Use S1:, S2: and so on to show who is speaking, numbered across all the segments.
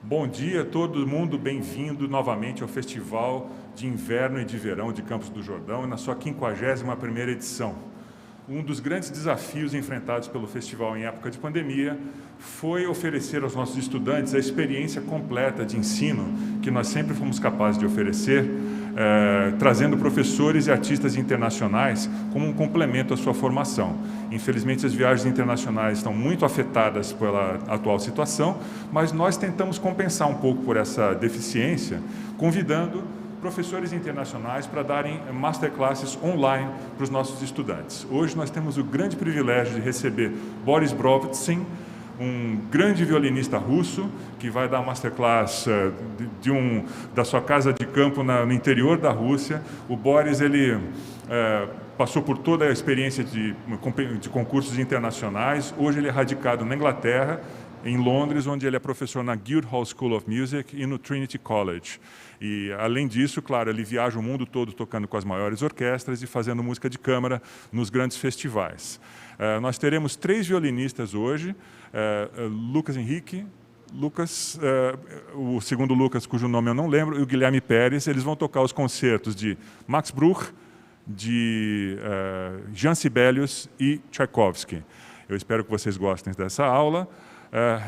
S1: Bom dia, todo mundo, bem-vindo novamente ao Festival de Inverno e de Verão de Campos do Jordão, na sua 51ª edição. Um dos grandes desafios enfrentados pelo festival em época de pandemia foi oferecer aos nossos estudantes a experiência completa de ensino que nós sempre fomos capazes de oferecer, trazendo professores e artistas internacionais como um complemento à sua formação. Infelizmente, as viagens internacionais estão muito afetadas pela atual situação, mas nós tentamos compensar um pouco por essa deficiência, convidando professores internacionais para darem masterclasses online para os nossos estudantes. Hoje nós temos o grande privilégio de receber Boris Brovtsyn, um grande violinista russo, que vai dar masterclass da sua casa de campo no interior da Rússia. O Boris, ele passou por toda a experiência de concursos internacionais. Hoje ele é radicado na Inglaterra, em Londres, onde ele é professor na Guildhall School of Music e no Trinity College. E, além disso, claro, ele viaja o mundo todo tocando com as maiores orquestras e fazendo música de câmara nos grandes festivais. Nós teremos 3 violinistas hoje, Lucas Henrique, o segundo Lucas, cujo nome eu não lembro, e o Guilherme Pérez. Eles vão tocar os concertos de Max Bruch, de Jean Sibelius e Tchaikovsky. Eu espero que vocês gostem dessa aula.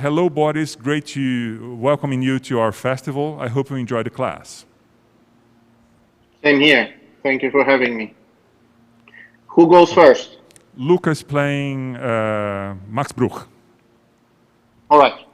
S1: Hello, Boris. Great to welcoming you to our festival. I hope you enjoy the class.
S2: Same here. Thank you for having me. Who goes first?
S1: Lucas playing Max Bruch.
S2: All right.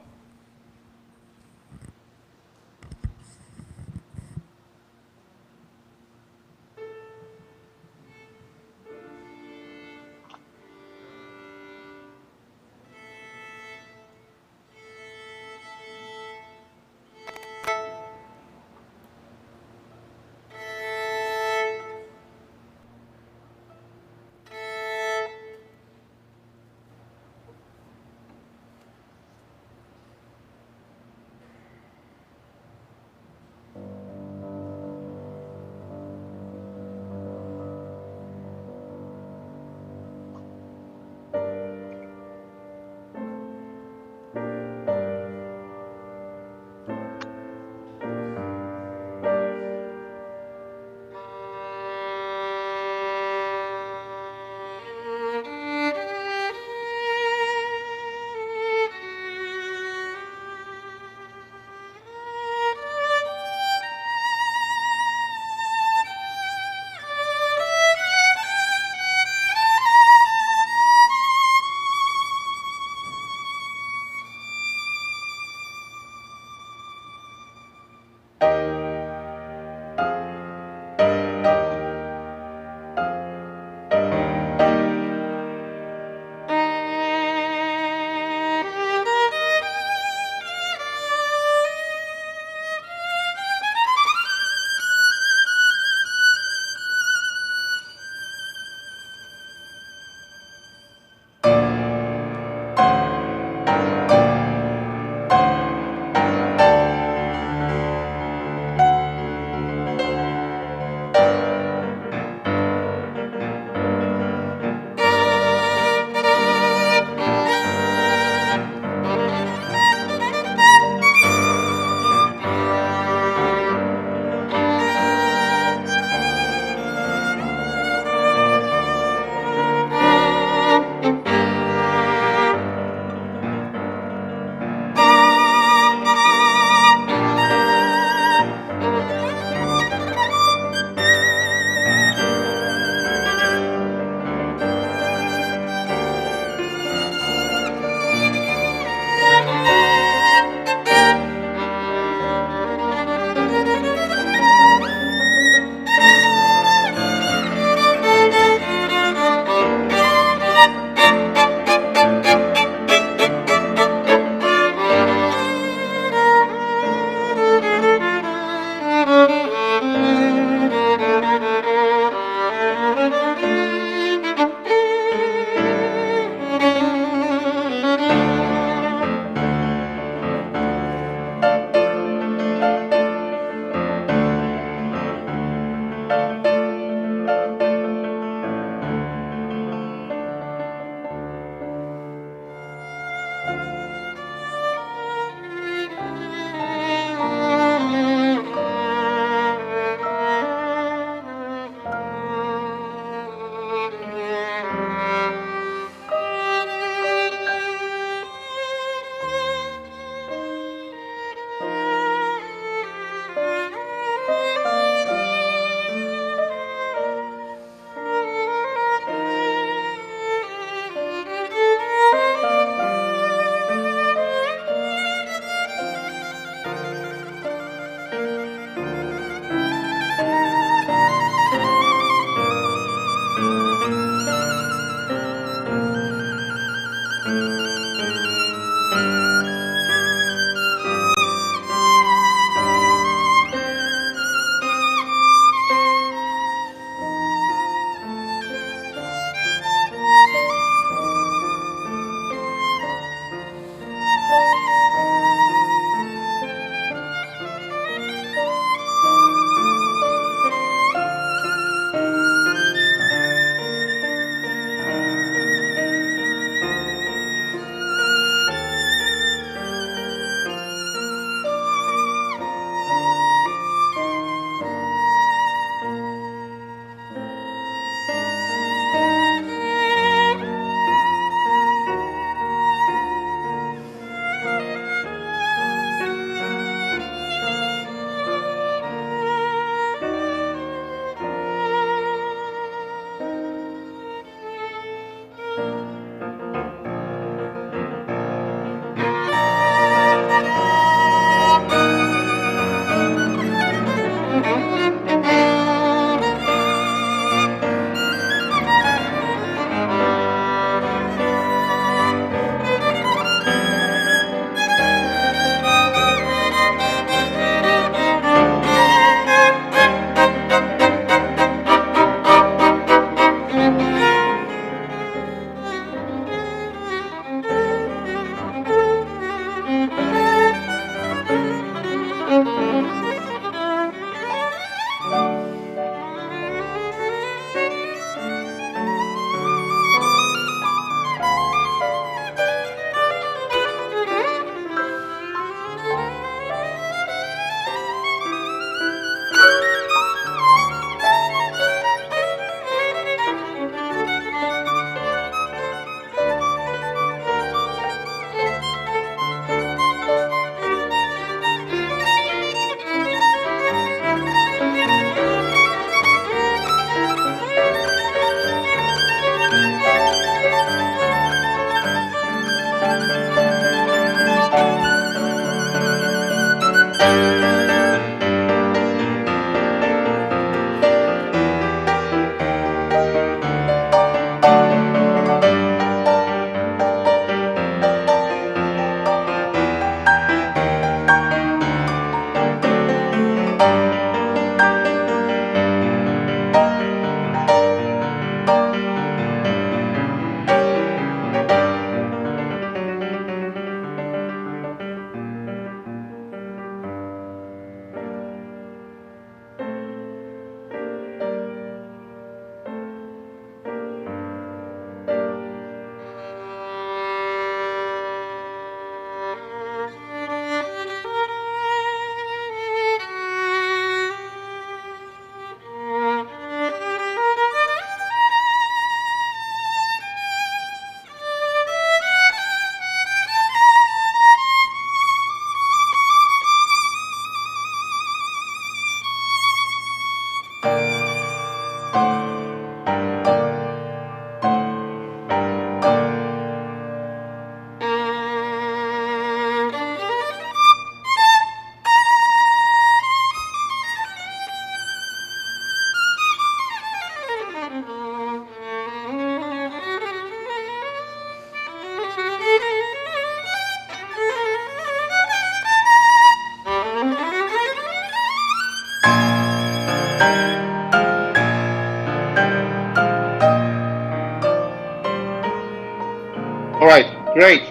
S2: Great.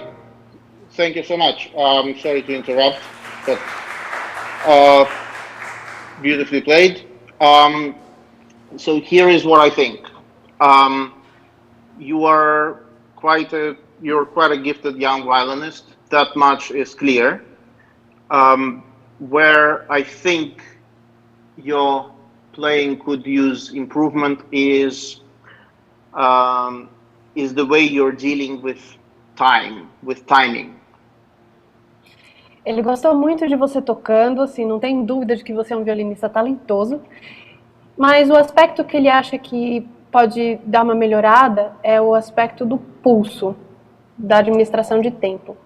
S2: Thank you so much. Sorry to interrupt, but beautifully played. So here is what I think. You're quite a gifted young violinist. That much is clear. Where I think your playing could use improvement is the way you're dealing with timing.
S3: Ele gostou muito de você tocando, assim, não tem dúvida de que você é um violinista talentoso, mas o aspecto que ele acha que pode dar uma melhorada é o aspecto do pulso, da administração de tempo.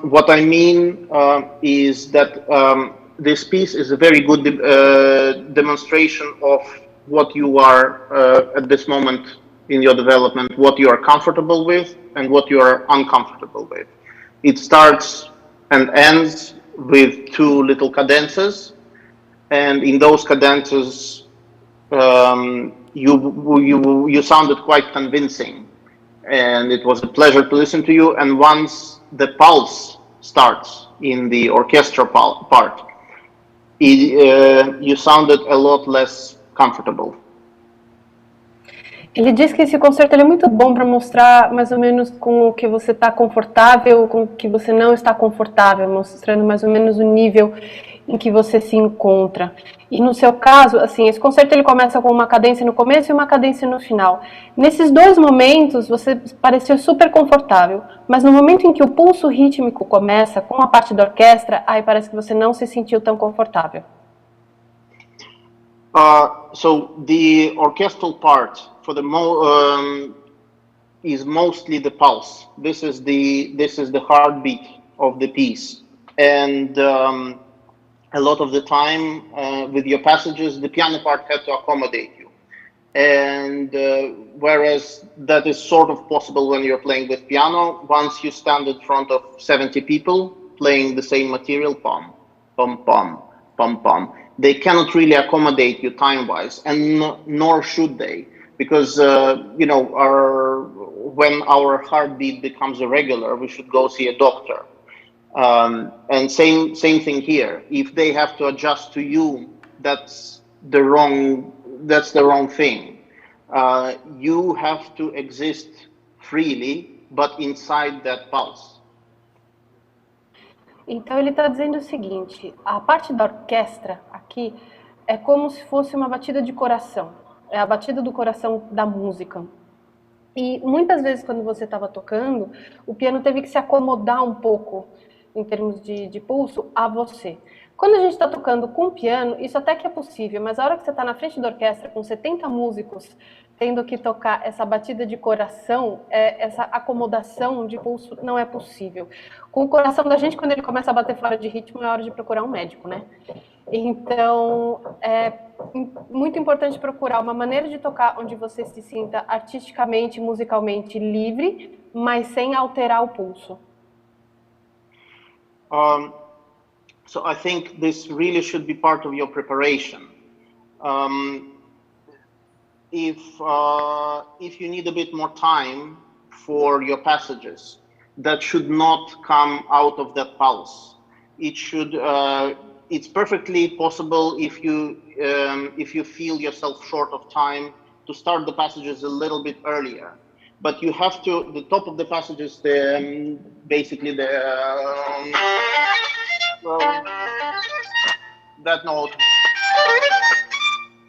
S2: What I mean is that this piece is a very good demonstration of what you are at this moment in your development, what you are comfortable with and what you are uncomfortable with. It starts and ends with two little cadences, and in those cadences you sounded quite convincing, and it was a pleasure to listen to you. And once the pulse starts in the orchestra part, you sounded a lot less comfortable.
S3: Ele diz que esse concerto ele é muito bom para mostrar mais ou menos com o que você está confortável, com o que você não está confortável, mostrando mais ou menos o nível em que você se encontra. E no seu caso, assim, esse concerto ele começa com uma cadência no começo e uma cadência no final. Nesses dois momentos você pareceu super confortável, mas no momento em que o pulso rítmico começa com a parte da orquestra, aí parece que você não se sentiu tão confortável.
S2: So the orchestral part for the is mostly the pulse. This is the heartbeat of the piece, and a lot of the time with your passages, the piano part had to accommodate you, and whereas that is sort of possible when you're playing with piano, once you stand in front of 70 people playing the same material, pom, pom, pom, pom, pom, they cannot really accommodate you time-wise, and nor should they, because when our heartbeat becomes irregular, we should go see a doctor. And same thing here. If they have to adjust to you, that's the wrong thing. You have to exist freely, but inside that pulse.
S3: Então ele está dizendo o seguinte: a parte da orquestra aqui é como se fosse uma batida de coração, é a batida do coração da música. E muitas vezes quando você estava tocando, o piano teve que se acomodar um pouco em termos de pulso a você. Quando a gente está tocando com piano, isso até que é possível, mas a hora que você está na frente da orquestra com 70 músicos, tendo que tocar essa batida de coração, essa acomodação de pulso não é possível. Com o coração da gente, quando ele começa a bater fora de ritmo, é hora de procurar um médico, né? Então, é muito importante procurar uma maneira de tocar onde você se sinta artisticamente, musicalmente livre, mas sem alterar o pulso.
S2: So I think this really should be part of your preparation. If you need a bit more time for your passages, that should not come out of that pulse. It should. It's perfectly possible if you feel yourself short of time to start the passages a little bit earlier. But you have to. The top of the passages, basically that note.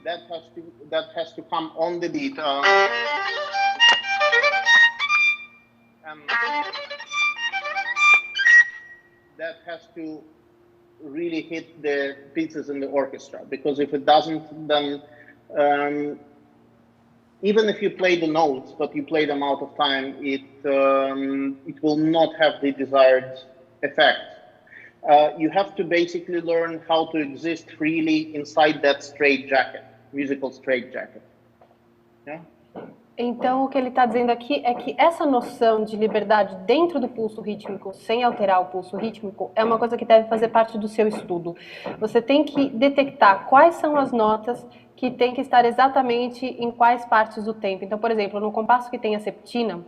S2: That has to come on the beat. That has to really hit the pieces in the orchestra, because if it doesn't, then even if you play the notes, but you play them out of time, it will not have the desired effect. You have to basically learn how to exist freely inside that straitjacket, musical straitjacket. Yeah?
S3: Então, o que ele está dizendo aqui é que essa noção de liberdade dentro do pulso rítmico, sem alterar o pulso rítmico, é uma coisa que deve fazer parte do seu estudo. Você tem que detectar quais são as notas que tem que estar exatamente em quais partes do tempo. Então, por exemplo, no compasso que tem a septina,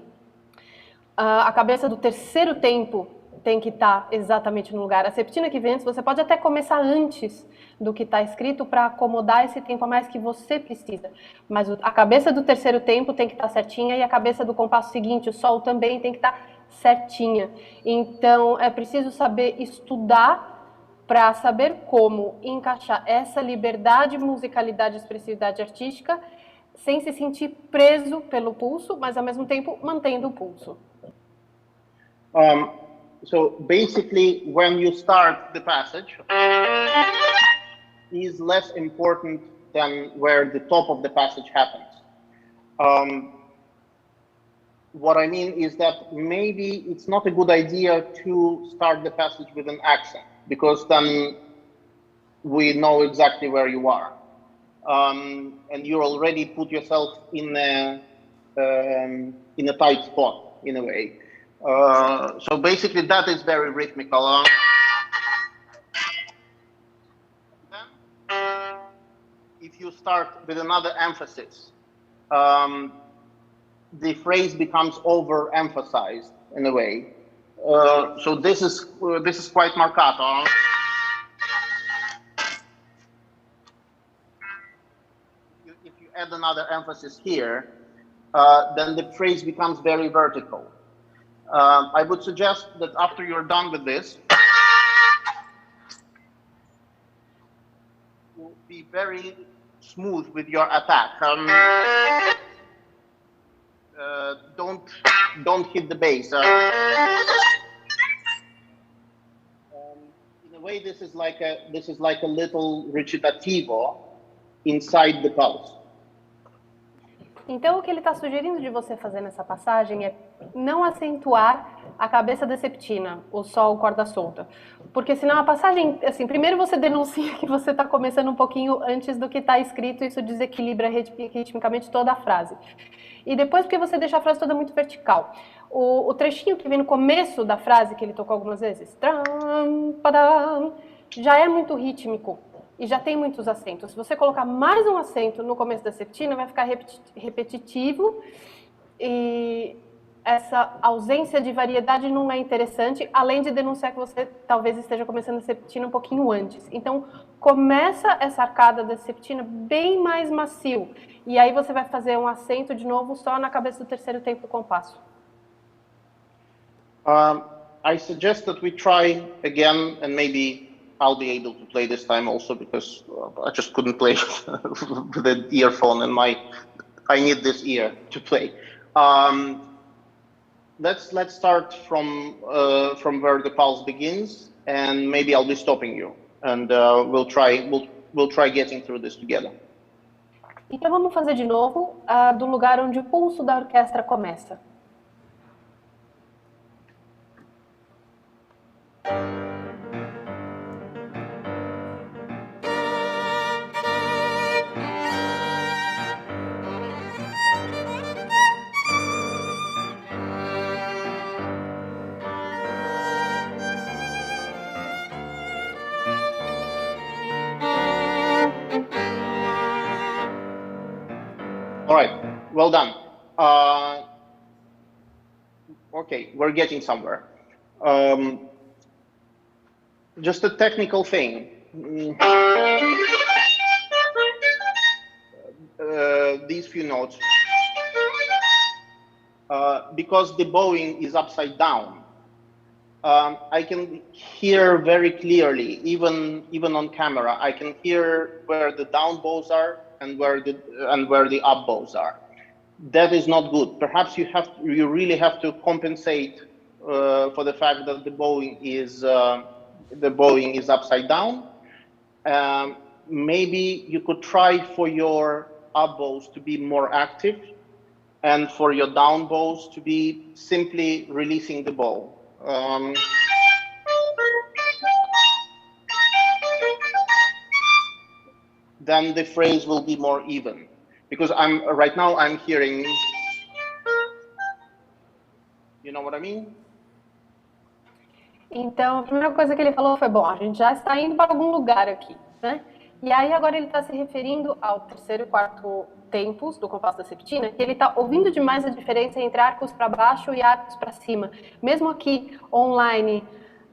S3: a cabeça do terceiro tempo tem que estar exatamente no lugar. A septina que vem antes, você pode até começar antes do que está escrito para acomodar esse tempo a mais que você precisa. Mas a cabeça do terceiro tempo tem que estar certinha e a cabeça do compasso seguinte, o sol, também tem que estar certinha. Então, é preciso saber estudar para saber como encaixar essa liberdade, musicalidade e expressividade artística sem se sentir preso pelo pulso, mas ao mesmo tempo mantendo o pulso.
S2: So basically, when you start the passage, is less important than where the top of the passage happens. What I mean is that maybe it's not a good idea to start the passage with an accent, because then we know exactly where you are. And you already put yourself in a tight spot, in a way. So basically that is very rhythmical. If you start with another emphasis, the phrase becomes overemphasized in a way. So this is quite marcato. If you add another emphasis here, then the phrase becomes very vertical. I would suggest that after you're done with this, you'll be very smooth with your attack. Don't hit the bass. In a way, this is like a little recitativo inside the pulse.
S3: Então, o que ele está sugerindo de você fazer nessa passagem é não acentuar a cabeça da septina, o sol, corda solta. Porque senão a passagem, assim, primeiro você denuncia que você está começando um pouquinho antes do que está escrito, isso desequilibra ritmicamente toda a frase. E depois porque você deixa a frase toda muito vertical. O trechinho que vem no começo da frase, que ele tocou algumas vezes, tram, padam, já é muito rítmico. E já tem muitos acentos. Se você colocar mais um acento no começo da septina, vai ficar repetitivo e essa ausência de variedade não é interessante, além de denunciar que você talvez esteja começando a septina um pouquinho antes. Então, começa essa arcada da septina bem mais macio, e aí você vai fazer um acento de novo só na cabeça do terceiro tempo do compasso.
S2: I suggest that we try again, and maybe I'll be able to play this time also, because I just couldn't play with the earphone, and I need this ear to play. Let's start from where the pulse begins, and maybe I'll be stopping you, and we'll try getting through this together.
S3: Então vamos fazer de novo do lugar onde o pulso da orquestra começa.
S2: All right, well done. Okay, we're getting somewhere. Just a technical thing. These few notes. Because the bowing is upside down, I can hear very clearly, even on camera, I can hear where the down bows are and where the up bows are. That is not good. Perhaps you really have to compensate for the fact that the bowing is upside down. Maybe you could try for your up bows to be more active, and for your down bows to be simply releasing the bow. Then the phrase will be more even, because right now I'm hearing, you know what I mean?
S3: Então, a primeira coisa que ele falou foi, bom, a gente já está indo para algum lugar aqui, né? E aí agora ele está se referindo ao terceiro e quarto tempos do compasso da septina, que ele está ouvindo demais a diferença entre arcos para baixo e arcos para cima, mesmo aqui online,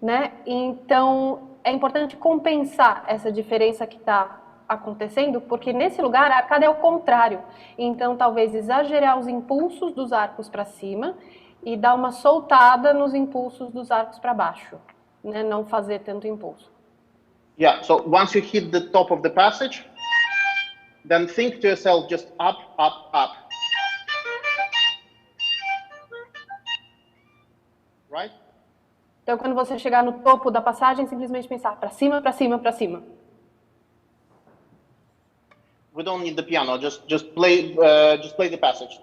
S3: né? Então é importante compensar essa diferença que está acontecendo, porque nesse lugar a arcada é o contrário. Então talvez exagerar os impulsos dos arcos para cima e dar uma soltada nos impulsos dos arcos para baixo, né? Não fazer tanto impulso.
S2: Yeah, so once you hit the top of the passage, then think to yourself just up, up, up. Right?
S3: Então, quando você chegar no topo da passagem, simplesmente pensar para cima, para cima, para cima.
S2: We don't need the piano. Just play the passage.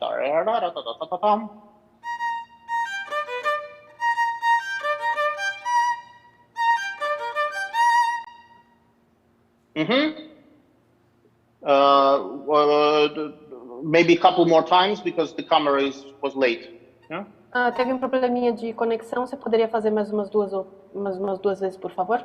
S2: Maybe a couple more times because the camera was late. Yeah?
S3: Teve um probleminha de conexão. Você poderia fazer mais umas duas vezes, por favor?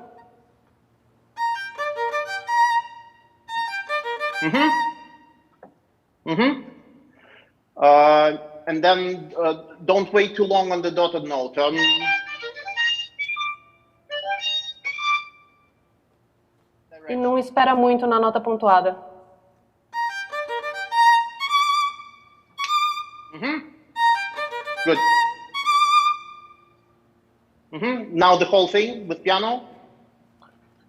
S2: And then don't wait too long on the dotted note.
S3: E não espera muito na nota pontuada.
S2: Good. Now the whole thing with piano.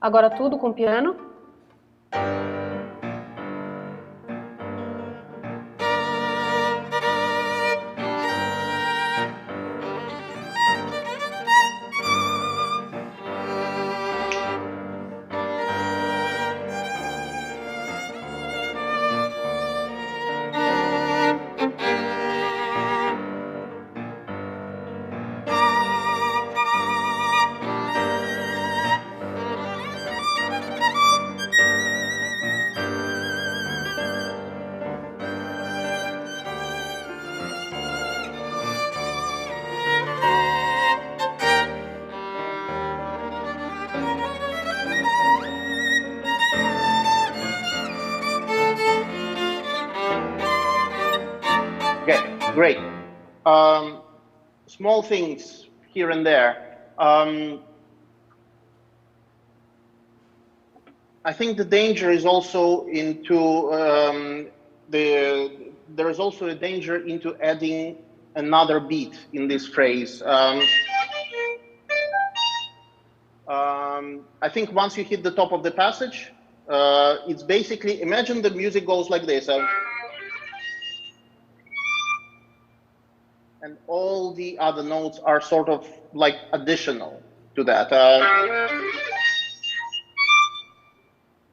S3: Agora tudo com piano.
S2: Great. Small things here and there. I think the danger is also into there is also a danger into adding another beat in this phrase. I think once you hit the top of the passage, it's basically, imagine the music goes like this. And all the other notes are sort of like additional to that.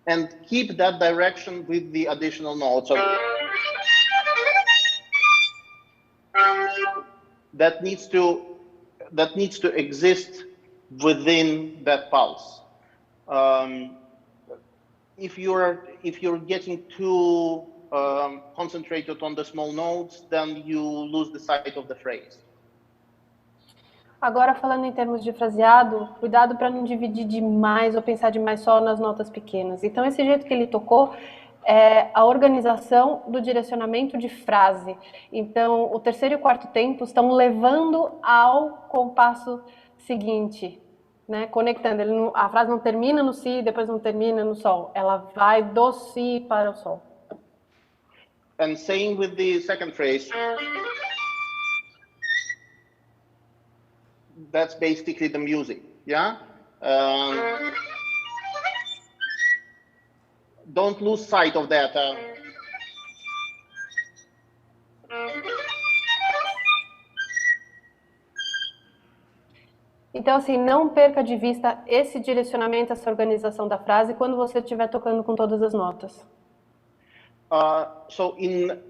S2: And keep that direction with the additional notes. So that needs to exist within that pulse. If you're getting too concentrated on the small notes, then you lose the sight of the phrase.
S3: Agora, falando em termos de fraseado, cuidado para não dividir demais ou pensar demais só nas notas pequenas. Então, esse jeito que ele tocou é a organização do direcionamento de frase. Então, o terceiro e o quarto tempo estão levando ao compasso seguinte, né? Conectando. A frase não termina no si, depois não termina no sol. Ela vai do si para o sol.
S2: And same with the second phrase. That's basically the music, yeah? Don't lose sight of that.
S3: Então, assim, não perca de vista esse direcionamento, essa organização da frase quando você estiver tocando com todas as notas.
S2: So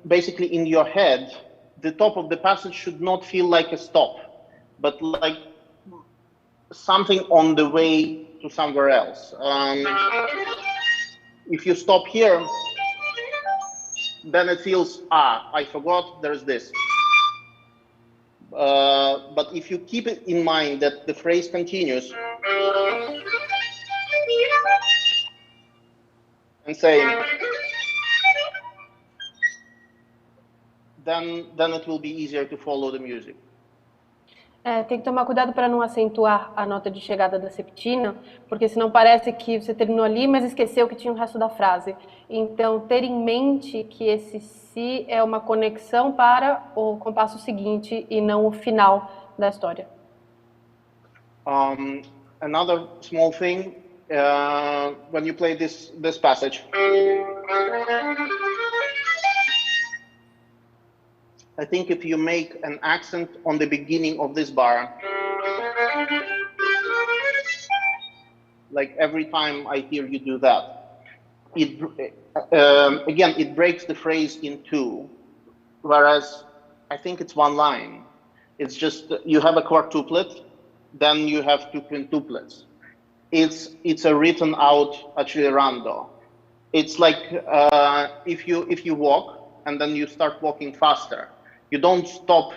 S2: basically in your head, the top of the passage should not feel like a stop, but like something on the way to somewhere else. If you stop here, then it feels, I forgot, there's this. But if you keep it in mind that the phrase continues, and saying, then it will be easier to follow the music.
S3: Tem que tomar cuidado para não acentuar a nota de chegada da septina, porque senão parece que você terminou ali, mas esqueceu que tinha o resto da frase. Então, ter em mente que esse si é uma conexão para o compasso seguinte e não o final da história.
S2: Another small thing, when you play this passage, I think if you make an accent on the beginning of this bar, like every time I hear you do that, again, it breaks the phrase in two, whereas I think it's one line. It's just, you have a quadruplet, then you have two quintuplets. It's a written out accelerando. It's like if you walk and then you start walking faster, you don't stop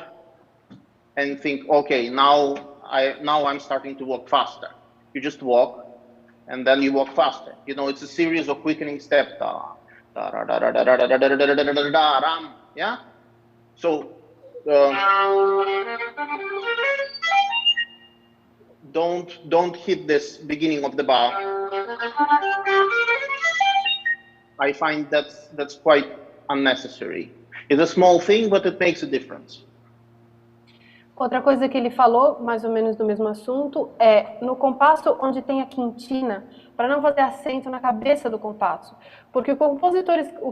S2: and think, okay, now I'm starting to walk faster. You just walk and then you walk faster. You know, it's a series of quickening steps. Yeah. So don't hit this beginning of the bar. I find that's quite unnecessary. It's a small thing, but it makes a difference.
S3: Outra coisa que ele falou, mais ou menos do mesmo assunto, é no compasso onde tem a quintina, para não fazer acento na cabeça do compasso. Porque o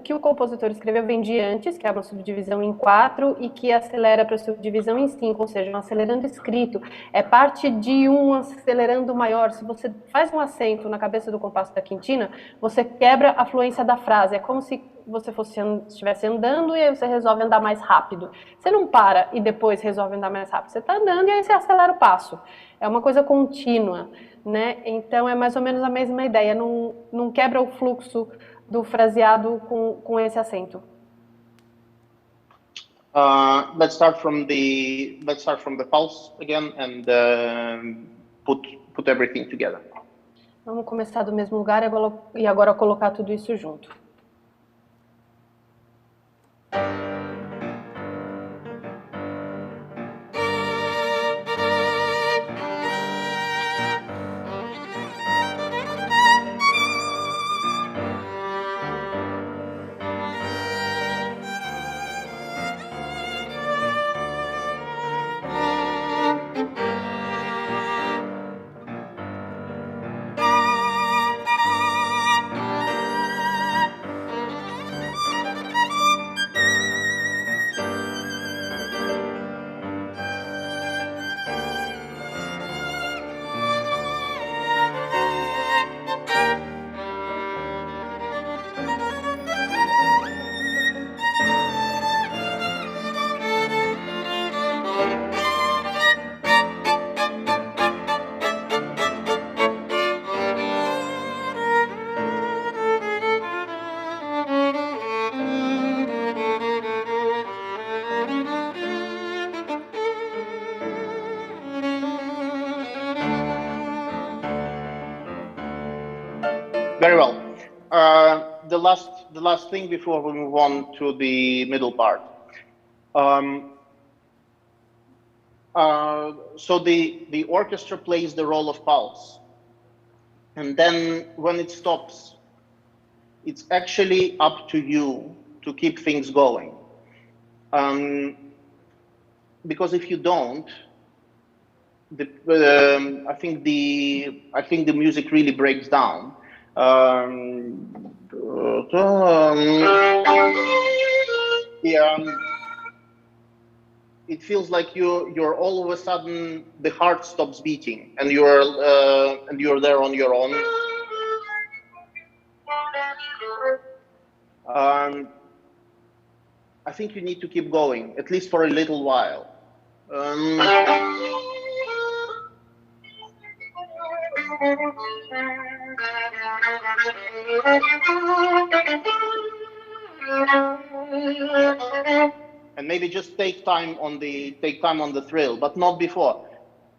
S3: que o compositor escreveu vem de antes, que é uma subdivisão em 4, e que acelera para a subdivisão em 5, ou seja, um acelerando escrito. É parte de um acelerando maior. Se você faz um acento na cabeça do compasso da quintina, você quebra a fluência da frase. É como se você estivesse andando e aí você resolve andar mais rápido. Você não para e depois resolve andar mais rápido. Você está andando e aí você acelera o passo. É uma coisa contínua, né? Então é mais ou menos a mesma ideia. Não quebra o fluxo do fraseado com esse acento.
S2: Let's start from the pulse again and put everything together.
S3: Vamos começar do mesmo lugar e agora colocar tudo isso junto.
S2: Very well. The last thing before we move on to the middle part. So the orchestra plays the role of pulse, and then when it stops, it's actually up to you to keep things going. Because if you don't, I think the music really breaks down. It feels like you're all of a sudden the heart stops beating and you're there on your own. I think you need to keep going, at least for a little while. And maybe just take time on the thrill, but not before.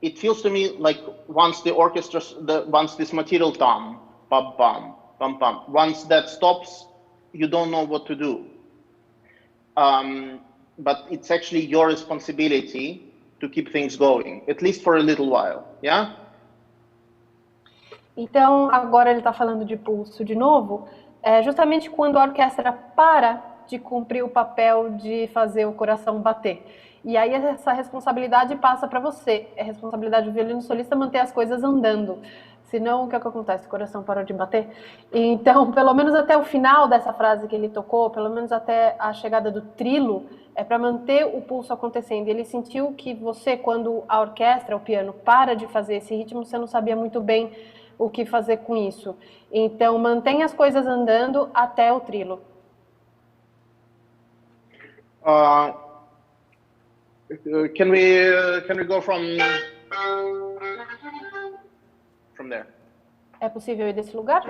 S2: It feels to me like once this material tom, bam bam, pam, pam. Once that stops, you don't know what to do. But it's actually your responsibility to keep things going, at least for a little while, yeah?
S3: Então, agora ele está falando de pulso de novo, justamente quando a orquestra para de cumprir o papel de fazer o coração bater. E aí essa responsabilidade passa para você. É responsabilidade do violino solista manter as coisas andando. Senão, o que é que acontece? O coração parou de bater. Então, pelo menos até o final dessa frase que ele tocou, pelo menos até a chegada do trilo, é para manter o pulso acontecendo. Ele sentiu que você, quando a orquestra, o piano, para de fazer esse ritmo, você não sabia muito bem o que fazer com isso. Então, mantenha as coisas andando até o trilo.
S2: Can we go from there?
S3: É possível ir desse lugar?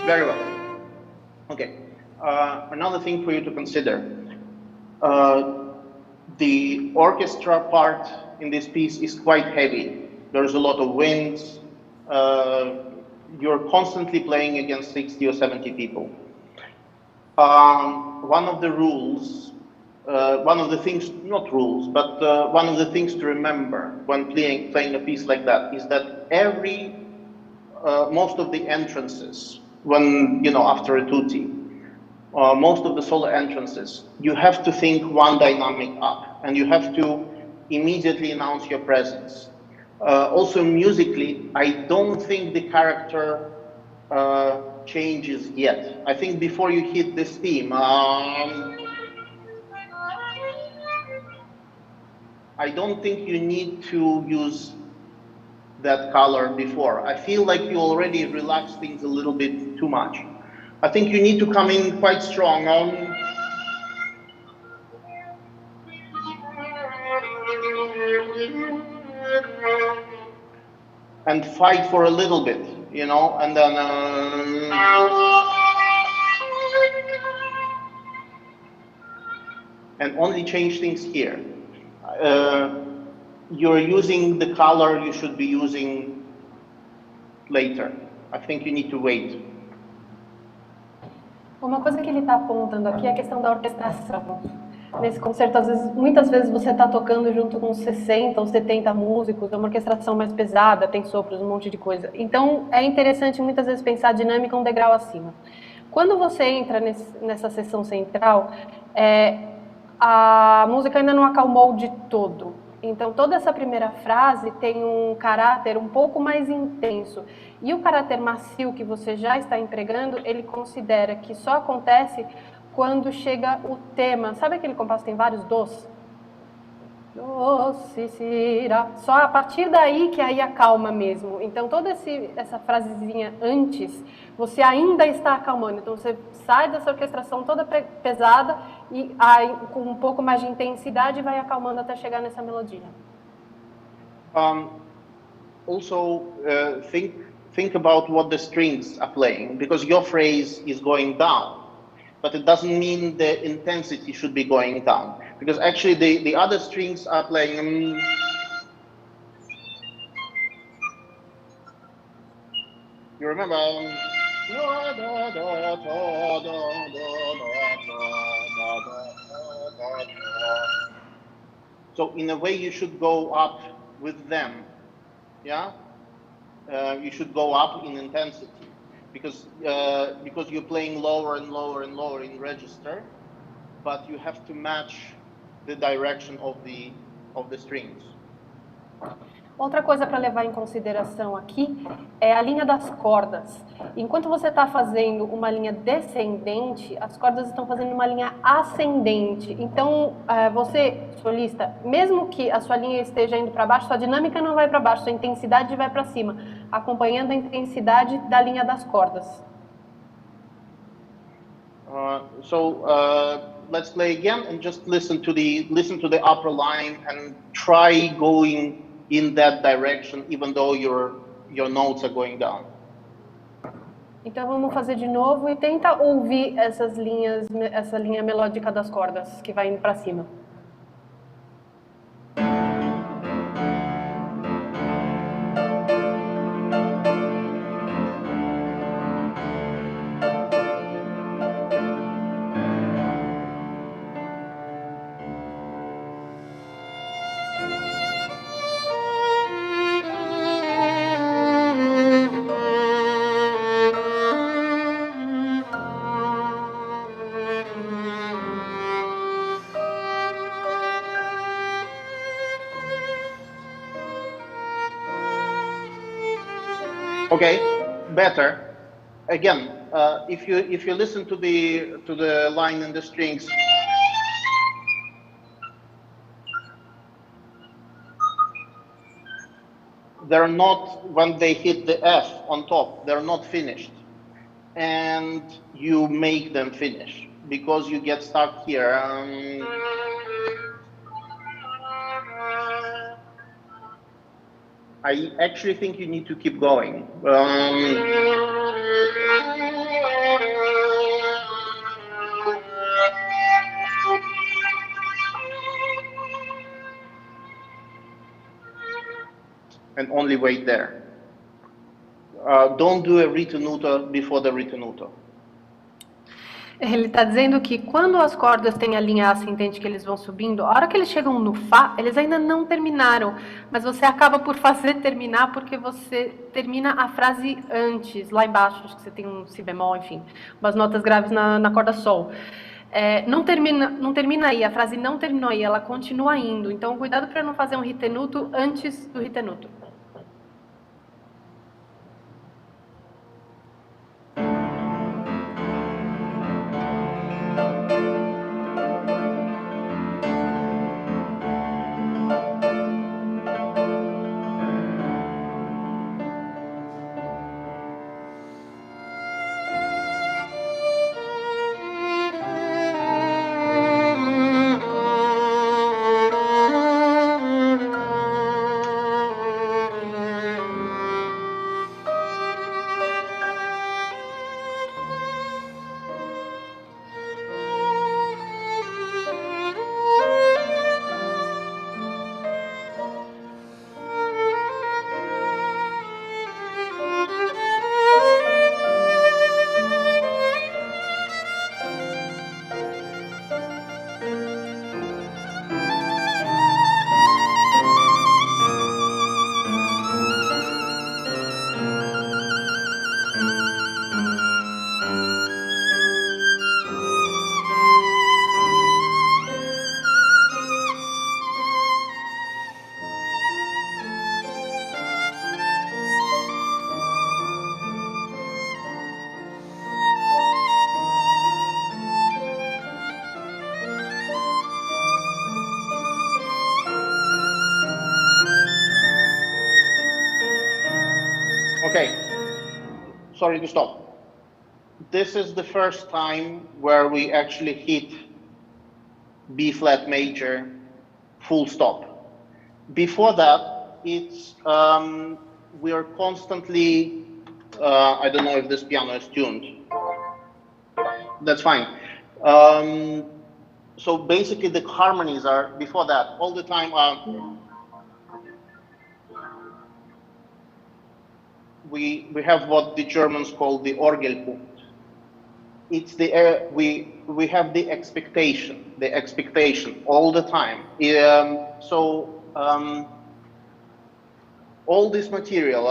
S2: Very well. Okay. Another thing for you to consider. The orchestra part in this piece is quite heavy. There's a lot of winds. You're constantly playing against 60 or 70 people. One of the rules, one of the things, not rules, but one of the things to remember when playing a piece like that is that most of the entrances, when, after a tutti, most of the solo entrances, you have to think one dynamic up, and you have to immediately announce your presence. Also musically, I don't think the character changes yet. I think before you hit this theme, I don't think you need to use that color before. I feel like you already relaxed things a little bit too much. I think you need to come in quite strong. And fight for a little bit, and then and only change things here. You're using the color you should be using later. I think you need to wait.
S3: Uma coisa que ele está apontando aqui é a questão da orquestração. Nesse concerto, muitas vezes você está tocando junto com 60 ou 70 músicos, é uma orquestração mais pesada, tem sopros, um monte de coisa. Então, é interessante muitas vezes pensar a dinâmica um degrau acima. Quando você entra nessa seção central, a música ainda não acalmou de todo. Então, toda essa primeira frase tem um caráter um pouco mais intenso. E o caráter macio que você já está empregando, ele considera que só acontece quando chega o tema. Sabe aquele compasso que tem vários dos? Do, si, si, ra. Só a partir daí que aí acalma mesmo. Então, toda essa frasezinha antes, você ainda está acalmando. Então, você sai dessa orquestração toda pesada e aí, com um pouco mais de intensidade, vai acalmando até chegar nessa melodia.
S2: Also, think about what the strings are playing, because your phrase is going down, but it doesn't mean the intensity should be going down, because actually the other strings are playing. You remember? So in a way, you should go up with them, yeah? You should go up in intensity because you're playing lower and lower and lower in register, but you have to match the direction of the strings.
S3: Outra coisa para levar em consideração aqui é a linha das cordas. Enquanto você está fazendo uma linha descendente, as cordas estão fazendo uma linha ascendente. Então, você, solista, mesmo que a sua linha esteja indo para baixo, sua dinâmica não vai para baixo, sua intensidade vai para cima, acompanhando a intensidade da linha das cordas.
S2: Let's play again and just listen to the upper line and try going in that direction, even though your notes are going down.
S3: Então vamos fazer de novo e tenta ouvir essa linha melódica das cordas que vai indo para cima.
S2: Okay, better. Again, if you listen to the line in the strings, they're not, when they hit the F on top, they're not finished, and you make them finish because you get stuck here. I actually think you need to keep going. And only wait there. Don't do a ritenuto before the ritenuto.
S3: Ele está dizendo que quando as cordas têm a linha ascendente que eles vão subindo, a hora que eles chegam no Fá, eles ainda não terminaram, mas você acaba por fazer terminar porque você termina a frase antes, lá embaixo, acho que você tem um Si bemol, enfim, umas notas graves na corda Sol. Não termina aí, a frase não terminou aí, ela continua indo, então cuidado para não fazer um ritenuto antes do ritenuto.
S2: Okay, sorry to stop. This is the first time where we actually hit B flat major full stop. Before that, it's we are constantly, I don't know if this piano is tuned. That's fine. So basically the harmonies are, before that, all the time, we have what the Germans call the Orgelpunkt. it's we have the expectation all the time. All this material.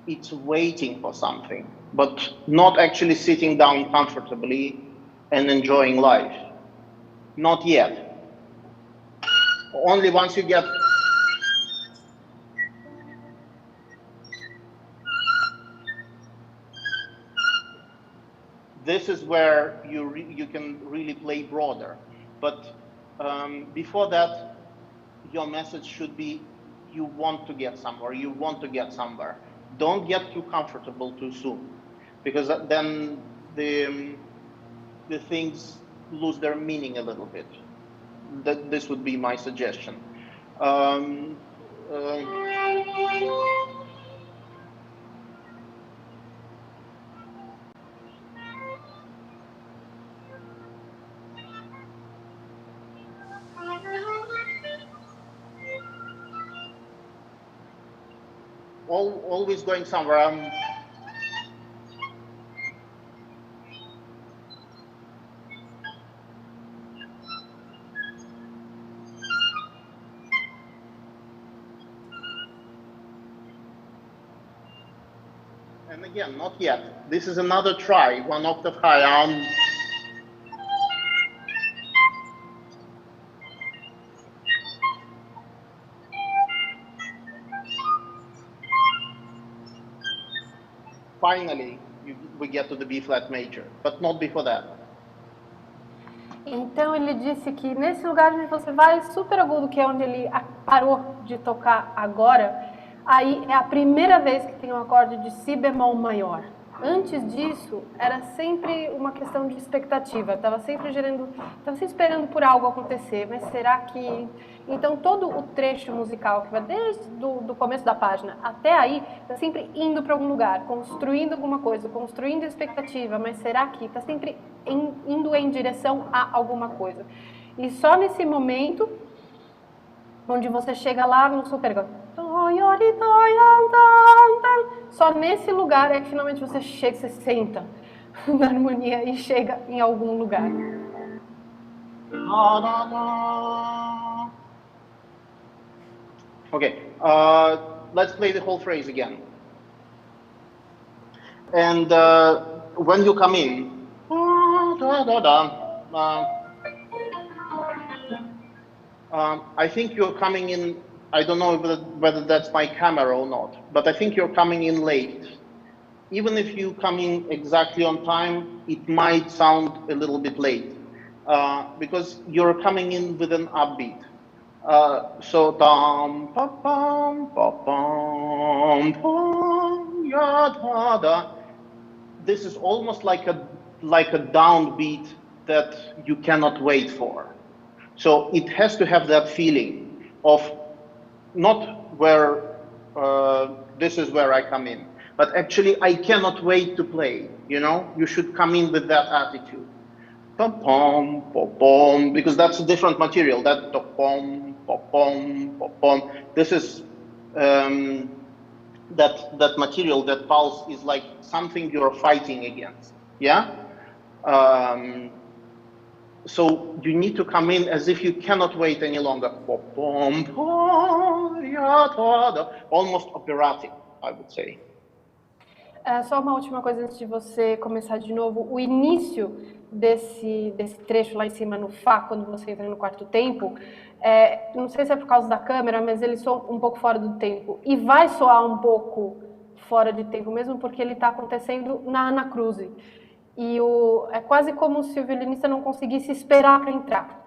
S2: It's waiting for something, but not actually sitting down comfortably and enjoying life. Not yet. Only once you get this is where you can really play broader. But before that, your message should be you want to get somewhere, you want to get somewhere. Don't get too comfortable too soon, because then the things lose their meaning a little bit. This would be my suggestion. Always going somewhere. And again, not yet. This is another try, 1 octave higher. Finally, we get to the B flat major, but not before that.
S3: Então ele disse que nesse lugar onde você vai super agudo, que é onde ele parou de tocar agora, aí é a primeira vez que tem um acorde de si bemol maior. Antes disso, era sempre uma questão de expectativa, estava sempre esperando por algo acontecer, mas será que... Então todo o trecho musical, que vai desde do começo da página até aí, está sempre indo para algum lugar, construindo alguma coisa, construindo expectativa, mas será que está sempre indo em direção a alguma coisa. E só nesse momento, onde você chega lá no super... Só nesse lugar é que finalmente você chega, você senta na harmonia e chega em algum lugar.
S2: Okay, let's play the whole phrase again. And when you come in, I think you're coming in. I don't know whether that's my camera or not, but I think you're coming in late. Even if you come in exactly on time, it might sound a little bit late because you're coming in with an upbeat. So dum pa pum pa pum pum ya da da. This is almost like a downbeat that you cannot wait for. So it has to have that feeling of not where this is where I come in, but actually I cannot wait to play. You know, you should come in with that attitude. Pom pom pom pom, because that's a different material. That pom pom pom pom. This is that material, that pulse is like something you're fighting against. Yeah. So you need to come in as if you cannot wait any longer. Almost operatic, I would say.
S3: Só uma última coisa antes de você começar de novo. O início desse trecho lá em cima no Fá, quando você entra no quarto tempo, não sei se é por causa da câmera, mas ele soa um pouco fora do tempo. E vai soar um pouco fora de tempo mesmo, porque ele está acontecendo na Ana Cruze. E é quase como se o violinista não conseguisse esperar para entrar.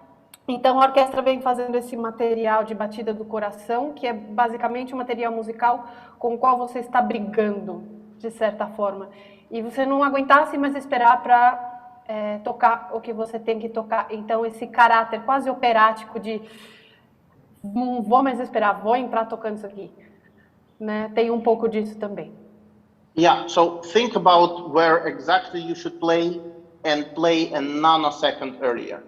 S3: Então a orquestra vem fazendo esse material de batida do coração, que é basicamente um material musical com o qual você está brigando, de certa forma. E você não aguentasse mais esperar para tocar o que você tem que tocar. Então esse caráter quase operático de não vou mais esperar, vou entrar tocando isso aqui, né? Tem um pouco disso também.
S2: Yeah, so think about where exactly you should play and play a nanosecond earlier.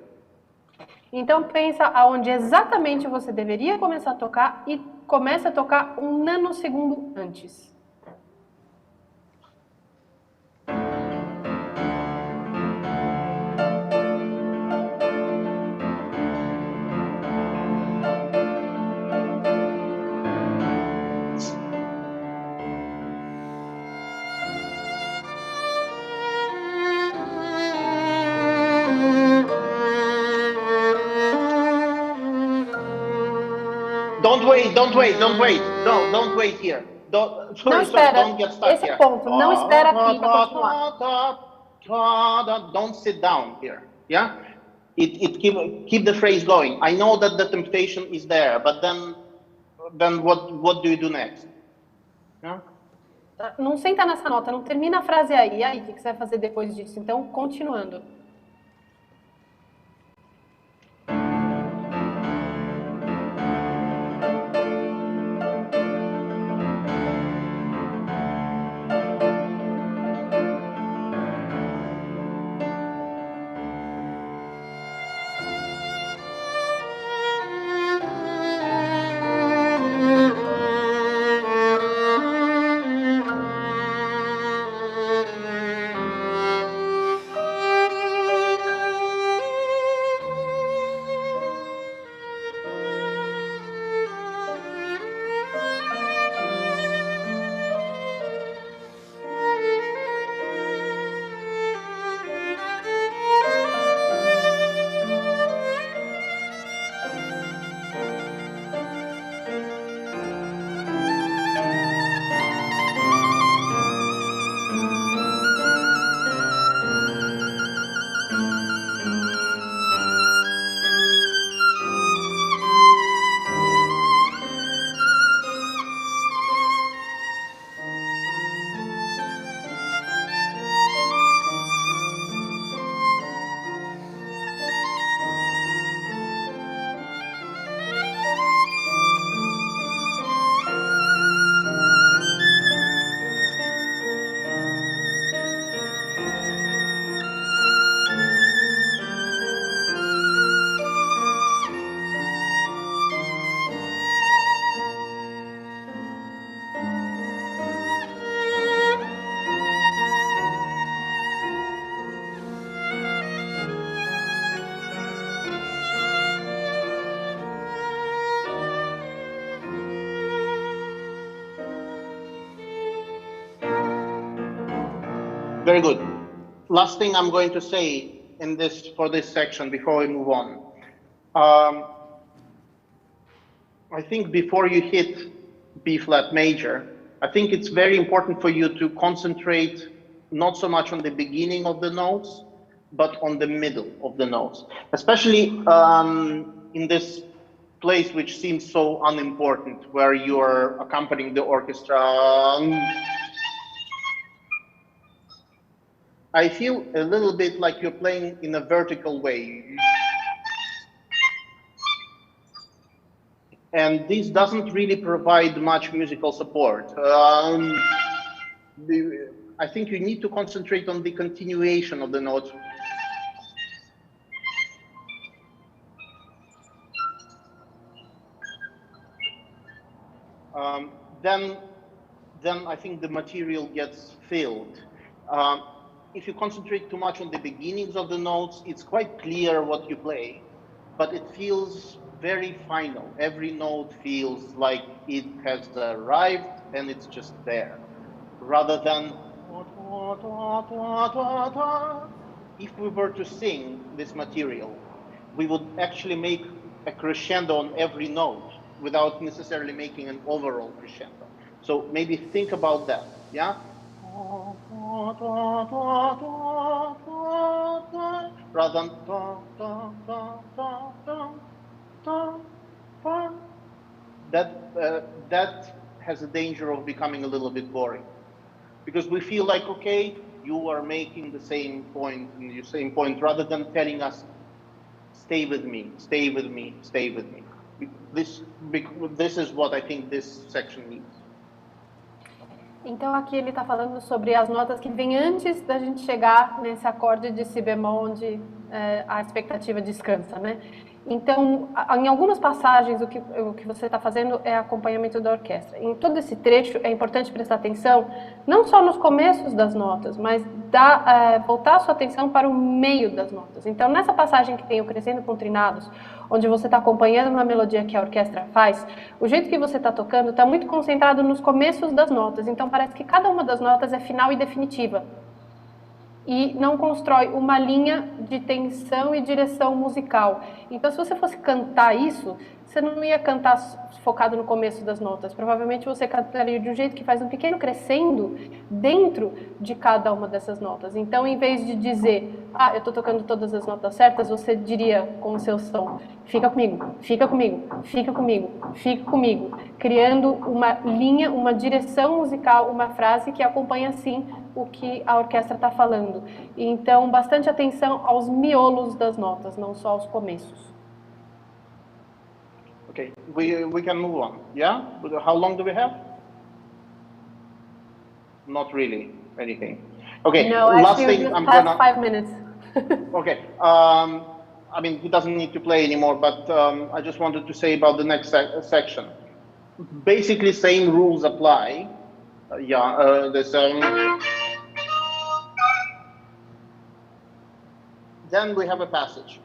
S3: Então pensa aonde exatamente você deveria começar a tocar e começa a tocar um nanosegundo antes.
S2: Don't wait. No, don't wait here. Don't get stuck
S3: esse
S2: here.
S3: Ponto, não espera aqui para continuar.
S2: Don't sit down here. Yeah, keep the phrase going. I know that the temptation is there, but then what do you do next? Yeah?
S3: Não senta nessa nota, não termina a frase aí. E aí, o que você vai fazer depois disso? Então, continuando.
S2: Very good. Last thing I'm going to say for this section before we move on. I think before you hit B flat major, I think it's very important for you to concentrate not so much on the beginning of the notes, but on the middle of the notes, especially in this place which seems so unimportant, where you're accompanying the orchestra. I feel a little bit like you're playing in a vertical way. And this doesn't really provide much musical support. I think you need to concentrate on the continuation of the notes. Then I think the material gets filled. If you concentrate too much on the beginnings of the notes, it's quite clear what you play, but it feels very final. Every note feels like it has arrived and it's just there, rather than if we were to sing this material, we would actually make a crescendo on every note without necessarily making an overall crescendo. So maybe think about that, yeah? Rather than that has a danger of becoming a little bit boring, because we feel like, okay, you are making the same point and the same point, rather than telling us, stay with me, stay with me, stay with me. This is what I think this section needs.
S3: Então aqui ele está falando sobre as notas que vêm antes da gente chegar nesse acorde de si bemol onde a expectativa descansa, né? Então, em algumas passagens, o que você está fazendo é acompanhamento da orquestra. Em todo esse trecho, é importante prestar atenção, não só nos começos das notas, mas voltar a sua atenção para o meio das notas. Então, nessa passagem que tem o crescendo com trinados, onde você está acompanhando uma melodia que a orquestra faz, o jeito que você está tocando está muito concentrado nos começos das notas. Então, parece que cada uma das notas é final e definitiva. E não constrói uma linha de tensão e direção musical. Então, se você fosse cantar isso, você não ia cantar focado no começo das notas. Provavelmente você cantaria de um jeito que faz um pequeno crescendo dentro de cada uma dessas notas. Então, em vez de dizer, eu estou tocando todas as notas certas, você diria com o seu som, fica comigo, fica comigo, fica comigo, fica comigo, criando uma linha, uma direção musical, uma frase que acompanha, assim, o que a orquestra está falando. Então, bastante atenção aos miolos das notas, não só aos começos.
S2: Okay, we can move on. Yeah? How long do we have? Not really anything. Okay,
S3: no,
S2: last
S3: actually,
S2: thing
S3: just past 5 minutes.
S2: Okay, I mean, he doesn't need to play anymore, but I just wanted to say about the next section. Basically, same rules apply. Then we have a passage.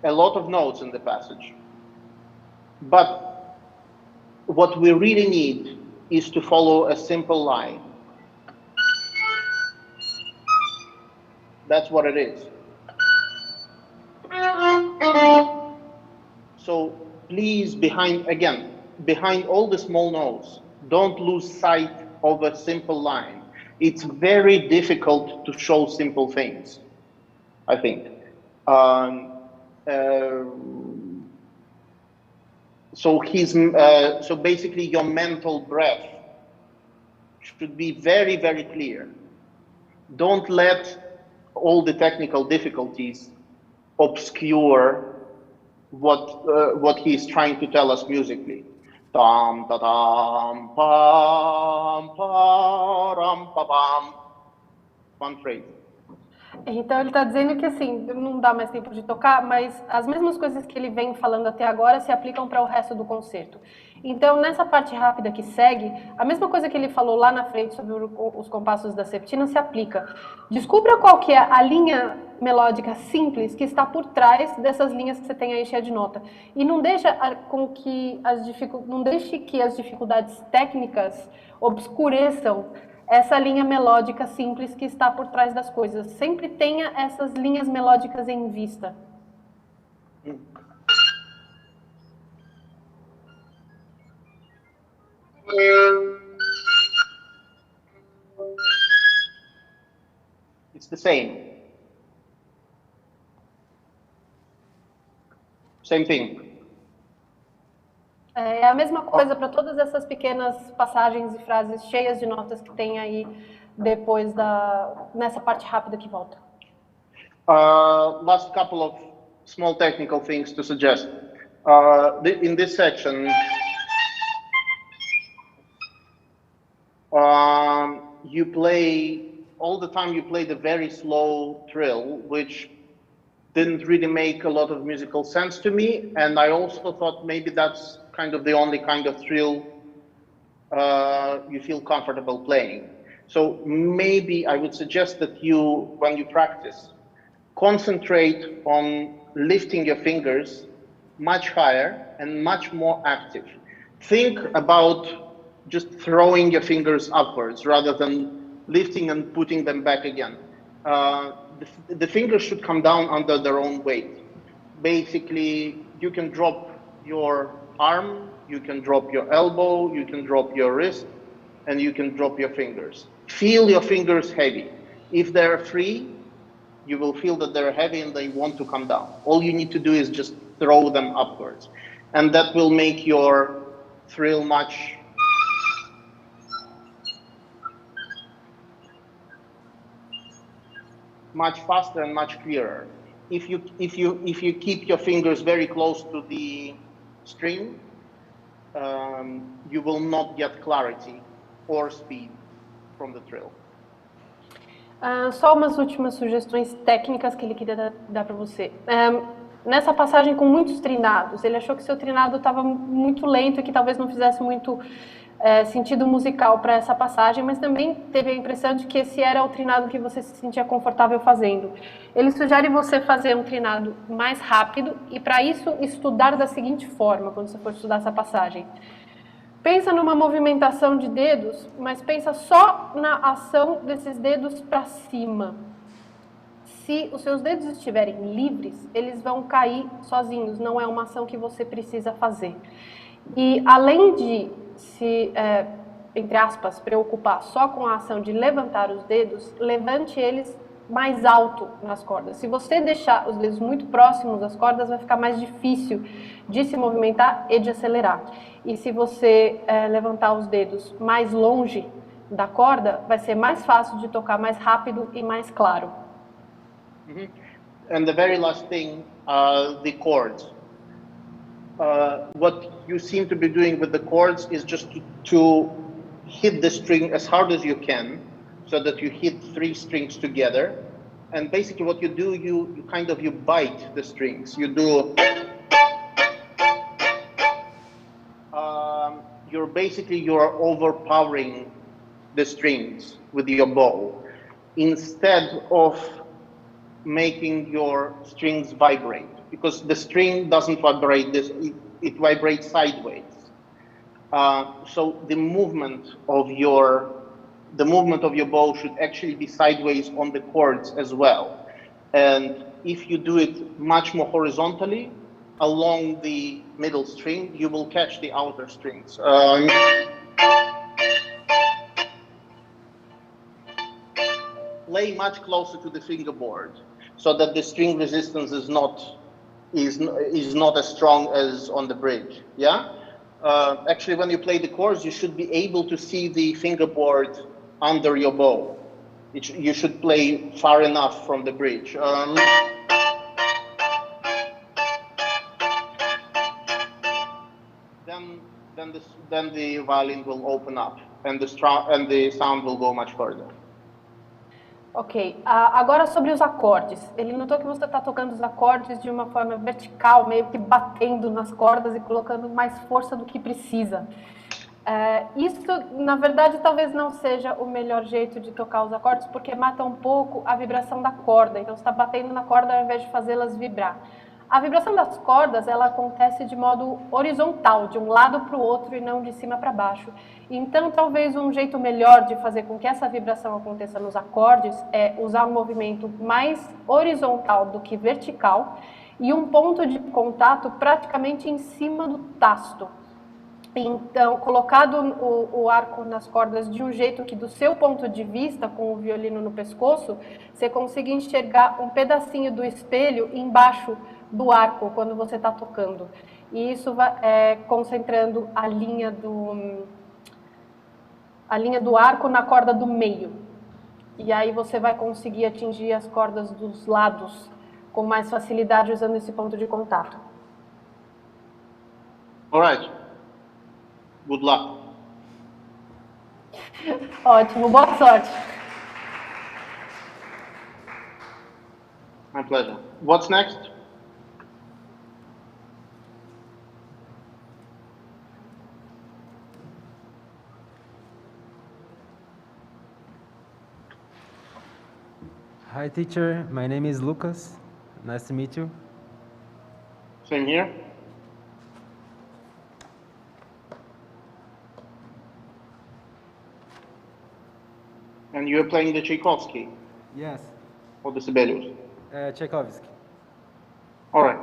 S2: A lot of notes in the passage. But what we really need is to follow a simple line. That's what it is. So please, behind all the small notes, don't lose sight of a simple line. It's very difficult to show simple things, I think. So basically your mental breath should be very, very clear. Don't let all the technical difficulties obscure what he's trying to tell us musically. Tam ta tam pam param pa pam. One phrase.
S3: Então ele está dizendo que assim, não dá mais tempo de tocar, mas as mesmas coisas que ele vem falando até agora se aplicam para o resto do concerto. Então nessa parte rápida que segue, a mesma coisa que ele falou lá na frente sobre os compassos da septina se aplica. Descubra qual que é a linha melódica simples que está por trás dessas linhas que você tem aí cheia de nota. E não deixe que as dificuldades técnicas obscureçam essa linha melódica simples que está por trás das coisas. Sempre tenha essas linhas melódicas em vista.
S2: It's the same. Same thing.
S3: É a mesma coisa para todas essas pequenas passagens e frases cheias de notas que tem aí depois nessa parte rápida que volta.
S2: Last couple of small technical things to suggest. In this section, you play the very slow trill, which didn't really make a lot of musical sense to me, and I also thought maybe that's kind of the only kind of trill you feel comfortable playing. So maybe I would suggest that you, when you practice, concentrate on lifting your fingers much higher and much more active. Think about just throwing your fingers upwards rather than lifting and putting them back again. The fingers should come down under their own weight. Basically, you can drop your arm, you can drop your elbow, you can drop your wrist, and you can drop your fingers. Feel your fingers heavy. If they're free, you will feel that they're heavy and they want to come down. All you need to do is just throw them upwards. And that will make your thrill much faster and much clearer. If you keep your fingers very close to the string, you will not get clarity or speed from the trill.
S3: Só umas últimas sugestões técnicas que ele queria dar para você. Nessa passagem com muitos trinados, ele achou que seu trinado estava muito lento e que talvez não fizesse muito sentido musical para essa passagem, mas também teve a impressão de que esse era o trinado que você se sentia confortável fazendo. Ele sugere você fazer um trinado mais rápido e, para isso, estudar da seguinte forma, quando você for estudar essa passagem. Pensa numa movimentação de dedos, mas pensa só na ação desses dedos para cima. Se os seus dedos estiverem livres, eles vão cair sozinhos, não é uma ação que você precisa fazer. E além de se, entre aspas, preocupar só com a ação de levantar os dedos, levante eles mais alto nas cordas. Se você deixar os dedos muito próximos das cordas, vai ficar mais difícil de se movimentar e de acelerar. E se você levantar os dedos mais longe da corda, vai ser mais fácil de tocar mais rápido e mais claro.
S2: And the very last thing, the chords. What you seem to be doing with the chords is just to hit the string as hard as you can, so that you hit 3 strings together. And basically what you do, you bite the strings. You do, you're overpowering the strings with your bow, instead of making your strings vibrate, because the string doesn't vibrate it vibrates sideways. So the movement of your bow should actually be sideways on the chords as well. And if you do it much more horizontally along the middle string, you will catch the outer strings. Play much closer to the fingerboard, so that the string resistance is not as strong as on the bridge. Yeah. Actually, when you play the chords, you should be able to see the fingerboard under your bow. You should play far enough from the bridge. Then the violin will open up, and the sound will go much further.
S3: Ok, agora sobre os acordes. Ele notou que você está tocando os acordes de uma forma vertical, meio que batendo nas cordas e colocando mais força do que precisa. Isso, na verdade, talvez não seja o melhor jeito de tocar os acordes, porque mata um pouco a vibração da corda. Então, você está batendo na corda ao invés de fazê-las vibrar. A vibração das cordas, ela acontece de modo horizontal, de um lado para o outro e não de cima para baixo. Então, talvez um jeito melhor de fazer com que essa vibração aconteça nos acordes é usar um movimento mais horizontal do que vertical e um ponto de contato praticamente em cima do tasto. Então, colocado o arco nas cordas de um jeito que, do seu ponto de vista, com o violino no pescoço, você consiga enxergar um pedacinho do espelho embaixo do arco quando você está tocando. E isso vai concentrando a linha do arco na corda do meio. E aí você vai conseguir atingir as cordas dos lados com mais facilidade usando esse ponto de contato.
S2: All right. Good luck.
S3: Ótimo, boa sorte.
S2: My pleasure. What's next?
S4: Hi, teacher. My name is Lucas. Nice to meet you.
S2: Same here. And you are playing the Tchaikovsky
S4: Yes.
S2: or the Sibelius?
S4: Tchaikovsky.
S2: All right.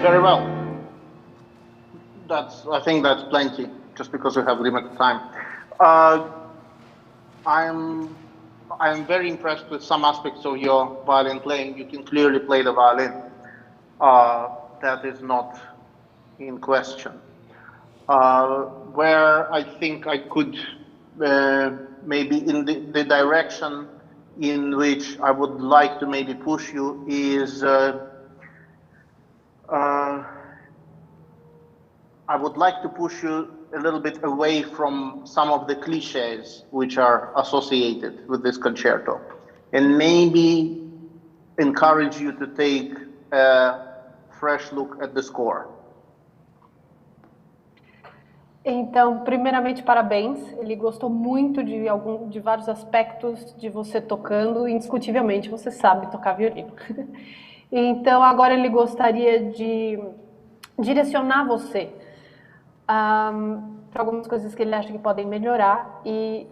S2: Very well. I think that's plenty, just because we have limited time. I'm very impressed with some aspects of your violin playing. You can clearly play the violin. That is not in question. Where I think I could maybe in the direction in which I would like to maybe push you is I would like to push you a little bit away from some of the cliches which are associated with this concerto, and maybe encourage you to take a fresh look at the score.
S3: Então, primeiramente, parabéns. Ele gostou muito de vários aspectos de você tocando. Indiscutivelmente, você sabe tocar violino. Então, agora ele gostaria de direcionar você para algumas coisas que ele acha que podem melhorar. E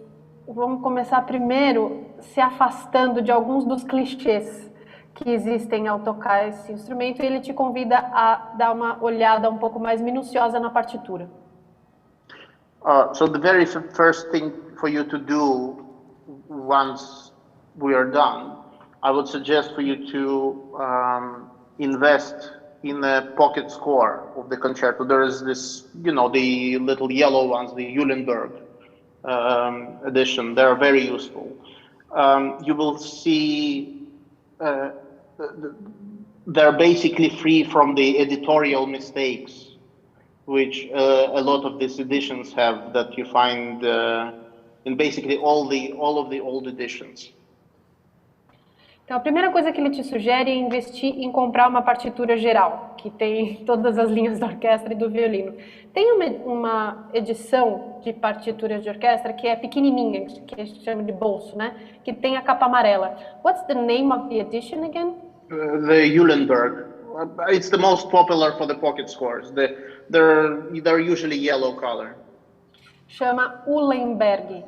S3: vamos começar primeiro se afastando de alguns dos clichês que existem ao tocar esse instrumento. E ele te convida a dar uma olhada um pouco mais minuciosa na partitura.
S2: So the very first thing for you to do once we are done, I would suggest for you to invest in a pocket score of the concerto. There is this, the little yellow ones, the Eulenburg edition. They're very useful. You will see they're basically free from the editorial mistakes which a lot of these editions have, that you find in basically all of the old editions.
S3: Então, a primeira coisa que ele te sugere é investir em comprar uma partitura geral, que tem todas as linhas da orquestra e do violino. Tem uma edição de partitura de orquestra que é pequenininha, que a gente chama de bolso, né? Que tem a capa amarela. What's the name of the edition again?
S2: The Eulenburg. It's the most popular for the pocket scores. They're usually yellow color.
S3: Chama Eulenburg,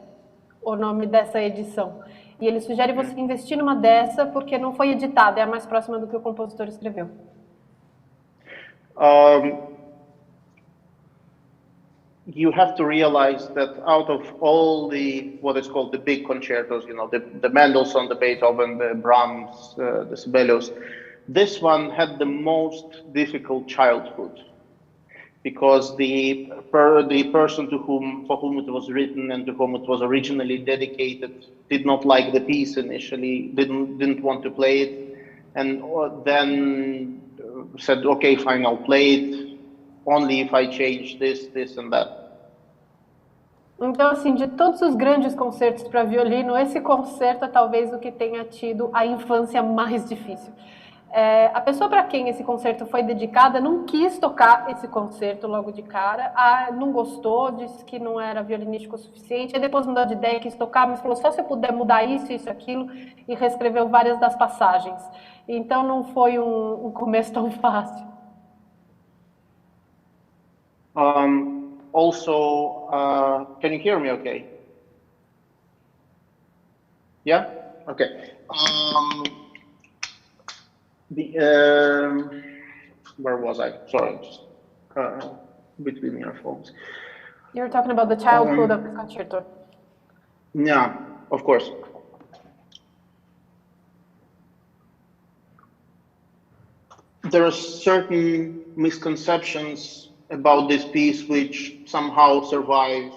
S3: o nome dessa edição. E ele sugere você investir numa dessa porque não foi editada, é a mais próxima do que o compositor escreveu.
S2: You have to realize that out of all the what is called the big concertos, the Mendelssohn, the Beethoven, the Brahms, the Sibelius, this one had the most difficult childhood, because the person for whom it was written and to whom it was originally dedicated did not like the piece initially, didn't want to play it, and then said, okay, fine, I'll play it only if I change this and that.
S3: Então, assim, de todos os grandes concertos para violino, esse concerto é talvez o que tenha tido a infância mais difícil. A pessoa para quem esse concerto foi dedicada não quis tocar esse concerto logo de cara, não gostou, disse que não era violinístico o suficiente, aí depois mudou de ideia, quis tocar, mas falou só se eu puder mudar isso, aquilo, e reescreveu várias das passagens. Então não foi um começo tão fácil.
S2: Also, can you hear me okay? Yeah? Okay. Where was I? Sorry, just between earphones.
S3: You're talking about the childhood of the concerto.
S2: Yeah, of course. There are certain misconceptions about this piece which somehow survive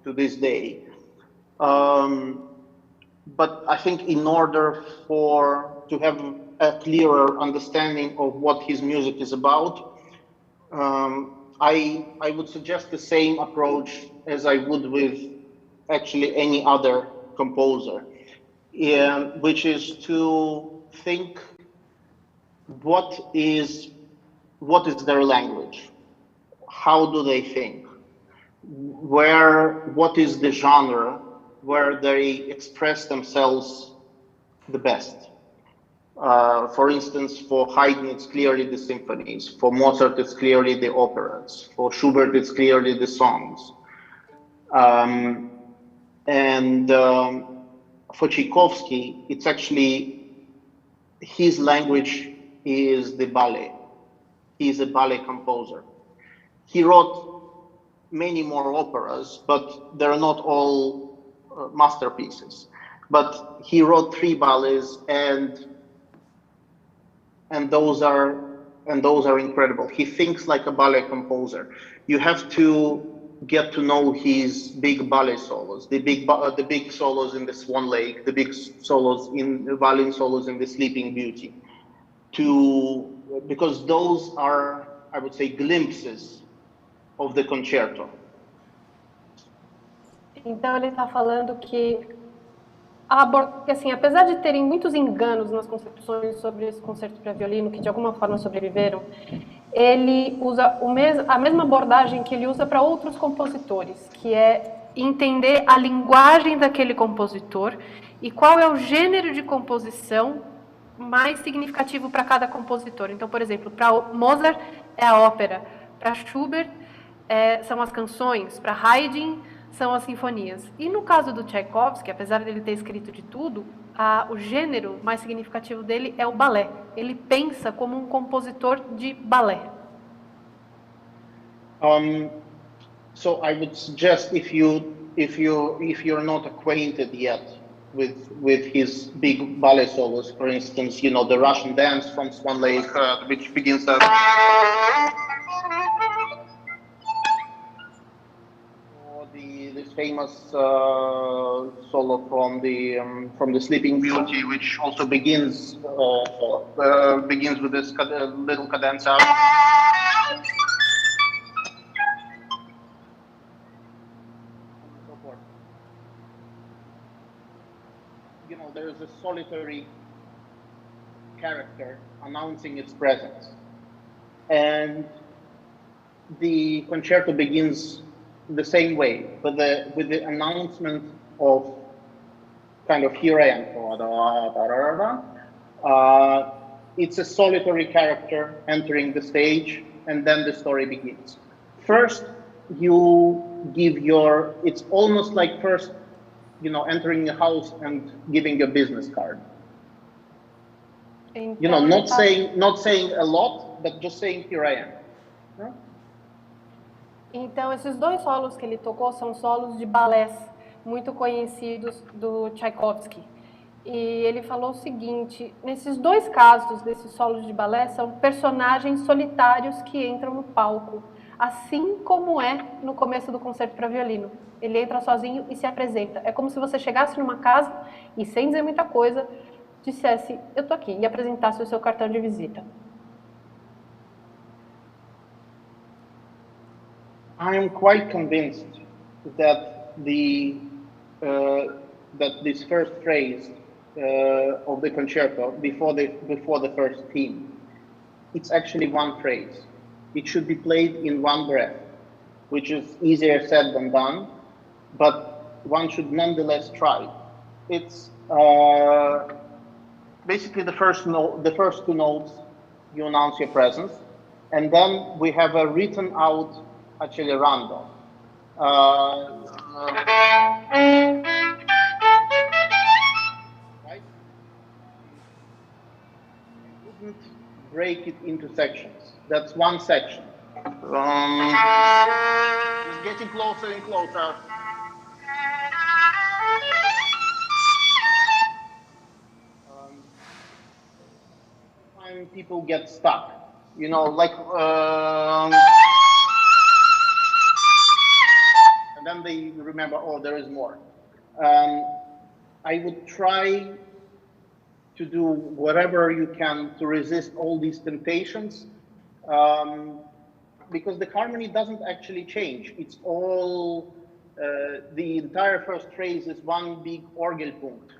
S2: to this day. but I think in order to have a clearer understanding of what his music is about, I would suggest the same approach as I would with actually any other composer, which is to think what is their language, how do they think, what is the genre where they express themselves the best. For instance, for Haydn, it's clearly the symphonies. For Mozart, it's clearly the operas. For Schubert, it's clearly the songs. For Tchaikovsky, it's actually, his language is the ballet. He's a ballet composer. He wrote many more operas, but they're not all masterpieces. But he wrote 3 ballets, and those are incredible. He thinks like a ballet composer. You have to get to know his big ballet solos, the big solos in the Swan Lake, the big solos in the violin solos in the Sleeping Beauty, because those are, I would say, glimpses of the concerto.
S3: Então ele está falando que assim, apesar de terem muitos enganos nas concepções sobre esse concerto para violino, que de alguma forma sobreviveram, ele usa a mesma abordagem que ele usa para outros compositores, que é entender a linguagem daquele compositor e qual é o gênero de composição mais significativo para cada compositor. Então, por exemplo, para Mozart é a ópera, para Schubert são as canções, para Haydn são as sinfonias. E no caso do Tchaikovsky, apesar dele ter escrito de tudo, o gênero mais significativo dele é o balé. Ele pensa como um compositor de balé.
S2: So I would suggest, if you're not acquainted yet with his big ballet solos, for instance, you know, the Russian dance from Swan Lake, which begins as this famous solo from the Sleeping Beauty, which also begins with this little cadenza. You know, there is a solitary character announcing its presence, and the concerto begins the same way, but with the announcement of kind of, here I am. It's a solitary character entering the stage, and then the story begins. First, you give it's almost like first, you know, entering a house and giving a business card. You know, not saying a lot, but just saying, here I am. Huh?
S3: Então, esses 2 solos que ele tocou são solos de balés muito conhecidos do Tchaikovsky. E ele falou o seguinte: nesses 2 casos desses solos de balé, são personagens solitários que entram no palco, assim como é no começo do concerto para violino. Ele entra sozinho e se apresenta. É como se você chegasse numa casa e, sem dizer muita coisa, dissesse, eu tô aqui, e apresentasse o seu cartão de visita.
S2: I am quite convinced that that this first phrase of the concerto before the first theme, it's actually one phrase. It should be played in one breath, which is easier said than done, but one should nonetheless try. It's basically the first 2 notes. You announce your presence, and then we have a written out accelerando. Right? You wouldn't break it into sections. That's one section. It's getting closer and closer. Sometimes people get stuck. You know, like. And then they remember, oh, there is more. I would try to do whatever you can to resist all these temptations, because the harmony doesn't actually change. It's all, the entire first phrase is one big Orgelpunkt.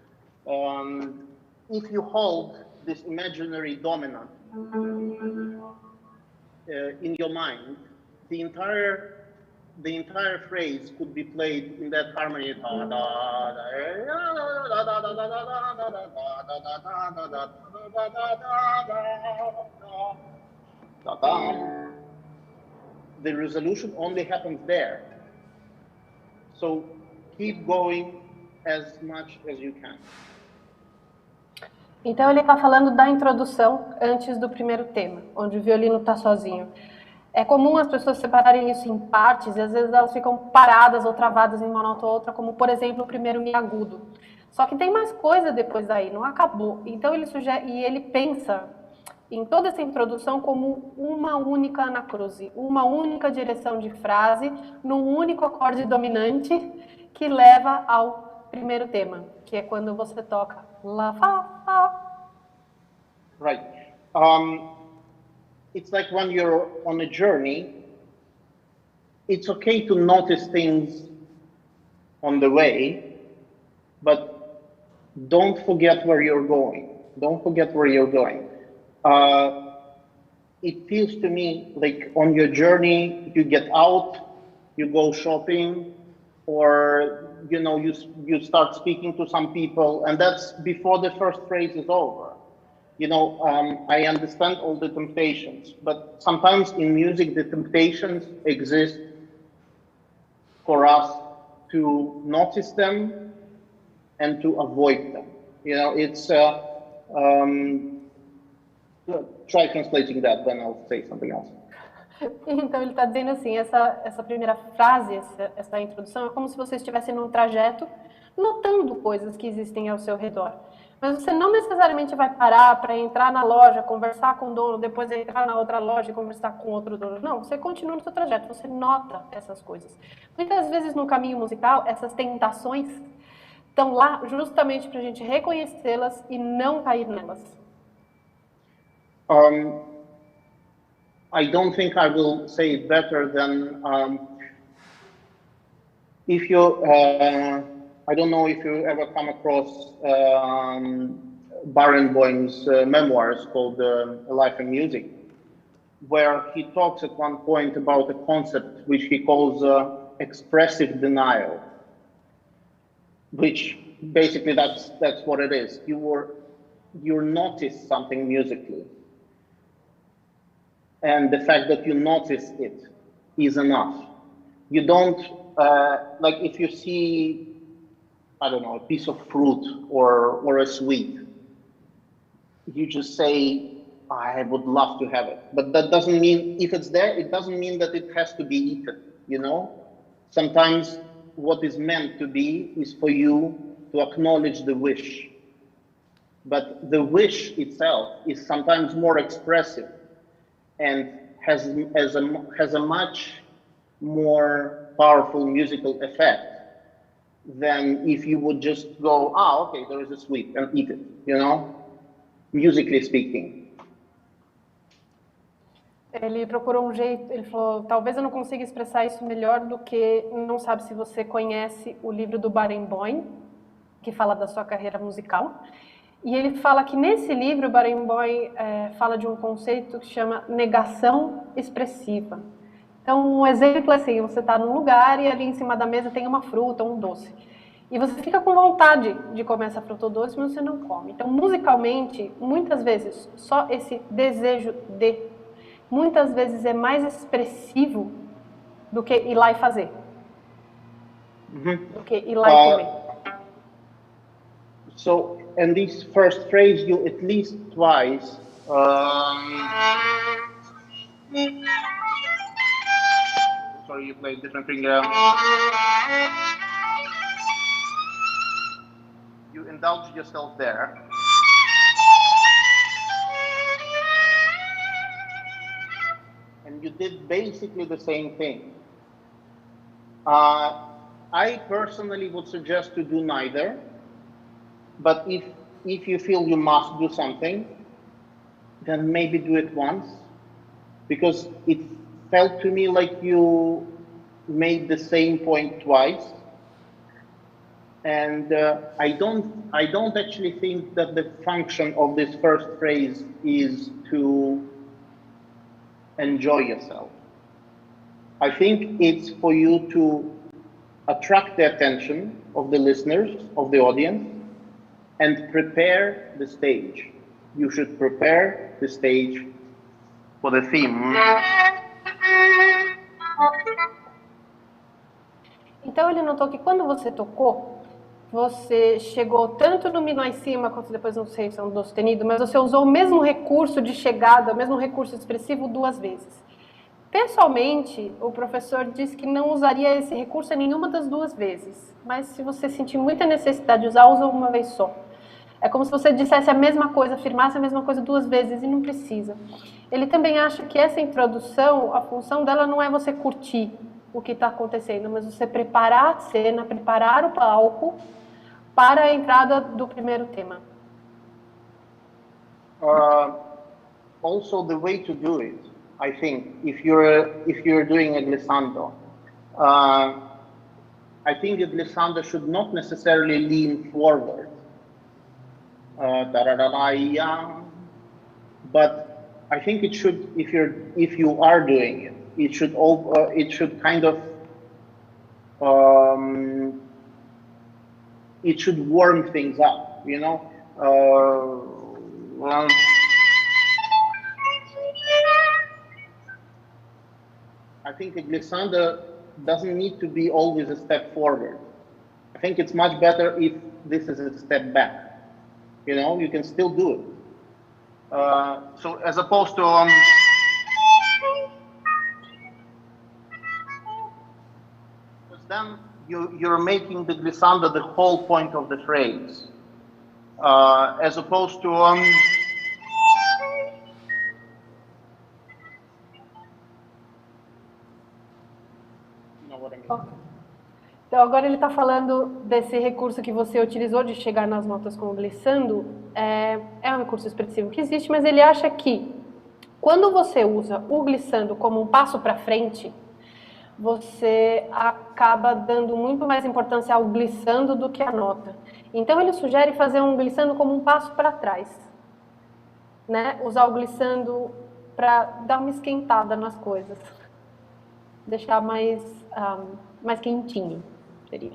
S2: If you hold this imaginary dominant in your mind, the entire phrase could be played in that harmony. The resolution only happens there. So keep going as much as you can.
S3: Então ele está falando da introdução antes do primeiro tema, onde o violino está sozinho. É comum as pessoas separarem isso em partes e às vezes elas ficam paradas ou travadas em uma nota ou outra, como por exemplo o primeiro mi agudo. Só que tem mais coisa depois daí, não acabou. Então ele sugere, e ele pensa em toda essa introdução como uma única anacruse, uma única direção de frase, num único acorde dominante que leva ao primeiro tema, que é quando você toca lá, fa, fa.
S2: Right. It's like when you're on a journey, it's okay to notice things on the way, but don't forget where you're going. Don't forget where you're going. It feels to me like on your journey, you get out, you go shopping, or you start speaking to some people, and that's before the first phrase is over. I understand all the temptations, but sometimes in music, the temptations exist for us to notice them and to avoid them. It's try translating that, then I'll say something else.
S3: Então ele está dizendo assim, essa primeira frase, essa introdução, é como se você estivesse num trajeto notando coisas que existem ao seu redor. Mas você não necessariamente vai parar para entrar na loja, conversar com o dono, depois entrar na outra loja e conversar com outro dono. Não, você continua no seu trajeto, você nota essas coisas. Muitas vezes no caminho musical, essas tentações estão lá justamente para a gente reconhecê-las e não cair nelas.
S2: I don't think I will say it better than if you, I don't know if you ever come across Barenboim's memoirs called Life and Music, where he talks at one point about a concept which he calls expressive denial, which basically that's what it is. You notice something musically, and the fact that you notice it is enough. You don't, like if you see, I don't know, a piece of fruit or a sweet, you just say, I would love to have it. But that doesn't mean, if it's there, it doesn't mean that it has to be eaten, Sometimes what is meant to be is for you to acknowledge the wish. But the wish itself is sometimes more expressive and has a much more powerful musical effect than if you would just go, okay, there is a sweet, and eat it, musically speaking.
S3: Ele procurou um jeito, ele falou, talvez eu não consiga expressar isso melhor do que, não sabe se você conhece o livro do Barenboim, que fala da sua carreira musical. E ele fala que nesse livro, Barenboim fala de um conceito que chama negação expressiva. Então, um exemplo é assim, você está num lugar e ali em cima da mesa tem uma fruta ou um doce. E você fica com vontade de comer essa fruta ou doce, mas você não come. Então, musicalmente, muitas vezes, só esse desejo muitas vezes é mais expressivo do que ir lá e fazer. Do que ir lá e comer.
S2: So, in this first phrase, you at least twice sorry, you played different finger. You indulge yourself there. And you did basically the same thing. I personally would suggest to do neither. but if you feel you must do something, then maybe do it once, because it felt to me like you made the same point twice. And I don't actually think that the function of this first phrase is to enjoy yourself. I think it's for you to attract the attention of the listeners, of the audience, and prepare the stage. You should prepare the stage for the theme.
S3: Então ele notou que quando você tocou, você chegou tanto no Mi lá em cima, quanto depois no do sustenido, mas você usou o mesmo recurso de chegada, o mesmo recurso expressivo 2 vezes. Pessoalmente, o professor disse que não usaria esse recurso em nenhuma das 2 vezes, mas se você sentir muita necessidade de usar, usa uma vez só. É como se você dissesse a mesma coisa, afirmasse a mesma coisa 2 vezes e não precisa. Ele também acha que essa introdução, a função dela não é você curtir o que está acontecendo, mas você preparar a cena, preparar o palco para a entrada do primeiro tema.
S2: Also, the way to do it, I think, if you're doing a glissando, I think the glissando should not necessarily lean forward, but I think it should, if you are doing it, it should kind of it should warm things up, you know. I think a glissando doesn't need to be always a step forward. I think it's much better if this is a step back. You know, you can still do it. So as opposed to then you're making the glissando the whole point of the phrase, as opposed to you know what I mean.
S3: Então agora ele está falando desse recurso que você utilizou de chegar nas notas com o glissando, é um recurso expressivo que existe, mas ele acha que quando você usa o glissando como um passo para frente, você acaba dando muito mais importância ao glissando do que à nota. Então ele sugere fazer um glissando como um passo para trás, né? Usar o glissando para dar uma esquentada nas coisas, deixar mais quentinho, seria.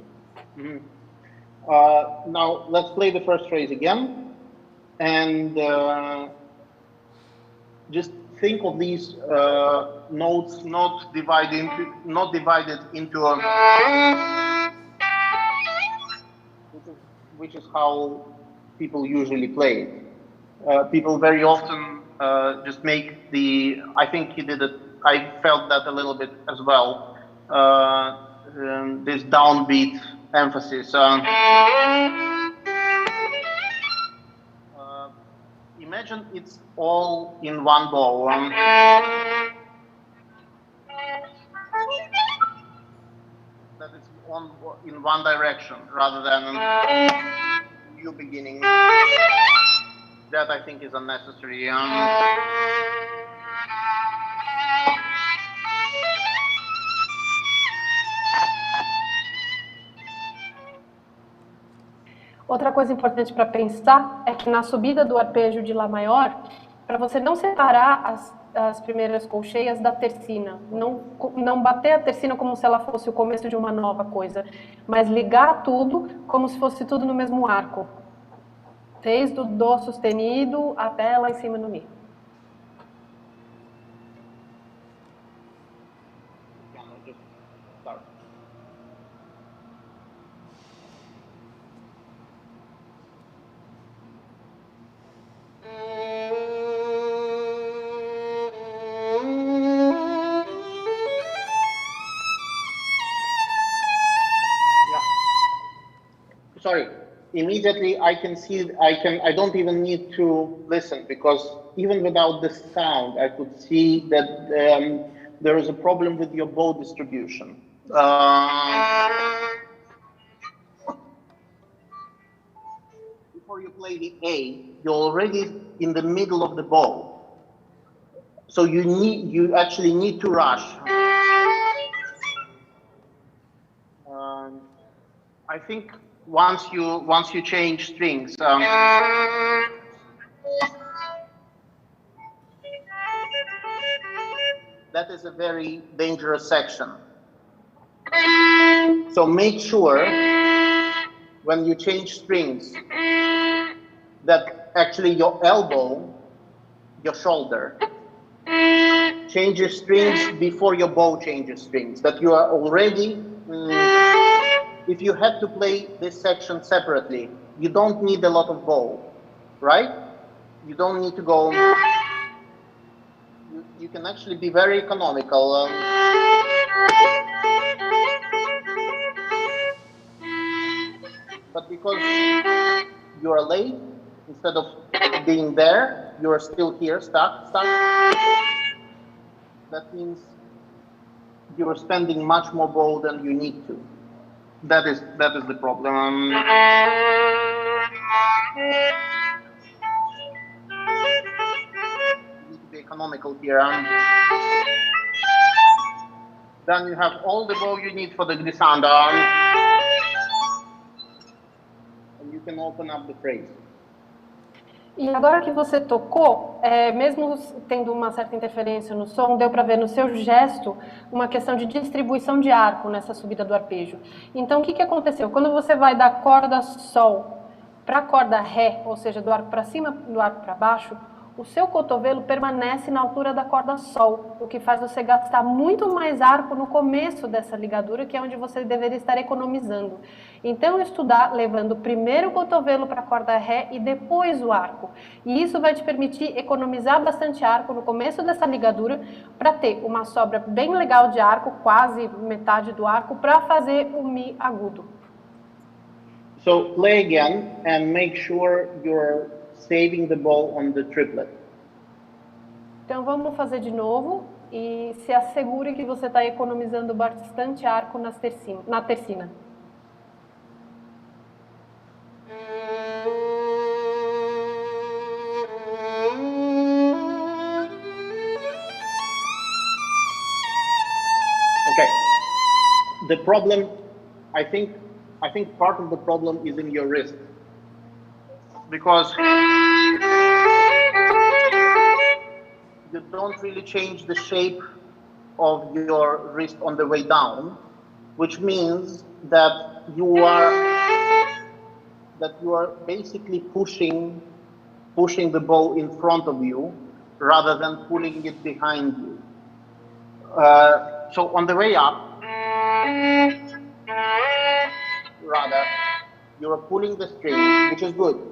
S2: Now let's play the first phrase again, and just think of these notes not divided into which is how people usually play it. People very often just make I think he did it, I felt that a little bit as well, this downbeat emphasis. Imagine it's all in one bow. That it's in one direction rather than you beginning. That I think is unnecessary.
S3: Outra coisa importante para pensar é que na subida do arpejo de Lá maior, para você não separar as primeiras colcheias da tercina, não bater a tercina como se ela fosse o começo de uma nova coisa, mas ligar tudo como se fosse tudo no mesmo arco, desde o Dó sustenido até lá em cima no Mi.
S2: Sorry, immediately I can see, I don't even need to listen, because even without the sound, I could see that there is a problem with your bow distribution. play the A, you're already in the middle of the bow. So you actually need to rush. I think once you change strings, that is a very dangerous section. So make sure when you change strings that actually your elbow, your shoulder, changes strings before your bow changes strings, that you are already, if you have to play this section separately, you don't need a lot of bow, right? You don't need to go, you can actually be very economical. But because you are late, instead of being there, you are still here, stuck. That means you are spending much more bow than you need to. That is the problem. You need to be economical here. Then you have all the bow you need for the glissando. And you can open up the phrase.
S3: E agora que você tocou, mesmo tendo uma certa interferência no som, deu para ver no seu gesto uma questão de distribuição de arco nessa subida do arpejo. Então, o que aconteceu? Quando você vai da corda Sol para a corda Ré, ou seja, do arco para cima, do arco para baixo, o seu cotovelo permanece na altura da corda Sol, o que faz você gastar muito mais arco no começo dessa ligadura, que é onde você deveria estar economizando. Então, estudar levando primeiro o cotovelo para a corda Ré e depois o arco. E isso vai te permitir economizar bastante arco no começo dessa ligadura, para ter uma sobra bem legal de arco, quase metade do arco, para fazer o Mi agudo.
S2: So, play again and make sure you're saving the bow on the triplet.
S3: Então vamos fazer de novo e se assegure que você está economizando bastante arco na tercina.
S2: Okay. The problem, I think part of the problem is in your wrist. Because you don't really change the shape of your wrist on the way down, which means that you are basically pushing the bow in front of you rather than pulling it behind you. So on the way up, rather, you are pulling the string, which is good.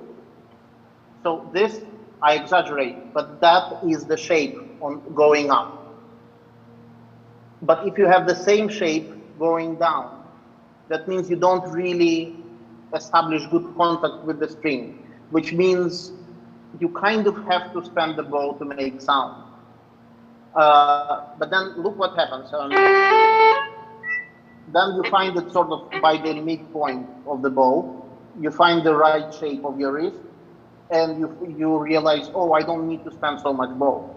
S2: So this, I exaggerate, but that is the shape on going up. But if you have the same shape going down, that means you don't really establish good contact with the string, which means you kind of have to spend the bow to make sound. But then look what happens. Then you find it sort of by the midpoint of the bow, you find the right shape of your wrist, and you realize, oh, I don't need to spend so much bow.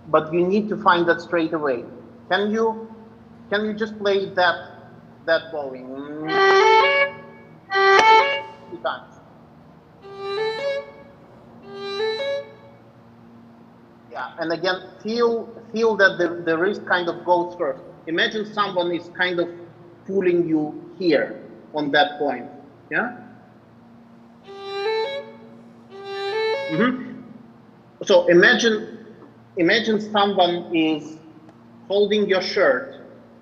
S2: But you need to find that straight away. Can you just play that bowing? 2 times. Yeah, and again, feel that the wrist kind of goes first. Imagine someone is kind of pulling you here on that point. Yeah? So imagine someone is holding your shirt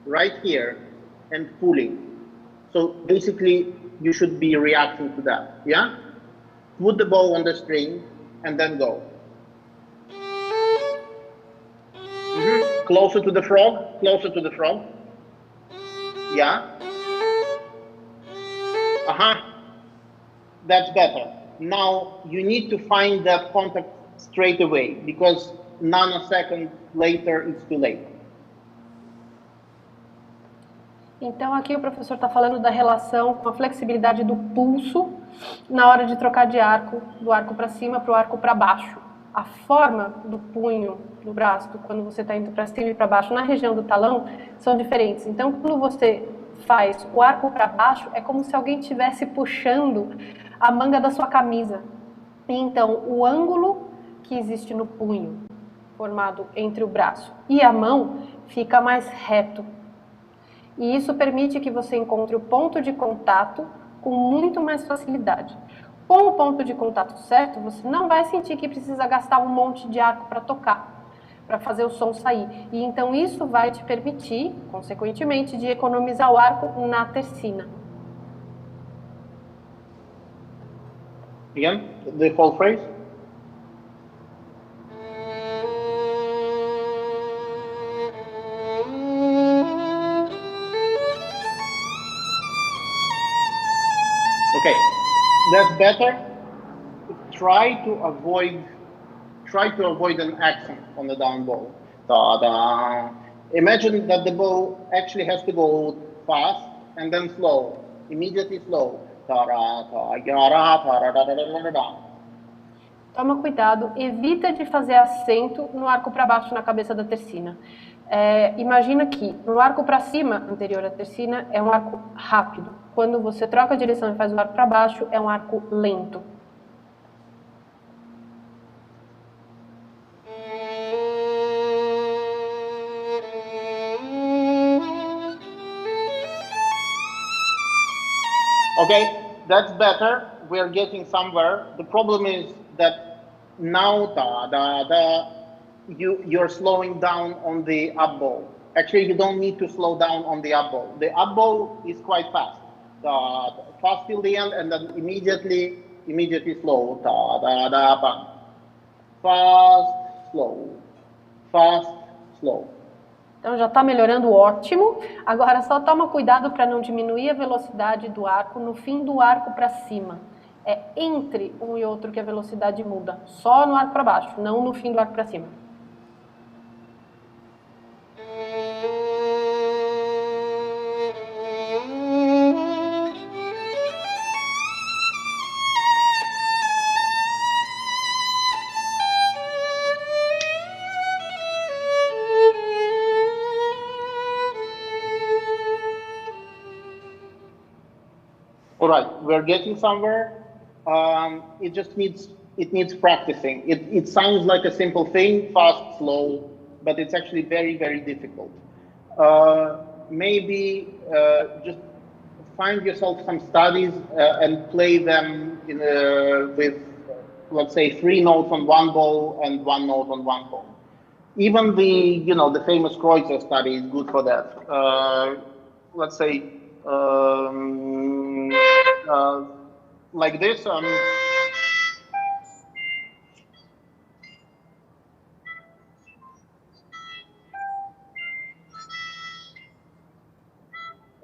S2: right here and pulling. So basically, you should be reacting to that. Yeah? Put the bow on the string and then go. Closer to the frog, closer to the frog. Yeah? That's better. Now you need to find that contact straight away, because nanosecond later it's too late.
S3: Então aqui o professor está falando da relação com a flexibilidade do pulso na hora de trocar de arco, do arco para cima para o arco para baixo. A forma do punho, do braço, quando você está indo para cima e para baixo, na região do talão, são diferentes. Então quando você faz o arco para baixo, é como se alguém estivesse puxando a manga da sua camisa. Então o ângulo que existe no punho, formado entre o braço e a mão, fica mais reto. E isso permite que você encontre o ponto de contato com muito mais facilidade. Com o ponto de contato certo, você não vai sentir que precisa gastar um monte de arco para tocar, para fazer o som sair. E então isso vai te permitir, consequentemente, de economizar o arco na tercina.
S2: Again, the whole phrase. Okay, that's better. Try to avoid an accent on the down bow. Ta-da. Imagine that the bow actually has to go fast and then slow, immediately slow.
S3: Toma cuidado, evita de fazer acento no arco para baixo na cabeça da tercina. Imagina que no arco para cima, anterior à tercina, é um arco rápido. Quando você troca a direção e faz o arco para baixo, é um arco lento.
S2: Okay, that's better. We're getting somewhere. The problem is that now you're slowing down on the up bow. Actually, you don't need to slow down on the up bow. The up bow is quite fast. Fast till the end, and then immediately slow. Fast, slow. Fast, slow.
S3: Então já está melhorando, ótimo. Agora só toma cuidado para não diminuir a velocidade do arco no fim do arco para cima. É entre um e outro que a velocidade muda. Só no arco para baixo, não no fim do arco para cima.
S2: All right, we're getting somewhere. It just needs practicing. It sounds like a simple thing, fast, slow, but it's actually very, very difficult. Maybe just find yourself some studies and play them with, let's say, 3 notes on one bow and 1 note on one bow. Even the famous Kreutzer study is good for that. Let's say. Like this. And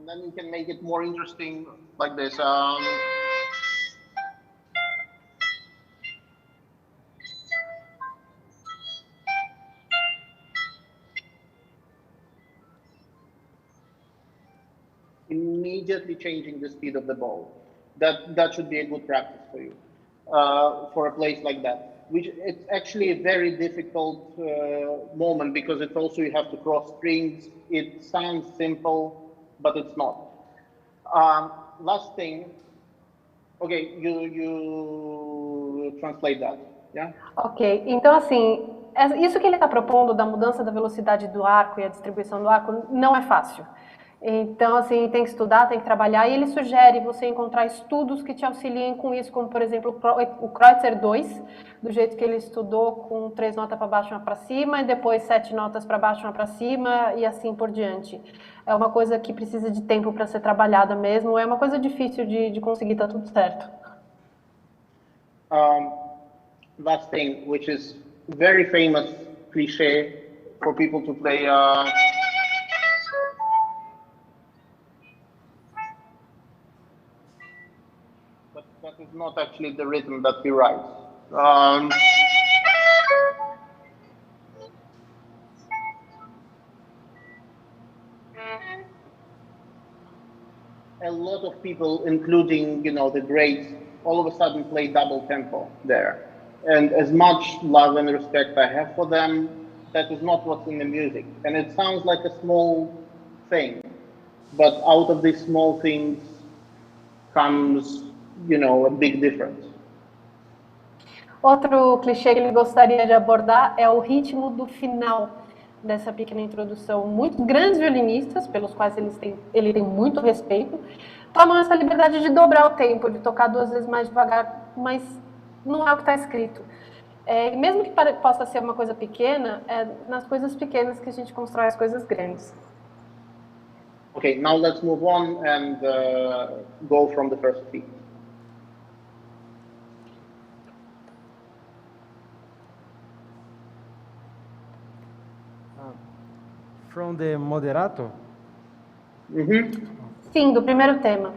S2: then you can make it more interesting like this. Immediately changing the speed of the bow. That should be a good practice for you for a place like that. Which it's actually a very difficult moment because it's also you have to cross strings. It sounds simple, but it's not. Last thing. Okay, you translate that, yeah?
S3: Ok, então assim, isso que ele está propondo da mudança da velocidade do arco e a distribuição do arco não é fácil. Então, assim, tem que estudar, tem que trabalhar, e ele sugere você encontrar estudos que te auxiliem com isso, como, por exemplo, o Kreutzer 2, do jeito que ele estudou, com 3 notas para baixo e 1 para cima, e depois 7 notas para baixo e 1 para cima, e assim por diante. É uma coisa que precisa de tempo para ser trabalhada mesmo, é uma coisa difícil de conseguir, tá tudo certo.
S2: Last thing, which is very famous cliché for people to play... That is not actually the rhythm that he writes. a lot of people, including, you know, the greats, all of a sudden play double tempo there. And as much love and respect I have for them, that is not what's in the music. And it sounds like a small thing, but out of these small things comes, you know, a big difference.
S3: Outro clichê que ele gostaria de abordar é o ritmo do final dessa pequena introdução. Muitos grandes violinistas, pelos quais ele tem muito respeito, tomam essa liberdade de dobrar o tempo, de tocar 2 vezes mais devagar, mas não é o que está escrito. E mesmo que possa ser uma coisa pequena, é nas coisas pequenas que a gente constrói as coisas grandes.
S2: Okay, now let's move on and go from the first theme.
S4: From the moderato?
S3: Sim, do primeiro tema.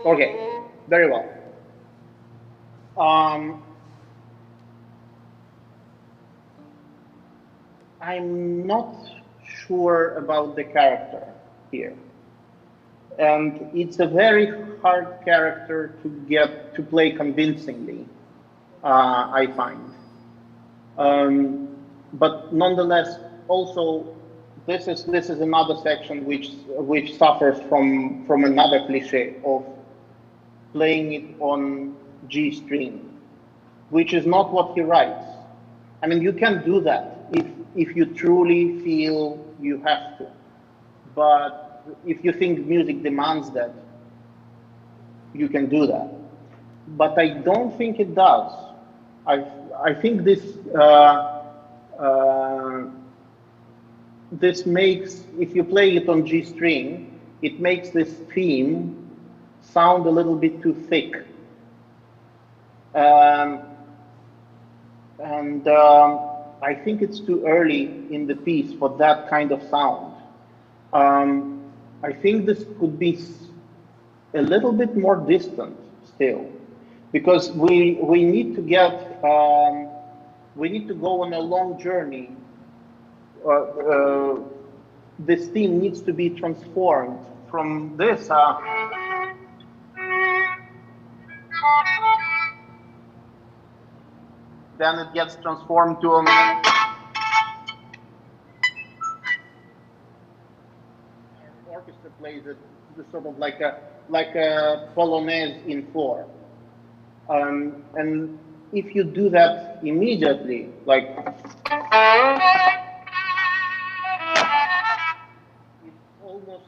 S2: Okay, very well. I'm not sure about the character here. And it's a very hard character to play convincingly, I find. But nonetheless, also, this is another section which suffers from another cliché of playing it on G string, which is not what he writes. I mean, you can do that if you truly feel you have to, but if you think music demands that, you can do that. But I don't think it does. I think this this makes, if you play it on G string, it makes this theme sound a little bit too thick. I think it's too early in the piece for that kind of sound. I think this could be a little bit more distant still, because we need to get, we need to go on a long journey. This theme needs to be transformed from this. Then it gets transformed to orchestra plays it sort of like a polonaise in 4. And if you do that immediately, like it's almost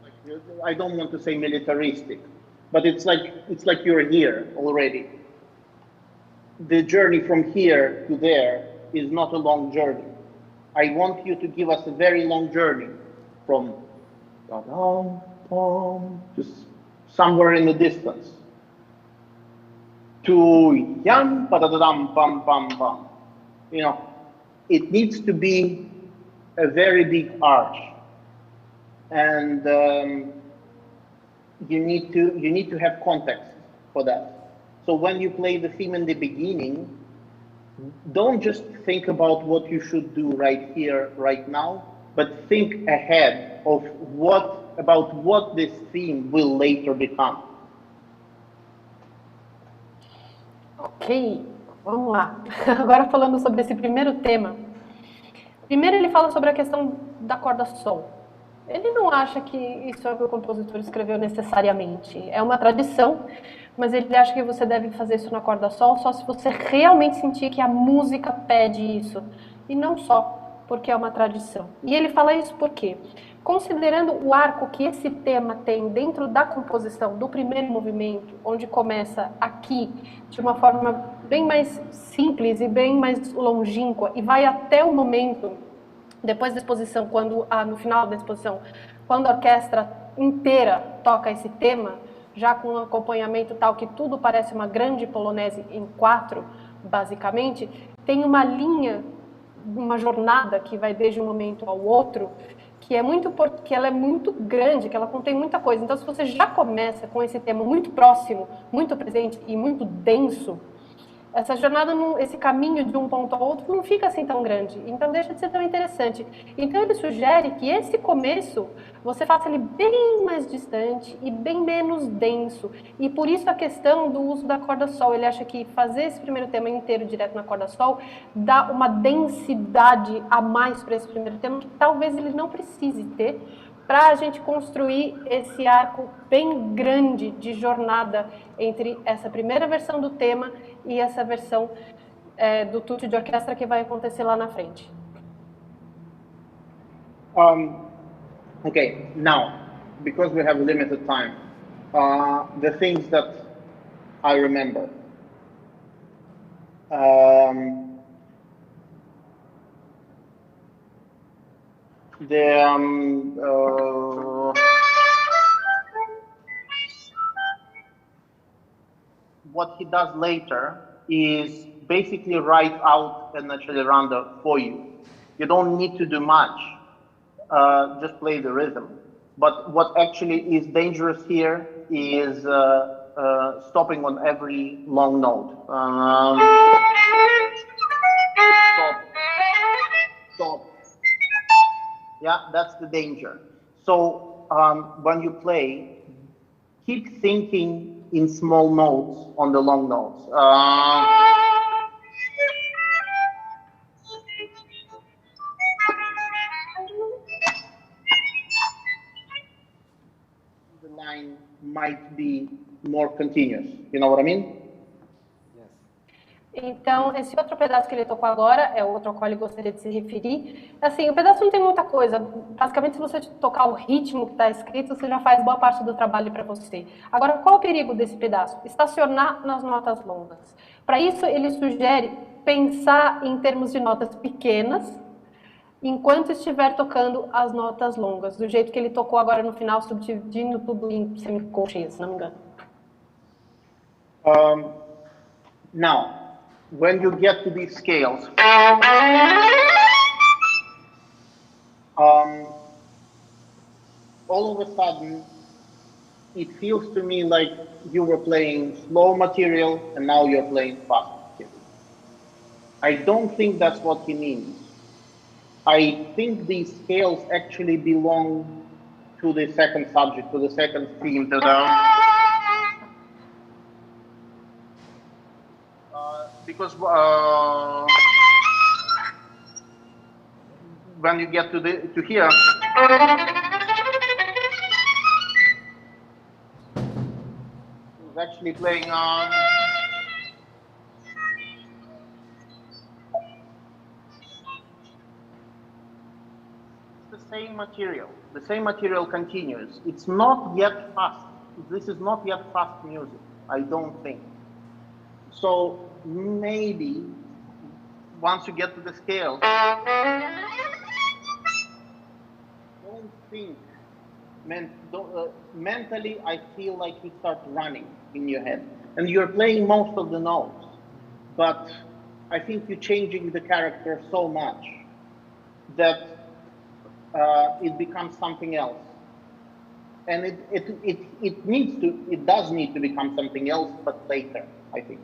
S2: like, I don't want to say militaristic, but it's like you're here already. The journey from here to there is not a long journey. I want you to give us a very long journey from just somewhere in the distance to yam padadam bam bam bam. You know, it needs to be a very big arch, and you need to have context for that. So when you play the theme in the beginning, don't just think about what you should do right here, right now, but think ahead of what this theme will later become.
S3: Ok, vamos lá. Agora falando sobre esse primeiro tema. Primeiro ele fala sobre a questão da corda sol. Ele não acha que isso é o que o compositor escreveu necessariamente. É uma tradição, mas ele acha que você deve fazer isso na corda sol só se você realmente sentir que a música pede isso. E não só porque é uma tradição. E ele fala isso por quê? considerando o arco que esse tema tem dentro da composição do primeiro movimento, onde começa aqui de uma forma bem mais simples e bem mais longínqua e vai até o momento, depois da exposição, no final da exposição, quando a orquestra inteira toca esse tema, já com um acompanhamento tal que tudo parece uma grande polonese em 4, basicamente, tem uma linha, uma jornada que vai desde um momento ao outro, que ela é muito grande, que ela contém muita coisa. Então, se você já começa com esse tema muito próximo, muito presente e muito denso, essa jornada, esse caminho de um ponto ao outro não fica assim tão grande, então deixa de ser tão interessante. Então ele sugere que esse começo você faça ele bem mais distante e bem menos denso, e por isso a questão do uso da corda sol. Ele acha que fazer esse primeiro tema inteiro direto na corda sol dá uma densidade a mais para esse primeiro tema que talvez ele não precise ter, para a gente construir esse arco bem grande de jornada entre essa primeira versão do tema e essa versão do tutti de orquestra que vai acontecer lá na frente.
S2: Okay, now, because we have limited time, the things that I remember. What he does later is basically write out an accelerando for you. You don't need to do much, just play the rhythm. But what actually is dangerous here is stopping on every long note. Stop. Yeah, that's the danger. So when you play, keep thinking in small notes on the long notes. The line might be more continuous. You know what I mean?
S3: Então, esse outro pedaço que ele tocou agora é o outro ao qual ele gostaria de se referir. Assim, o pedaço não tem muita coisa. Basicamente, se você tocar o ritmo que está escrito, você já faz boa parte do trabalho para você. Agora, qual o perigo desse pedaço? Estacionar nas notas longas. Para isso, ele sugere pensar em termos de notas pequenas, enquanto estiver tocando as notas longas, do jeito que ele tocou agora no final, subdividindo tudo em semicolcheias, se não me engano.
S2: Now, when you get to these scales, all of a sudden, it feels to me like you were playing slow material and now you're playing fast material. I don't think that's what he means. I think these scales actually belong to the second subject, to the second theme, to the... because when you get to here, he's actually playing the same material. The same material continues. It's not yet fast. This is not yet fast music, I don't think. So maybe once you get to the scale, don't think, mentally I feel like you start running in your head and you're playing most of the notes, but I think you're changing the character so much that it becomes something else. And it does need to become something else, but later, I think.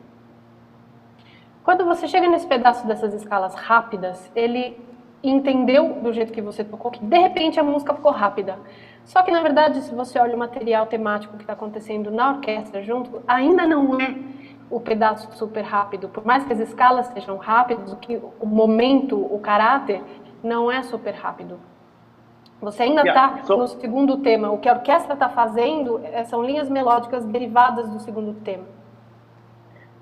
S3: Quando você chega nesse pedaço dessas escalas rápidas, ele entendeu do jeito que você tocou que de repente a música ficou rápida. Só que na verdade, se você olha o material temático que está acontecendo na orquestra junto, ainda não é o pedaço super rápido. Por mais que as escalas sejam rápidas, o momento, o caráter não é super rápido. Você ainda está no segundo tema. O que a orquestra está fazendo são linhas melódicas derivadas do segundo tema.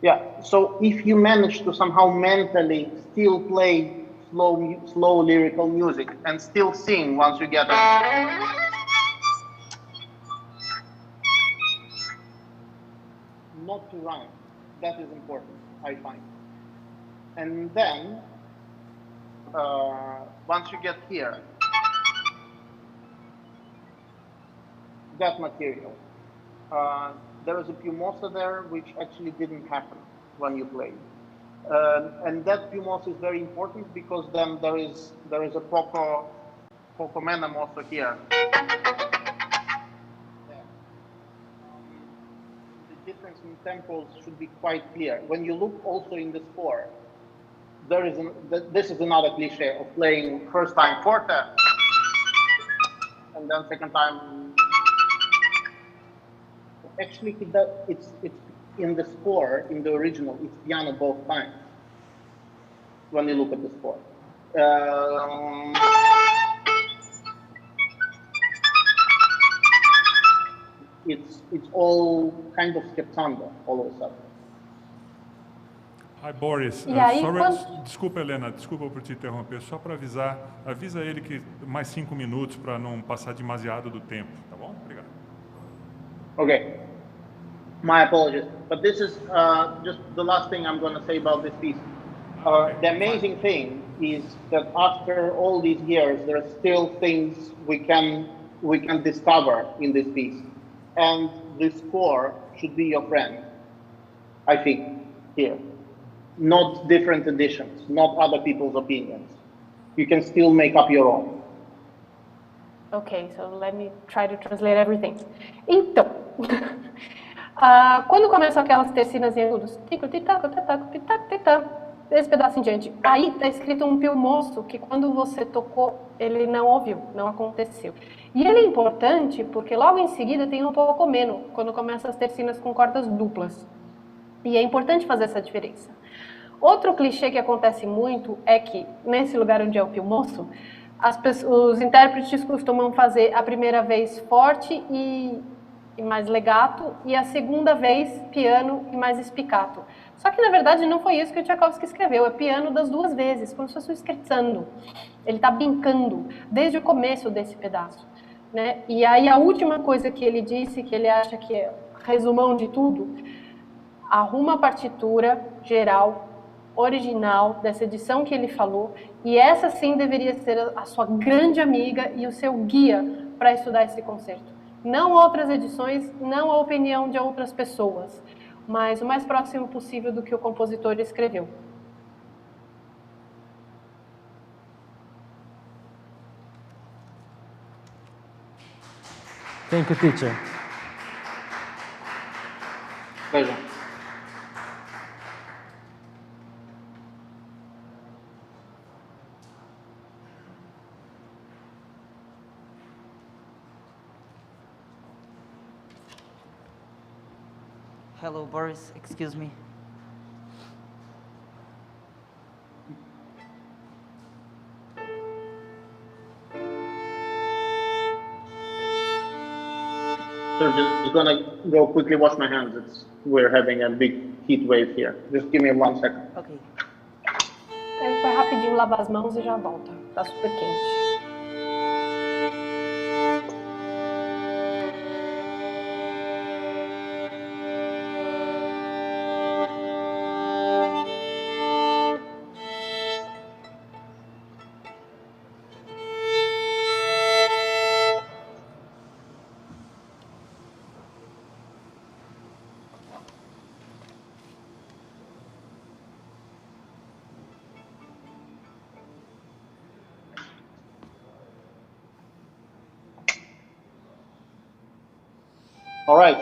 S2: Yeah, so if you manage to somehow mentally still play slow lyrical music and still sing once you get it. Not to rhyme. That is important, I find. And then, once you get here, that material, there is a piumosa there, which actually didn't happen when you played. And that piumosa is very important because then there is a poco menem also here. The difference in tempos should be quite clear. When you look also in the score, this is another cliche of playing first time forte and then second time. Actually, it's in the score, in the original, it's piano both times. When you look at the score, it's all kind of scherzando all of a sudden.
S1: Hi, Boris.
S3: E aí,
S1: Desculpa, Helena, desculpa por te interromper. Só para avisa ele que mais 5 minutos para não passar demasiado do tempo, tá bom? Obrigado.
S2: Okay. My apologies, but this is just the last thing I'm going to say about this piece. The amazing thing is that after all these years, there are still things we can discover in this piece, and the score should be your friend. I think here, not different editions, not other people's opinions. You can still make up your own.
S3: Okay, so let me try to translate everything. Então, quando começam aquelas tercinas em agudos, esse pedaço em diante, aí está escrito um piumoço que quando você tocou, ele não ouviu, não aconteceu. E ele é importante porque logo em seguida tem um pouco menos, quando começam as tercinas com cordas duplas. E é importante fazer essa diferença. Outro clichê que acontece muito é que, nesse lugar onde é o piumoço, os intérpretes costumam fazer a primeira vez forte e mais legato, e a segunda vez piano e mais spiccato. Só que, na verdade, não foi isso que o Tchaikovsky escreveu, é piano das duas vezes, como se fosse um scherzando. Ele está brincando desde o começo desse pedaço, né? E aí a última coisa que ele disse, que ele acha que é resumão de tudo, arruma a partitura geral, original, dessa edição que ele falou, e essa sim deveria ser a sua grande amiga e o seu guia para estudar esse concerto. Não outras edições, não a opinião de outras pessoas, mas o mais próximo possível do que o compositor escreveu.
S4: Thank you, teacher.
S2: Pleasure.
S5: Hello, Boris. Excuse me.
S2: So just gonna go quickly wash my hands. We're having a big heat wave here. Just give me 1 second.
S5: Okay.
S3: Ele vai rapidinho lavar as mãos e já volta. Tá super quente.
S2: All right.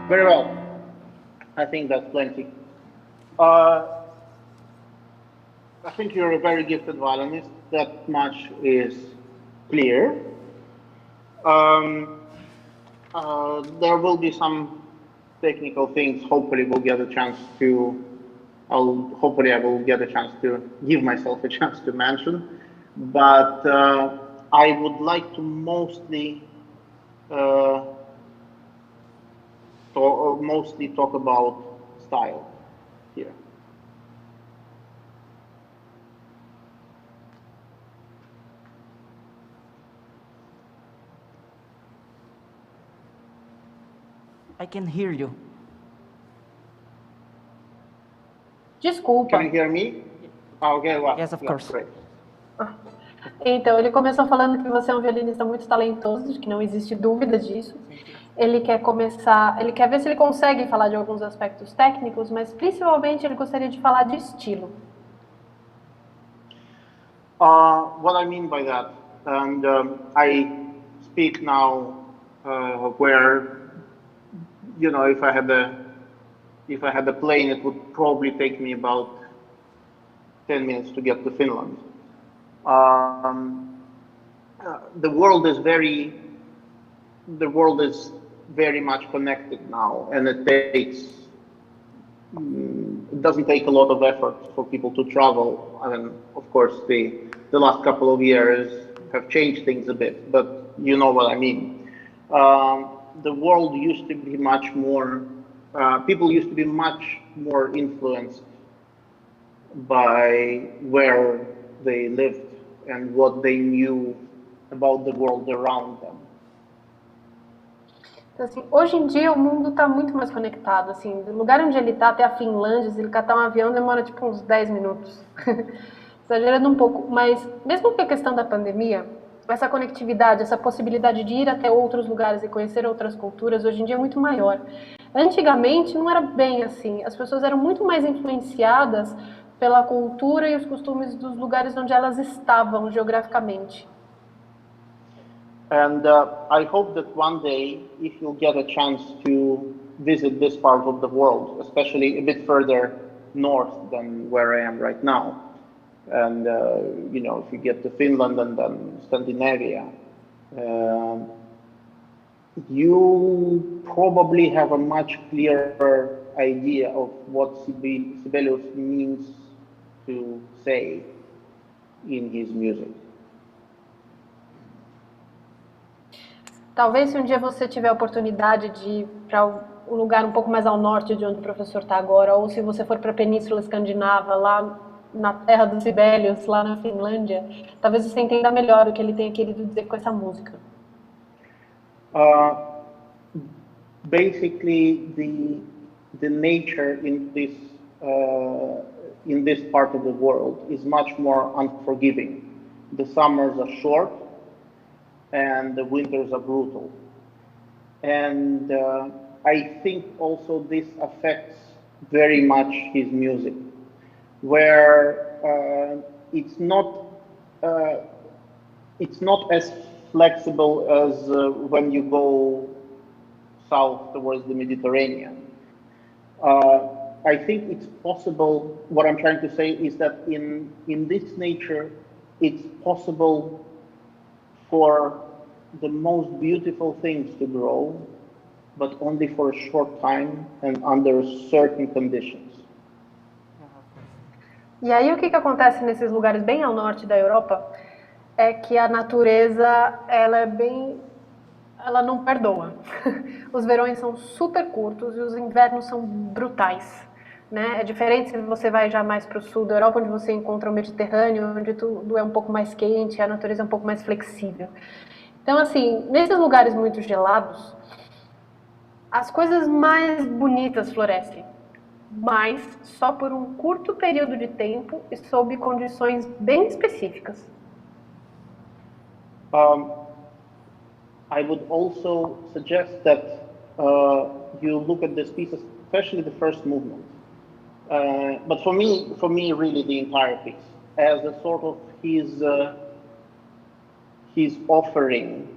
S2: Very well. I think that's plenty. I think you're a very gifted violinist. That much is clear. There will be some technical things. Hopefully, we'll get a chance to. Hopefully, I will get a chance to give myself a chance to mention. But I would like to mostly talk about style here.
S5: I can hear you.
S3: Desculpa.
S2: Can you hear me? Okay, well,
S5: Yes, of course.
S2: Great.
S3: Então, ele começou falando que você é um violinista muito talentoso, de que não existe dúvida disso. Ele quer ver se ele consegue falar de alguns aspectos técnicos, mas principalmente ele gostaria de falar de estilo.
S2: What I mean by that, and I speak now where, you know, if I had a plane, it would probably take me about 10 minutes to get to Finland. The world is very much connected now, and it doesn't take a lot of effort for people to travel. I mean, of course, the last couple of years have changed things a bit, but you know what I mean. The world used to be much more, people used to be much more influenced by where they lived and what they knew about the world around them.
S3: Então, assim, hoje em dia o mundo está muito mais conectado. Assim, do lugar onde ele está até a Finlândia, se ele catar um avião, demora tipo uns 10 minutos. Exagerando um pouco, mas mesmo com a questão da pandemia, essa conectividade, essa possibilidade de ir até outros lugares e conhecer outras culturas, hoje em dia é muito maior. Antigamente não era bem assim. As pessoas eram muito mais influenciadas pela cultura e os costumes dos lugares onde elas estavam geograficamente.
S2: And I hope that one day, if you'll get a chance to visit this part of the world, especially a bit further north than where I am right now, and you know, if you get to Finland and then Scandinavia, you probably have a much clearer idea of what Sibelius means to say in his music.
S3: Talvez se um dia você tiver a oportunidade de ir para um lugar um pouco mais ao norte de onde o professor está agora, ou se você for para a Península Escandinava, lá na terra dos Sibelius, lá na Finlândia, talvez você entenda melhor o que ele tenha querido dizer com essa música.
S2: Basically, the nature in this part of the world is much more unforgiving. The summers are short, and the winters are brutal. And I think also this affects very much his music, where it's not as flexible as when you go south towards the Mediterranean. I think it's possible. What I'm trying to say is that in this nature, it's possible for the most beautiful things to grow, but only for a short time and under certain conditions.
S3: E aí o que acontece nesses lugares bem ao norte da Europa é que a natureza ela não perdoa. Os verões são super curtos e os invernos são brutais, né? É diferente se você vai já mais para o sul da Europa, onde você encontra o Mediterrâneo, onde tudo é um pouco mais quente, a natureza é um pouco mais flexível. Então, assim, nesses lugares muito gelados, as coisas mais bonitas florescem, mas só por um curto período de tempo e sob condições bem específicas.
S2: I would also suggest that you look at this piece, especially the first movement. But for me, really the entire piece, as a sort of his offering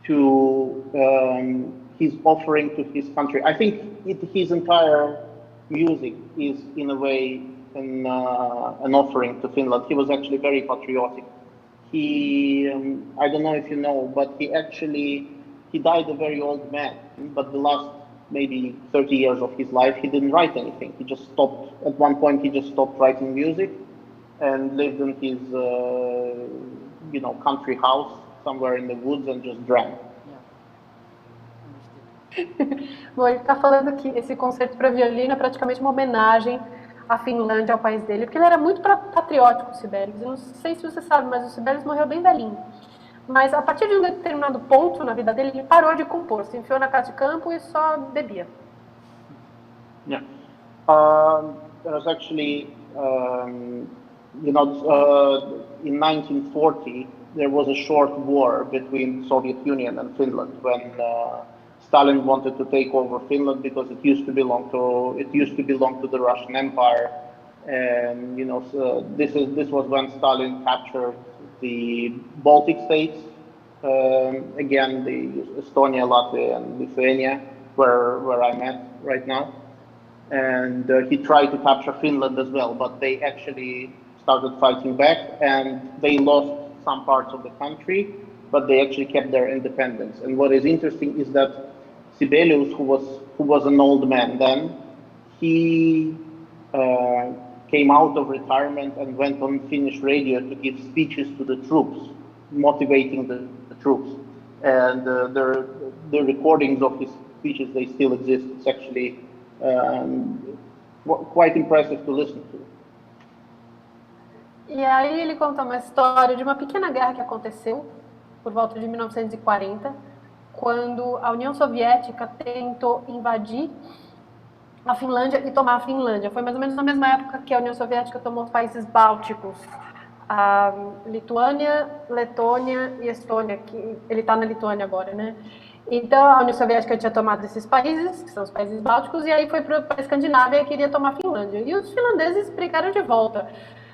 S2: to his country. I think his entire music is, in a way, an offering to Finland. He was actually very patriotic. He, I don't know if you know, but he died a very old man. But the last maybe 30 years of his life, he didn't write anything. He just stopped. At one point, he just stopped writing music and lived in his, country house somewhere in the woods and just drank.
S3: Bom, ele está falando que esse concerto para violino é praticamente uma homenagem à Finlândia, ao país dele, porque ele era muito patriótico, o Sibelius. Eu não sei se você sabe, mas o Sibelius morreu bem velhinho. Mas a partir de um determinado ponto na vida dele, ele parou de compor, se enfiou na casa de campo e só bebia.
S2: Yeah. There was actually, in 1940, there was a short war between the Soviet Union and Finland when Stalin wanted to take over Finland because it used to belong to the Russian Empire, and so this was when Stalin captured the Baltic states, again the Estonia, Latvia, and Lithuania, where I'm at right now, and he tried to capture Finland as well, but they actually started fighting back, and they lost some parts of the country, but they actually kept their independence. And what is interesting is that Sibelius, who was an old man then, he came out of retirement and went on Finnish radio to give speeches to the troops, motivating the troops. And the recordings of his speeches, they still exist. It's actually quite impressive to listen to.
S3: E aí ele conta uma história de uma pequena guerra que aconteceu por volta de 1940, quando a União Soviética tentou invadir a Finlândia e tomar a Finlândia. Foi mais ou menos na mesma época que a União Soviética tomou os países bálticos, a Lituânia, Letônia e Estônia, que ele está na Lituânia agora, né? Então a União Soviética tinha tomado esses países, que são os países bálticos, e aí foi para a Escandinávia e queria tomar a Finlândia. E os finlandeses brigaram de volta.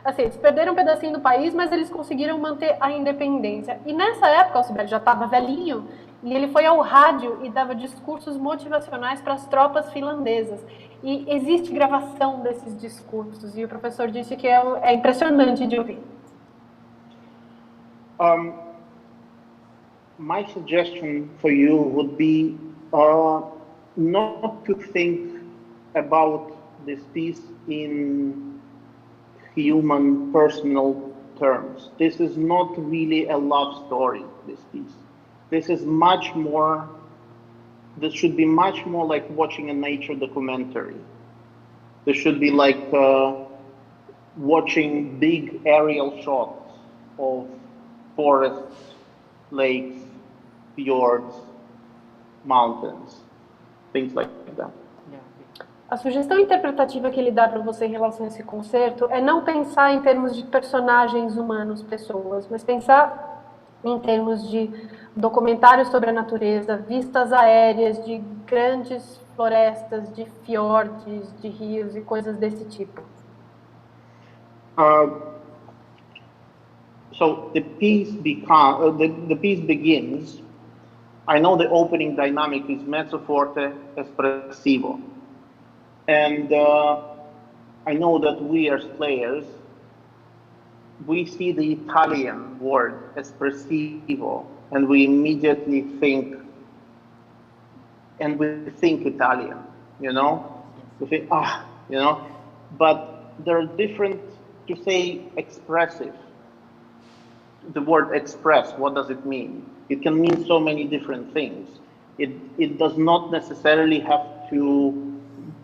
S3: Assim, eles perderam um pedacinho do país, mas eles conseguiram manter a independência. E nessa época o Sibelius já estava velhinho, e ele foi ao rádio e dava discursos motivacionais para as tropas finlandesas. E existe gravação desses discursos, e o professor disse que é impressionante de ouvir.
S2: My suggestion for you would be not to think about this piece in human, personal terms. This is not really a love story, this piece. This is much more this should be much more like watching a nature documentary. This should be like watching big aerial shots of forests, lakes, fjords, mountains, things like that.
S3: A sugestão interpretativa que ele dá para você em relação a esse concerto é não pensar em termos de personagens humanos, pessoas, mas pensar em termos de documentários sobre a natureza, vistas aéreas de grandes florestas, de fiordes, de rios e coisas desse tipo.
S2: So the piece begins. I know the opening dynamic is mezzo forte espressivo. And I know that we as players, we see the Italian word espressivo, and we immediately think, Italian, you know? We think, you know? But there are different, to say expressive. The word express, what does it mean? It can mean so many different things. It does not necessarily have to,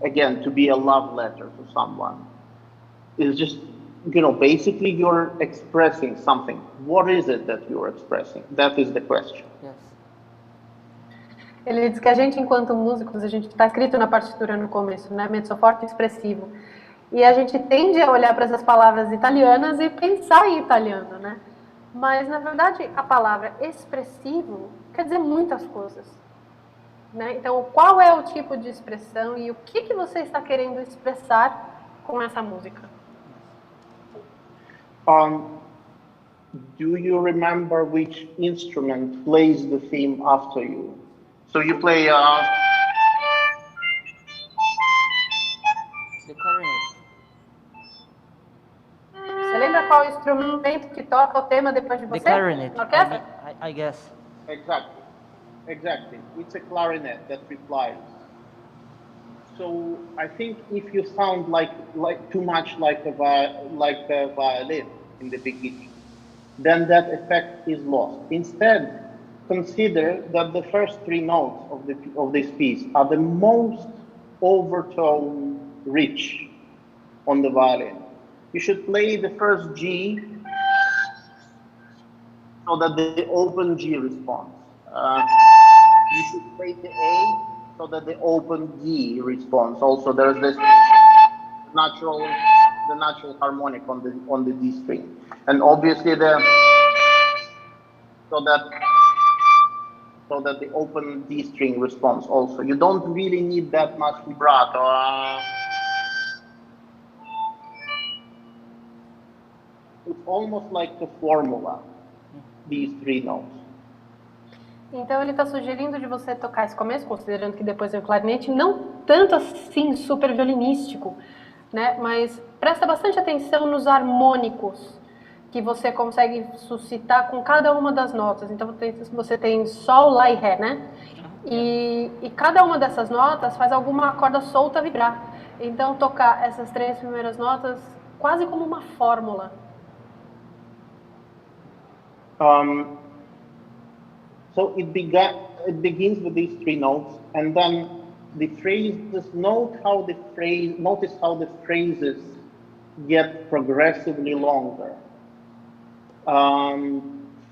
S2: again, to be a love letter to someone. It's just, you know, basically you're expressing something. What is it that you're expressing? That is the question.
S5: Yes.
S3: Ele diz que a gente, enquanto músicos, a gente está escrito na partitura no começo, né? Mezzo forte e expressivo. E a gente tende a olhar para essas palavras italianas e pensar em italiano, né? Mas, na verdade, a palavra expressivo quer dizer muitas coisas. Né? Então, qual é o tipo de expressão e o que você está querendo expressar com essa música?
S2: Do you remember which instrument plays the theme after you? So you play
S5: The clarinet.
S3: Você lembra qual instrumento que toca o tema depois de você?
S5: The clarinet.
S3: Na orquestra?
S5: I guess.
S2: Exactly. It's a clarinet that replies. So I think if you sound like too much like a violin in the beginning, then that effect is lost. Instead, consider that the first three notes of this piece are the most overtone rich on the violin. You should play the first G so that the open G responds. You should play the A so that the open D responds. Also, there's this natural harmonic on the D string, and obviously so that the open D string responds. Also, you don't really need that much vibrato. It's almost like a formula. These three notes.
S3: Então ele está sugerindo de você tocar esse começo, considerando que depois vem o clarinete, não tanto assim super violinístico, né? Mas presta bastante atenção nos harmônicos que você consegue suscitar com cada uma das notas. Então você tem sol, lá e ré, né? E cada uma dessas notas faz alguma corda solta vibrar. Então tocar essas três primeiras notas quase como uma fórmula.
S2: So it begins with these three notes, and then the phrases. Notice how the phrases get progressively longer.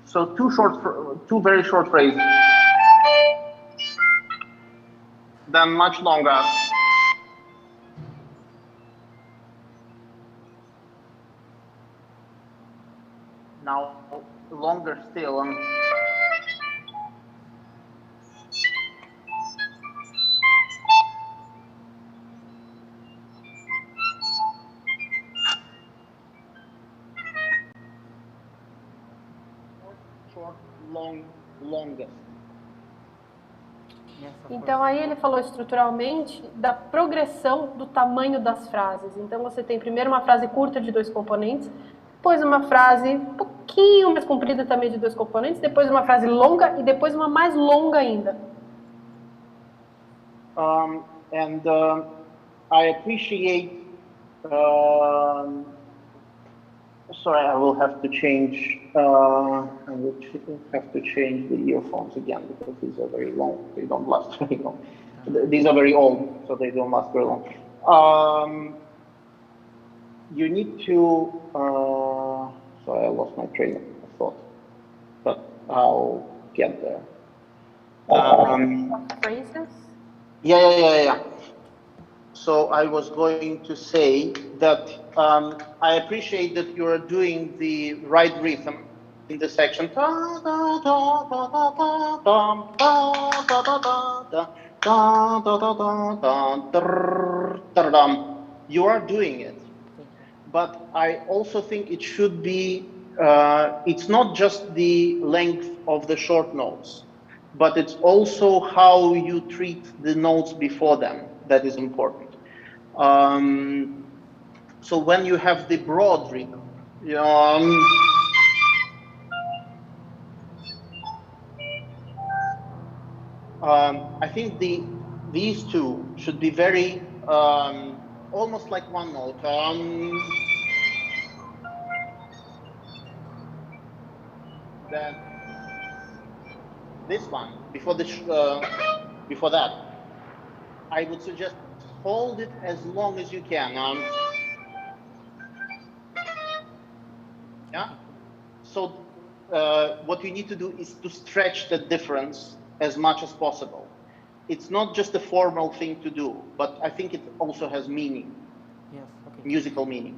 S2: So two very short phrases, then much longer. Now longer still. Longest.
S3: Então aí ele falou estruturalmente da progressão do tamanho das frases. Então você tem primeiro uma frase curta de 2 componentes, depois uma frase um pouquinho mais comprida também de 2 componentes, depois uma frase longa e depois uma mais longa ainda.
S2: I appreciate Sorry, I will have to change. I will have to change the earphones again because these are very long. They don't last very long. These are very old, so they don't last very long. You need to. Sorry, I lost my train of thought, but I'll get there.
S3: Phrases?
S2: Yeah. So I was going to say that I appreciate that you are doing the right rhythm in the section. You are doing it, but I also think it should be. It's not just the length of the short notes, but it's also how you treat the notes before them that is important. So when you have the broad rhythm, I think these two should be very almost like one note. Then this one before that, I would suggest hold it as long as you can. Yeah. So what you need to do is to stretch the difference as much as possible. It's not just a formal thing to do, but I think it also has meaning.
S5: Yes, okay.
S2: Musical meaning.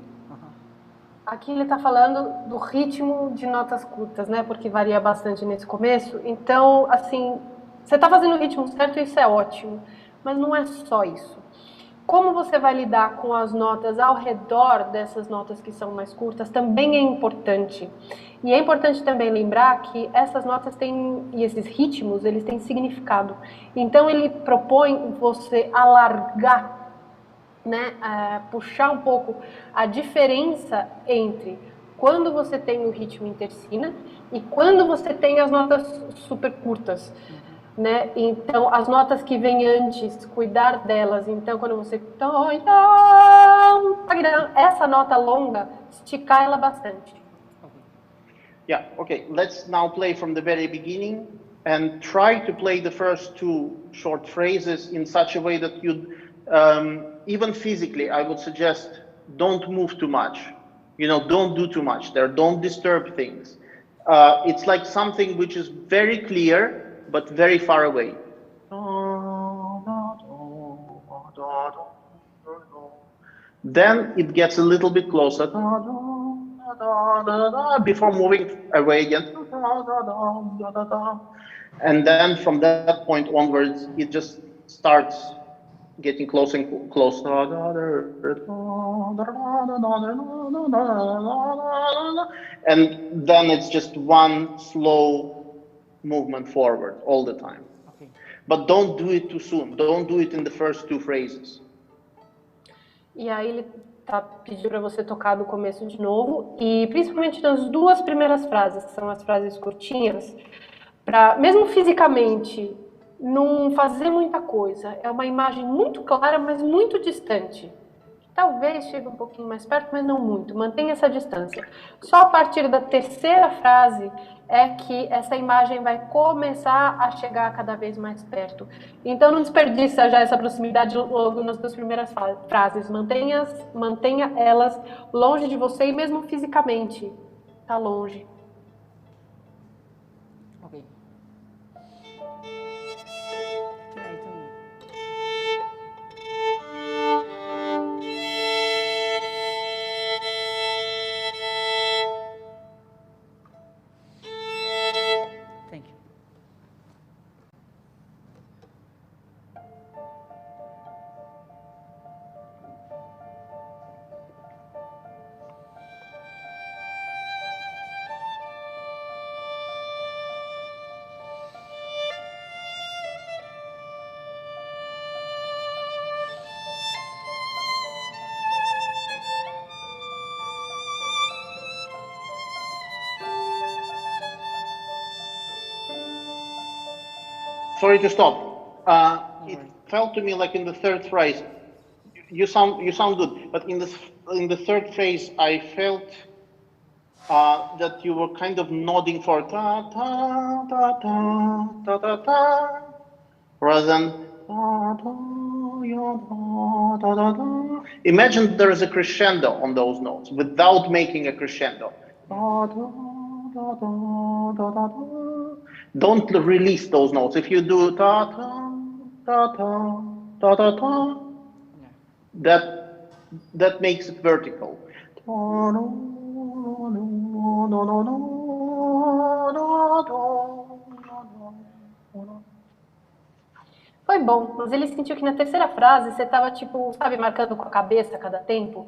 S3: Aqui ele está falando do ritmo de notas curtas, né? Porque varia bastante nesse começo. Então, assim, você está fazendo o ritmo certo, isso é ótimo. Mas não é só isso. Como você vai lidar com as notas ao redor dessas notas que são mais curtas também é importante. E é importante também lembrar que essas notas têm, e esses ritmos, eles têm significado. Então ele propõe você alargar, né, puxar um pouco a diferença entre quando você tem o ritmo em tercina e quando você tem as notas super curtas. Né? Então, as notas que vêm antes, cuidar delas. Então, quando você... Essa nota longa, esticar ela bastante.
S2: Yeah, okay. Let's now play from the very beginning and try to play the first two short phrases in such a way that you, even physically, I would suggest don't move too much. You know, don't do too much there. Don't disturb things. It's like something which is very clear, but very far away. Then it gets a little bit closer before moving away again. And then from that point onwards, it just starts getting closer and closer. And then it's just one slow movement forward all the time.
S5: Okay.
S2: But don't do it too soon. Don't do it in the first two phrases.
S3: E aí ele pediu para você tocar do começo de novo, e principalmente nas duas primeiras frases, que são as frases curtinhas, para, mesmo fisicamente, não fazer muita coisa. É uma imagem muito clara, mas muito distante. Talvez chegue um pouquinho mais perto, mas não muito. Mantenha essa distância. Só a partir da terceira frase é que essa imagem vai começar a chegar cada vez mais perto. Então não desperdiça já essa proximidade logo nas duas primeiras frases. Mantenha elas longe de você e mesmo fisicamente. Tá longe.
S5: Okay.
S2: Sorry to stop. It felt to me like in the third phrase, you sound good, but in the third phrase, I felt that you were kind of nodding for ta ta ta ta ta ta ta, rather than ta ta ya ta ta ta ta. Imagine there is a crescendo on those notes without making a crescendo. Ta, ta, ta, ta, ta, ta, ta. Don't release those notes. If you do ta ta ta ta ta ta ta, that makes it vertical.
S3: Foi bom, mas ele sentiu que na terceira frase você estava, tipo, sabe, marcando com a cabeça a cada tempo.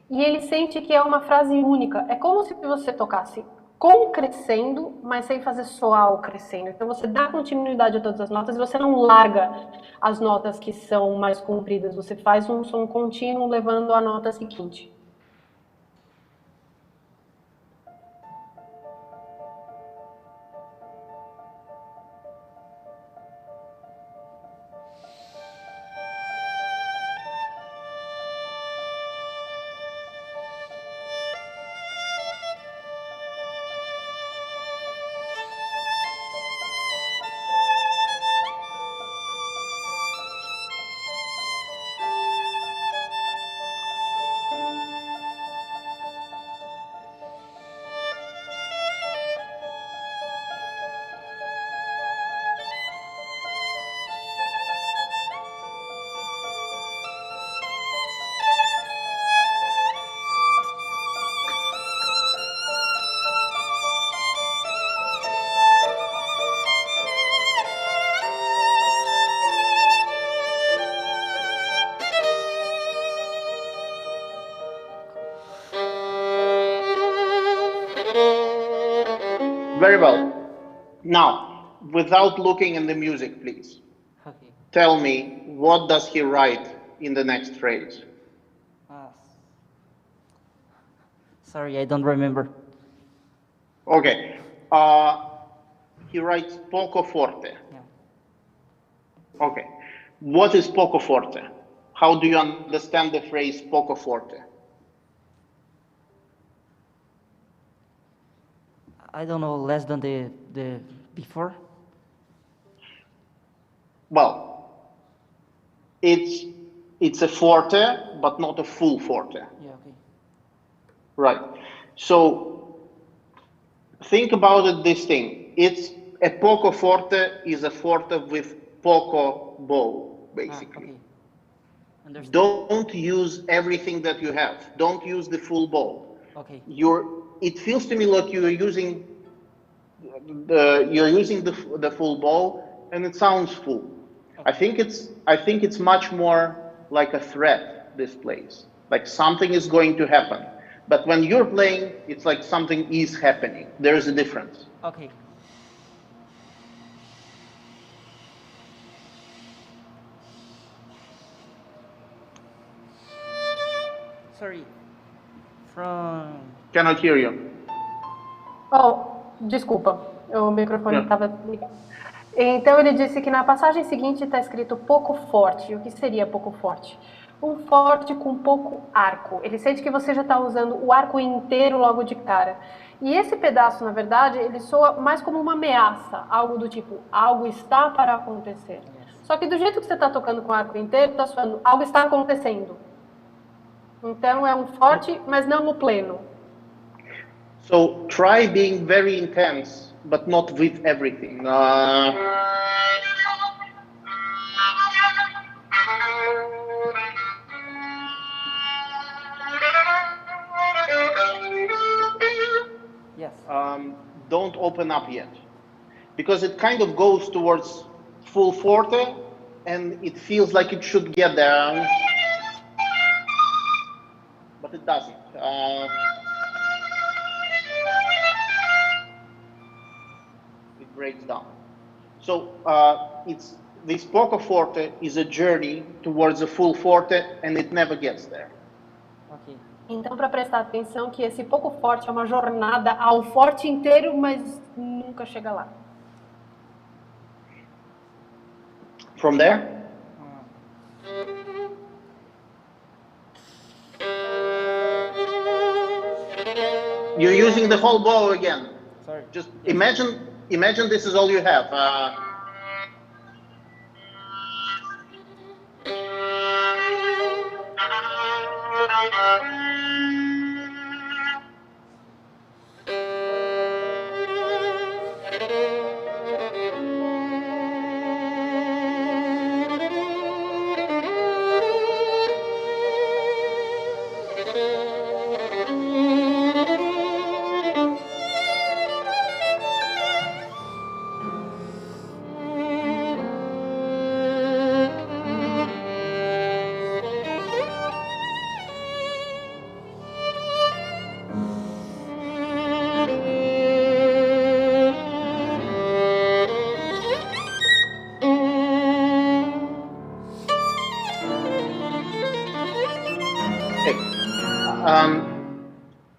S3: E ele sente que é uma frase única. É como se você tocasse com o crescendo, mas sem fazer soar o crescendo. Então você dá continuidade a todas as notas e você não larga as notas que são mais compridas. Você faz um som contínuo levando a nota seguinte.
S2: Very well. Now, without looking in the music, please.
S5: Okay.
S2: Tell me, what does he write in the next phrase?
S5: Sorry, I don't remember.
S2: Okay. He writes poco forte.
S5: Yeah.
S2: Okay. What is poco forte? How do you understand the phrase poco forte?
S5: I don't know, less than the before.
S2: Well, it's a forte, but not a full forte.
S5: Yeah, okay.
S2: Right. So think about it this thing. It's a poco forte is a forte with poco bow, basically.
S5: Okay. Understood.
S2: Don't use everything that you have. Don't use the full bow.
S5: Okay.
S2: It feels to me like you're using the full bow, and it sounds full.
S5: Okay.
S2: I think it's much more like a threat. This plays like something is going to happen, but when you're playing, it's like something is happening. There is a difference.
S5: Okay. Sorry.
S2: Cannot hear you.
S3: Oh, desculpa, o microfone estava ligado. Então ele disse que na passagem seguinte está escrito pouco forte. O que seria pouco forte? Um forte com pouco arco. Ele sente que você já está usando o arco inteiro logo de cara. E esse pedaço, na verdade, ele soa mais como uma ameaça, algo do tipo, algo está para acontecer. Só que do jeito que você está tocando com o arco inteiro, está soando, algo está acontecendo. Então é um forte, mas não o pleno.
S2: So try being very intense, but not with everything.
S5: Yes.
S2: Don't open up yet, because it kind of goes towards full forte, and it feels like it should get there, but it doesn't. It breaks down. So this poco forte is a journey towards a full forte, and it never gets there.
S5: Okay.
S3: Então, para prestar atenção que esse pouco forte é uma jornada ao forte inteiro, mas nunca chega lá.
S2: From there? You're using the whole bow again.
S5: Sorry.
S2: Just imagine this is all you have.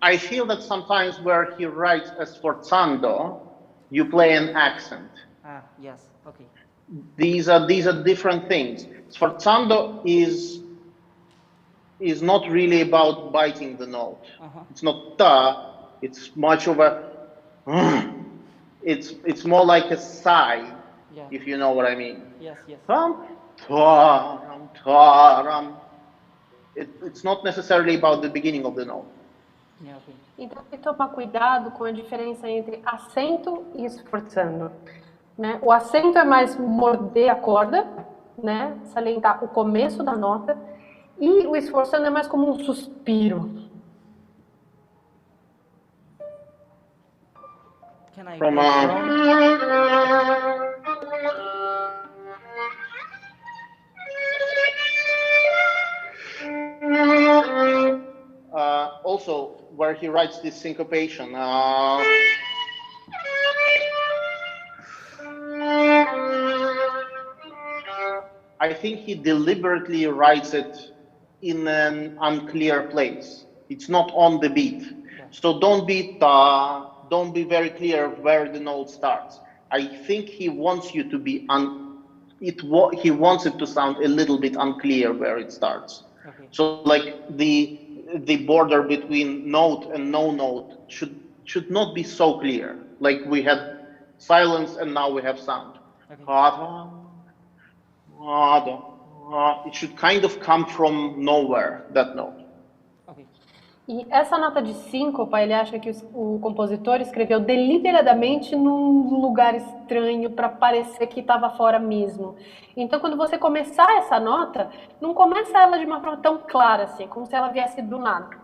S2: I feel that sometimes where he writes as sforzando, you play an accent.
S5: Ah, yes. Okay.
S2: These are different things. Sforzando is not really about biting the note. It's not ta. It's much of a. It's more like a sigh,
S5: Yeah.
S2: if you know what I mean.
S5: Yes, yes.
S2: It's not necessarily about the beginning of the note.
S5: Yeah, okay.
S3: Então, tem que tomar cuidado com a diferença entre acento e esforçando, né? O acento é mais morder a corda, né? Salientar o começo da nota, e o esforçando é mais como um suspiro.
S5: Can I
S2: From also, where he writes this syncopation, I think he deliberately writes it in an unclear place. It's not on the beat. So don't be very clear where the note starts. I think he wants you to be he wants it to sound a little bit unclear where it starts.
S5: Okay.
S2: So like the border between note and no note should not be so clear. Like we had silence and now we have sound.
S5: Okay.
S2: It should kind of come from nowhere, that note.
S5: Okay.
S3: E essa nota de síncopa, ele acha que o compositor escreveu deliberadamente num lugar estranho para parecer que estava fora mesmo. Então, quando você começar essa nota, não começa ela de uma forma tão clara assim, como se ela viesse do nada.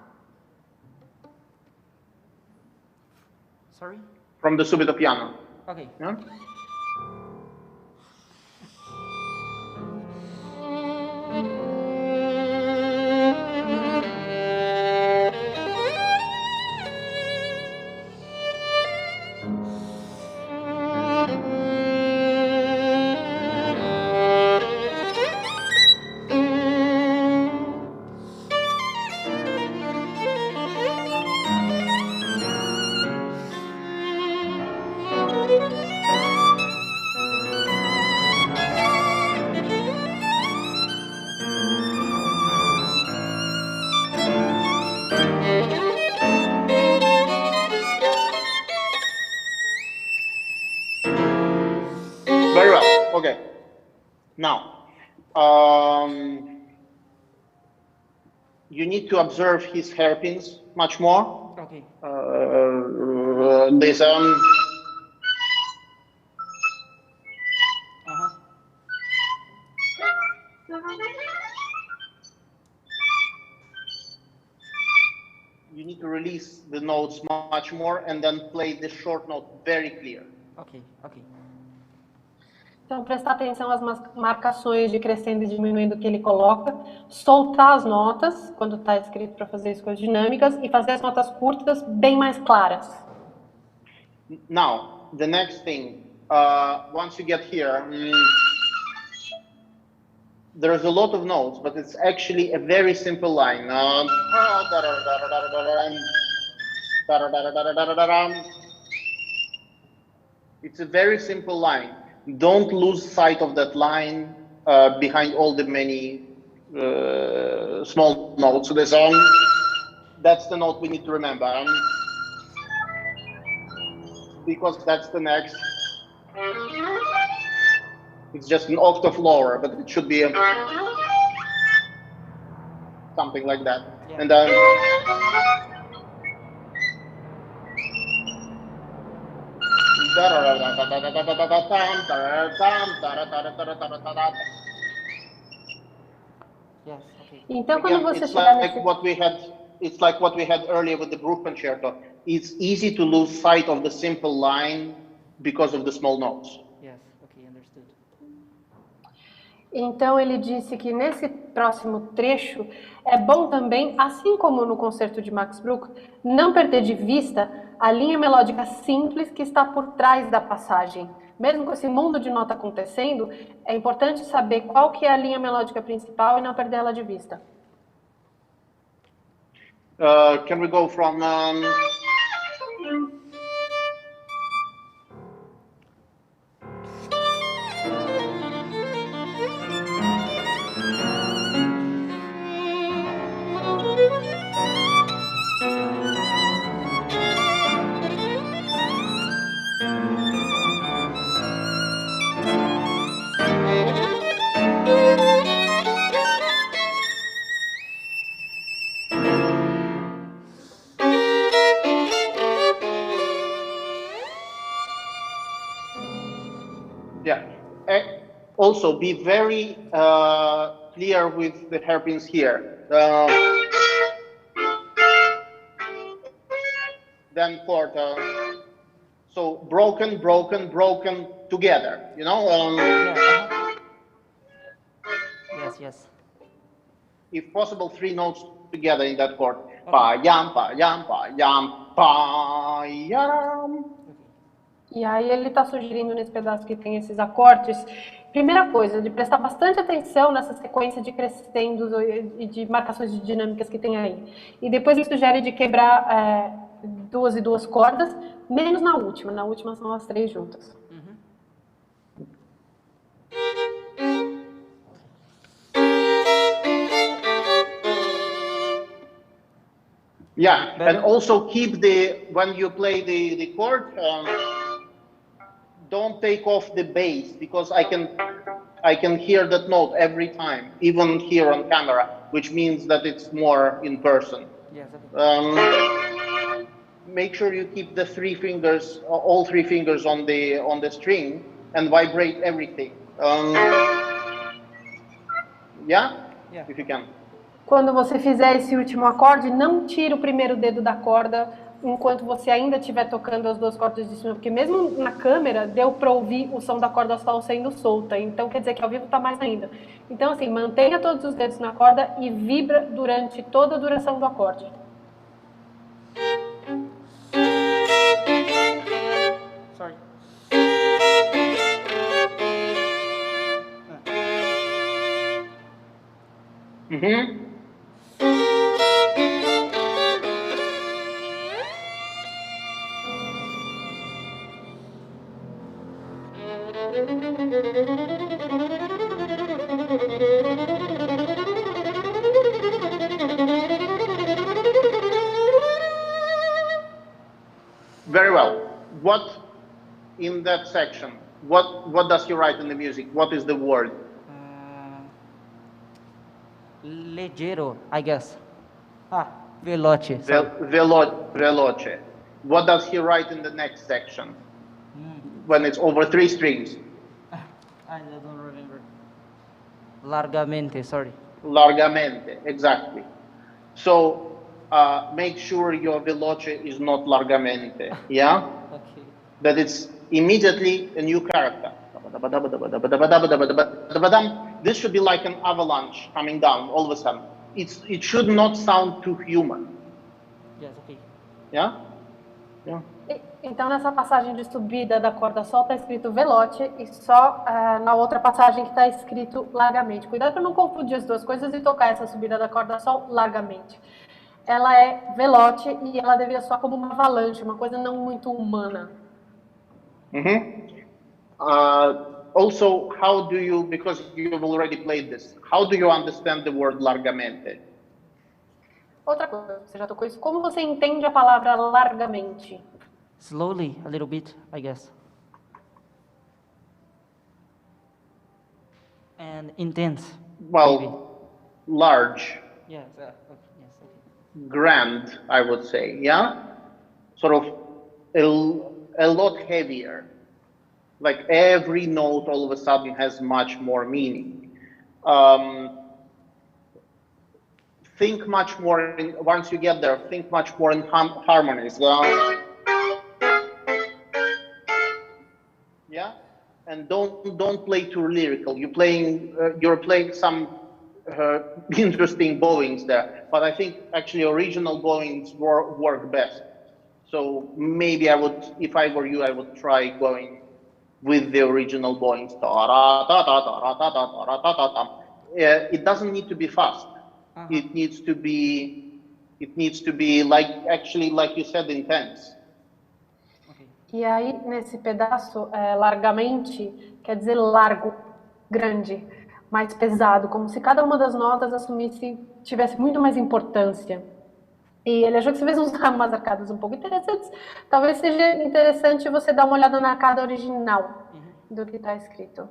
S5: Sorry?
S2: From the subito piano.
S5: Okay.
S2: Yeah? Very well. Okay. Now, you need to observe his hairpins much more.
S5: Okay.
S2: This you need to release the notes much more and then play the short note very clear.
S5: Okay. Okay.
S3: Então, prestar atenção às marcações de crescendo e diminuindo que ele coloca, soltar as notas, quando está escrito para fazer as coisas dinâmicas, e fazer as notas curtas bem mais claras.
S2: Now, the next thing, once you get here, there's a lot of notes, but it's actually a very simple line. It's a very simple line. Don't lose sight of that line behind all the many small notes. So that's the note we need to remember. because that's the next. It's just an octave lower, but it should be something like that.
S5: Yeah.
S2: And then
S5: Yes, okay.
S3: Então, quando você
S2: it's
S3: chegar
S2: like
S3: nesse...
S2: it's like what we had earlier with the group concerto. It's easy to lose sight of the simple line because of the small notes.
S5: Yes, okay, understood.
S3: Então, ele disse que nesse próximo trecho é bom também, assim como no concerto de Max Bruch, não perder de vista a linha melódica simples que está por trás da passagem. Mesmo com esse mundo de nota acontecendo, é importante saber qual que é a linha melódica principal e não perder ela de vista.
S2: Can we go from yeah. Also, be very clear with the hairpins here. Then quarter. So broken, broken, broken together. You know.
S5: Yeah, Yes, yes.
S2: If possible, 3 notes together in that chord. Pa yam, pa yam, pa yam, pa yam.
S3: E aí ele está sugerindo nesse pedaço que tem esses acordes, primeira coisa, de prestar bastante atenção nessa sequência de crescendos e de marcações de dinâmicas que tem aí. E depois ele sugere de quebrar 2 e 2 cordas, menos na última são as 3 juntas.
S2: Yeah, and also keep when you play the chord, don't take off the bass, because I can hear that note every time, even here on camera, which means that it's more in person.
S5: Yes, okay.
S2: Make sure you keep the 3 fingers, all 3 fingers on the string, and vibrate everything. Yeah, if you can.
S3: Quando você fizer esse último acorde, não tire o primeiro dedo da corda enquanto você ainda estiver tocando as 2 cordas de cima, porque mesmo na câmera deu para ouvir o som da corda sol sendo solta, então quer dizer que ao vivo está mais ainda. Então assim, mantenha todos os dedos na corda e vibra durante toda a duração do acorde.
S5: Sorry.
S2: Very well. What in that section? What does he write in the music? What is the word?
S5: Leggero, I guess. Veloce.
S2: Veloce. What does he write in the next section? When it's over 3 strings?
S5: I don't remember. Largamente, sorry.
S2: Largamente, exactly. So make sure your veloce is not largamente, yeah?
S5: Okay.
S2: That it's immediately a new character. This should be like an avalanche coming down all of a sudden. It should not sound too human.
S5: Yes, okay.
S2: Yeah? Yeah.
S3: Então nessa passagem de subida da corda sol está escrito veloce e só na outra passagem que está escrito largamente. Cuidado para não confundir as 2 coisas e tocar essa subida da corda sol largamente. Ela é veloce e ela deveria soar como uma avalanche, uma coisa não muito humana.
S2: Also, how do you, because you've already played this, how do you understand the word largamente?
S3: Outra coisa, você já tocou isso, como você entende a palavra largamente?
S5: slowly a little bit, I guess. And intense.
S2: Well,
S5: maybe.
S2: large,
S5: Yes. Okay. Yes. Okay.
S2: grand, I would say, yeah? Sort of a lot heavier. Like every note all of a sudden has much more meaning. Think much more, once you get there, think much more in harmonies. Yeah? And don't play too lyrical. You're playing some interesting bowings there, but I think actually original bowings work best. So maybe I would, if I were you, I would try going with the original bowings. It doesn't need to be fast. It needs to be like, actually, like you said, intense.
S3: E aí, nesse pedaço, largamente, quer dizer largo, grande, mais pesado, como se cada uma das notas tivesse muito mais importância. E ele achou que você fez umas arcadas um pouco interessantes. Talvez seja interessante você dar uma olhada na arcada original do que está escrito.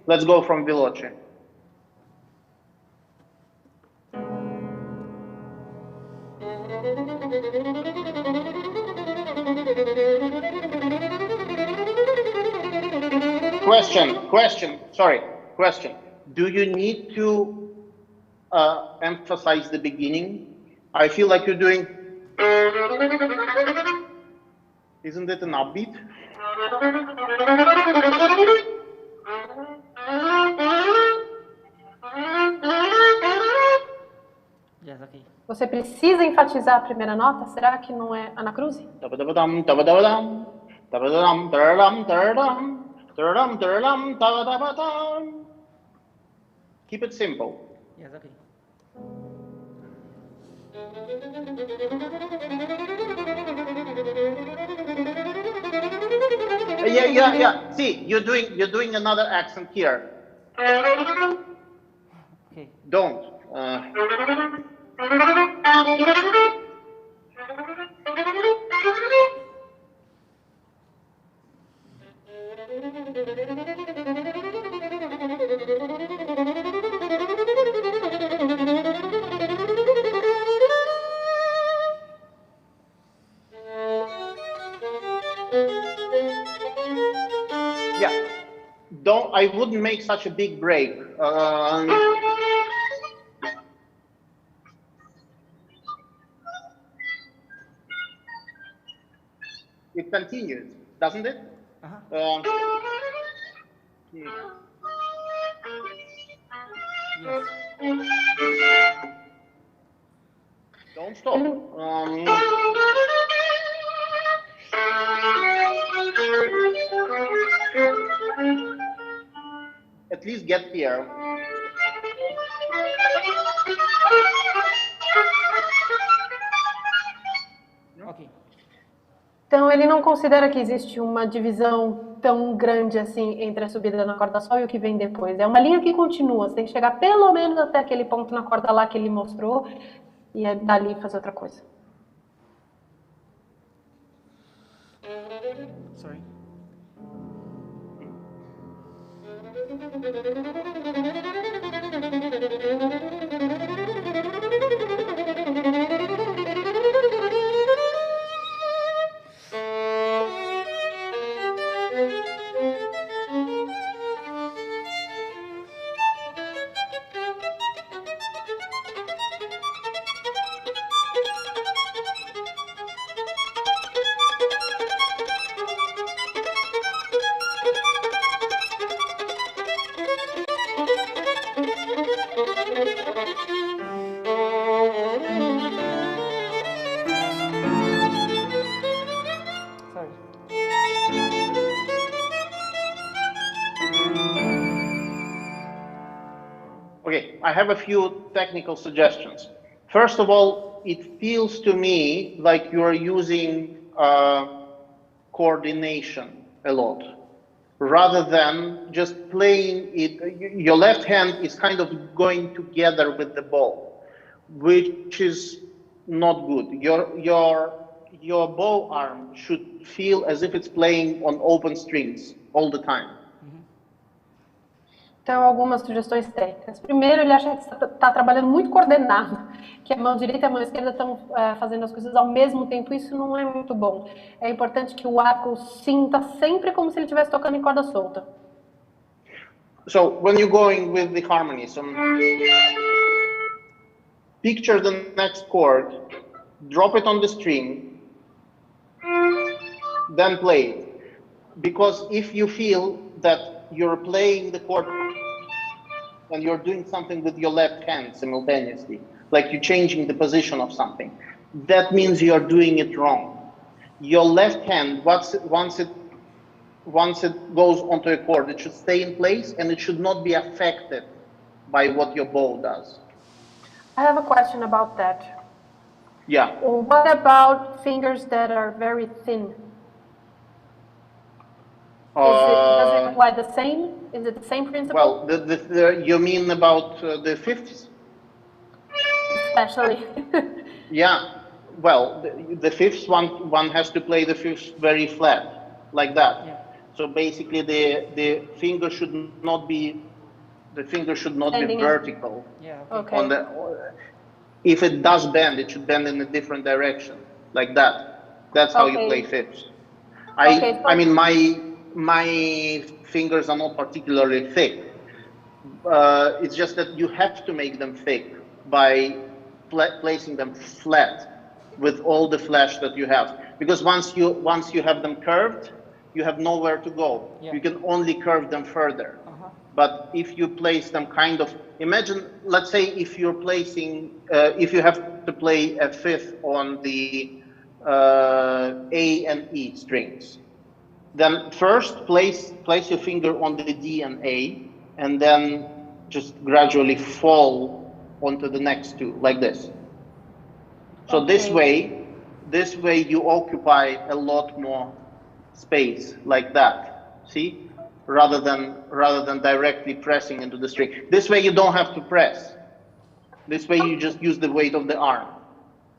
S2: Let's go from veloce. Question. Do you need to emphasize the beginning? I feel like you're doing, isn't it an upbeat?
S5: Yes, okay.
S3: Você precisa enfatizar a primeira nota? Será que não é anacruse?
S2: Keep it simple.
S5: Yes, okay.
S2: Yeah. See, you're doing another accent here.
S5: Okay.
S2: Don't. Yeah. I wouldn't make such a big break. It continues, doesn't it?
S5: Yes.
S2: Don't stop. At least get here.
S5: Okay.
S3: Então, ele não considera que existe uma divisão tão grande assim entre a subida na corda sol e o que vem depois. É uma linha que continua, você tem que chegar pelo menos até aquele ponto na corda lá que ele mostrou e dali fazer outra coisa.
S5: Sorry.
S2: Okay, I have a few technical suggestions. First of all, it feels to me like you are using coordination a lot, rather than just playing it. Your left hand is kind of going together with the bow, which is not good. Your your bow arm should feel as if it's playing on open strings all the time.
S3: Então, algumas sugestões técnicas. Primeiro, ele acha que está trabalhando muito coordenado, que a mão direita e a mão esquerda estão fazendo as coisas ao mesmo tempo. Isso não é muito bom. É importante que o arco sinta sempre como se ele estivesse tocando em corda solta.
S2: So, when you're going with the harmony, picture the next chord, drop it on the string, then play it. Because if you feel that you're playing the chord and you're doing something with your left hand simultaneously, like you're changing the position of something, that means you're doing it wrong. Your left hand, once it goes onto a chord, it should stay in place and it should not be affected by what your bow does.
S3: I have a question about that.
S2: Yeah.
S3: What about fingers that are very thin? Does it apply the same? Is it the same principle?
S2: Well, you mean about the fifths?
S3: Especially.
S2: Yeah. Well, the fifths one has to play the fifths very flat, like that. Yeah. So basically, the finger should not be vertical.
S3: Yeah. Okay.
S2: If it does bend, it should bend in a different direction, like that. That's how you play fifths. I mean, my fingers are not particularly thick. It's just that you have to make them thick by placing them flat with all the flash that you have. Because once you have them curved, you have nowhere to go. Yeah. You can only curve them further. But if you place them kind of, imagine, let's say if you're placing, if you have to play a fifth on the A and E strings, then first place your finger on the D and A, and then just gradually fall onto the next two, like this. So this way you occupy a lot more space, like that. See? Rather than directly pressing into the string. This way you don't have to press. This way you just use the weight of the arm.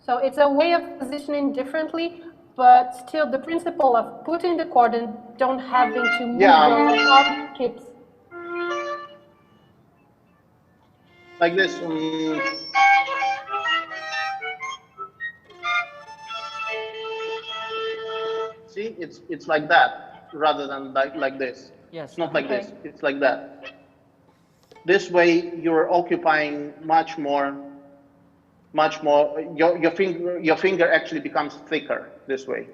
S3: So it's a way of positioning differently, but still the principle of putting the chord and don't having to move your arm keeps.
S2: Like this. See, it's like that rather than like this.
S5: Yes.
S2: It's not like this. It's like that. This way, you're occupying much more. Your finger actually becomes thicker this way.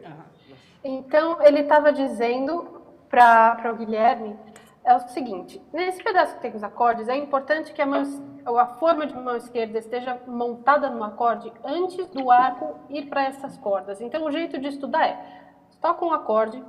S3: Então ele estava dizendo para o Guilherme é o seguinte: nesse pedaço que tem os acordes, é importante que a forma de mão esquerda esteja montada no acorde antes do arco ir para essas cordas. Então o jeito de estudar é: toca um acorde,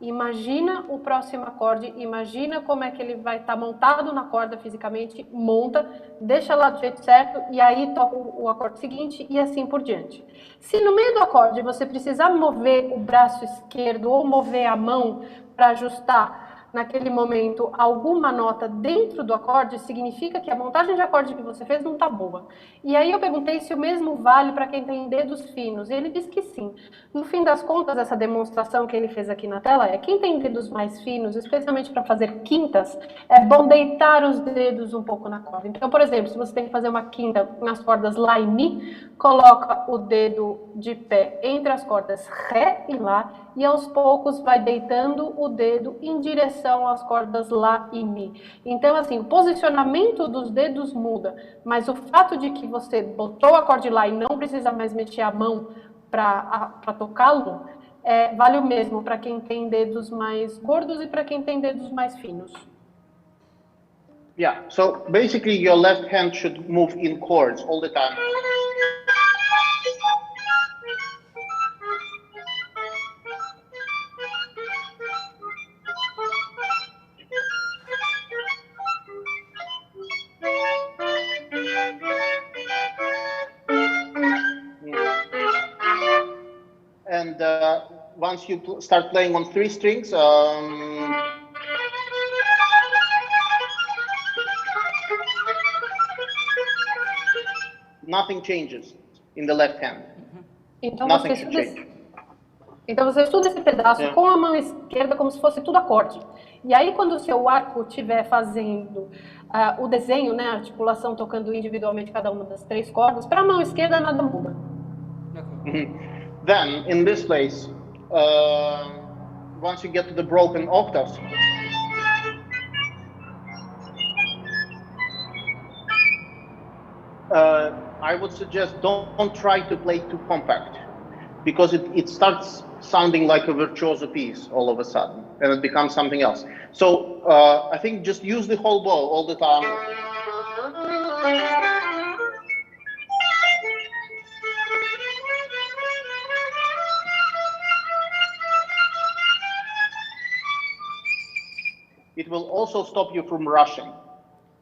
S3: imagina o próximo acorde, imagina como é que ele vai estar montado na corda fisicamente, monta, deixa lá do jeito certo e aí toca o acorde seguinte e assim por diante. Se no meio do acorde você precisar mover o braço esquerdo ou mover a mão para ajustar naquele momento alguma nota dentro do acorde, significa que a montagem de acorde que você fez não está boa. E aí eu perguntei se o mesmo vale para quem tem dedos finos, e ele disse que sim. No fim das contas, essa demonstração que ele fez aqui na tela é: quem tem dedos mais finos, especialmente para fazer quintas, é bom deitar os dedos um pouco na corda. Então, por exemplo, se você tem que fazer uma quinta nas cordas Lá e Mi, coloca o dedo de pé entre as cordas Ré e Lá, e aos poucos vai deitando o dedo em direção às cordas Lá e Mi. Então, assim, o posicionamento dos dedos muda, mas o fato de que você botou o acorde Lá e não precisa mais mexer a mão para tocá-lo, vale o mesmo para quem tem dedos mais gordos e para quem tem dedos mais finos.
S2: Yeah, so basically your left hand should move in chords all the time. And once you start playing on three strings, nothing changes in the left hand.
S3: Então
S2: Nothing
S3: você
S2: should
S3: estuda,
S2: change.
S3: então você estuda esse pedaço
S2: Yeah.
S3: com a mão esquerda como se fosse tudo acorde. E aí quando o seu arco estiver fazendo o desenho, né, a articulação tocando individualmente cada uma das 3 cordas, para a mão esquerda nada muda.
S2: Then, in this place, once you get to the broken octaves, I would suggest don't try to play too compact, because it starts sounding like a virtuoso piece all of a sudden, and it becomes something else. So I think just use the whole bow all the time. It will also stop you from rushing.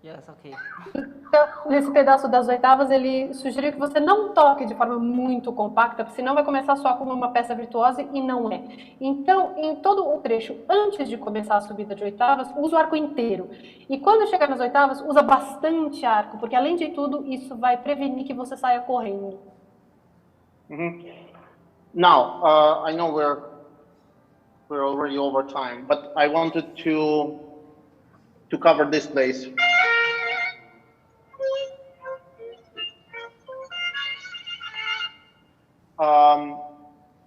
S5: Yes, okay.
S3: Então, nesse pedaço das oitavas, ele sugeriu que você não toque de forma muito compacta, porque senão vai começar a soar como uma peça virtuosa e não é. Então, em todo o trecho, antes de começar a subida de oitavas, usa o arco inteiro. E quando chegar nas oitavas, usa bastante arco, porque além de tudo, isso vai prevenir que você saia correndo.
S2: Now, I know we're already over time, but I wanted to cover this place.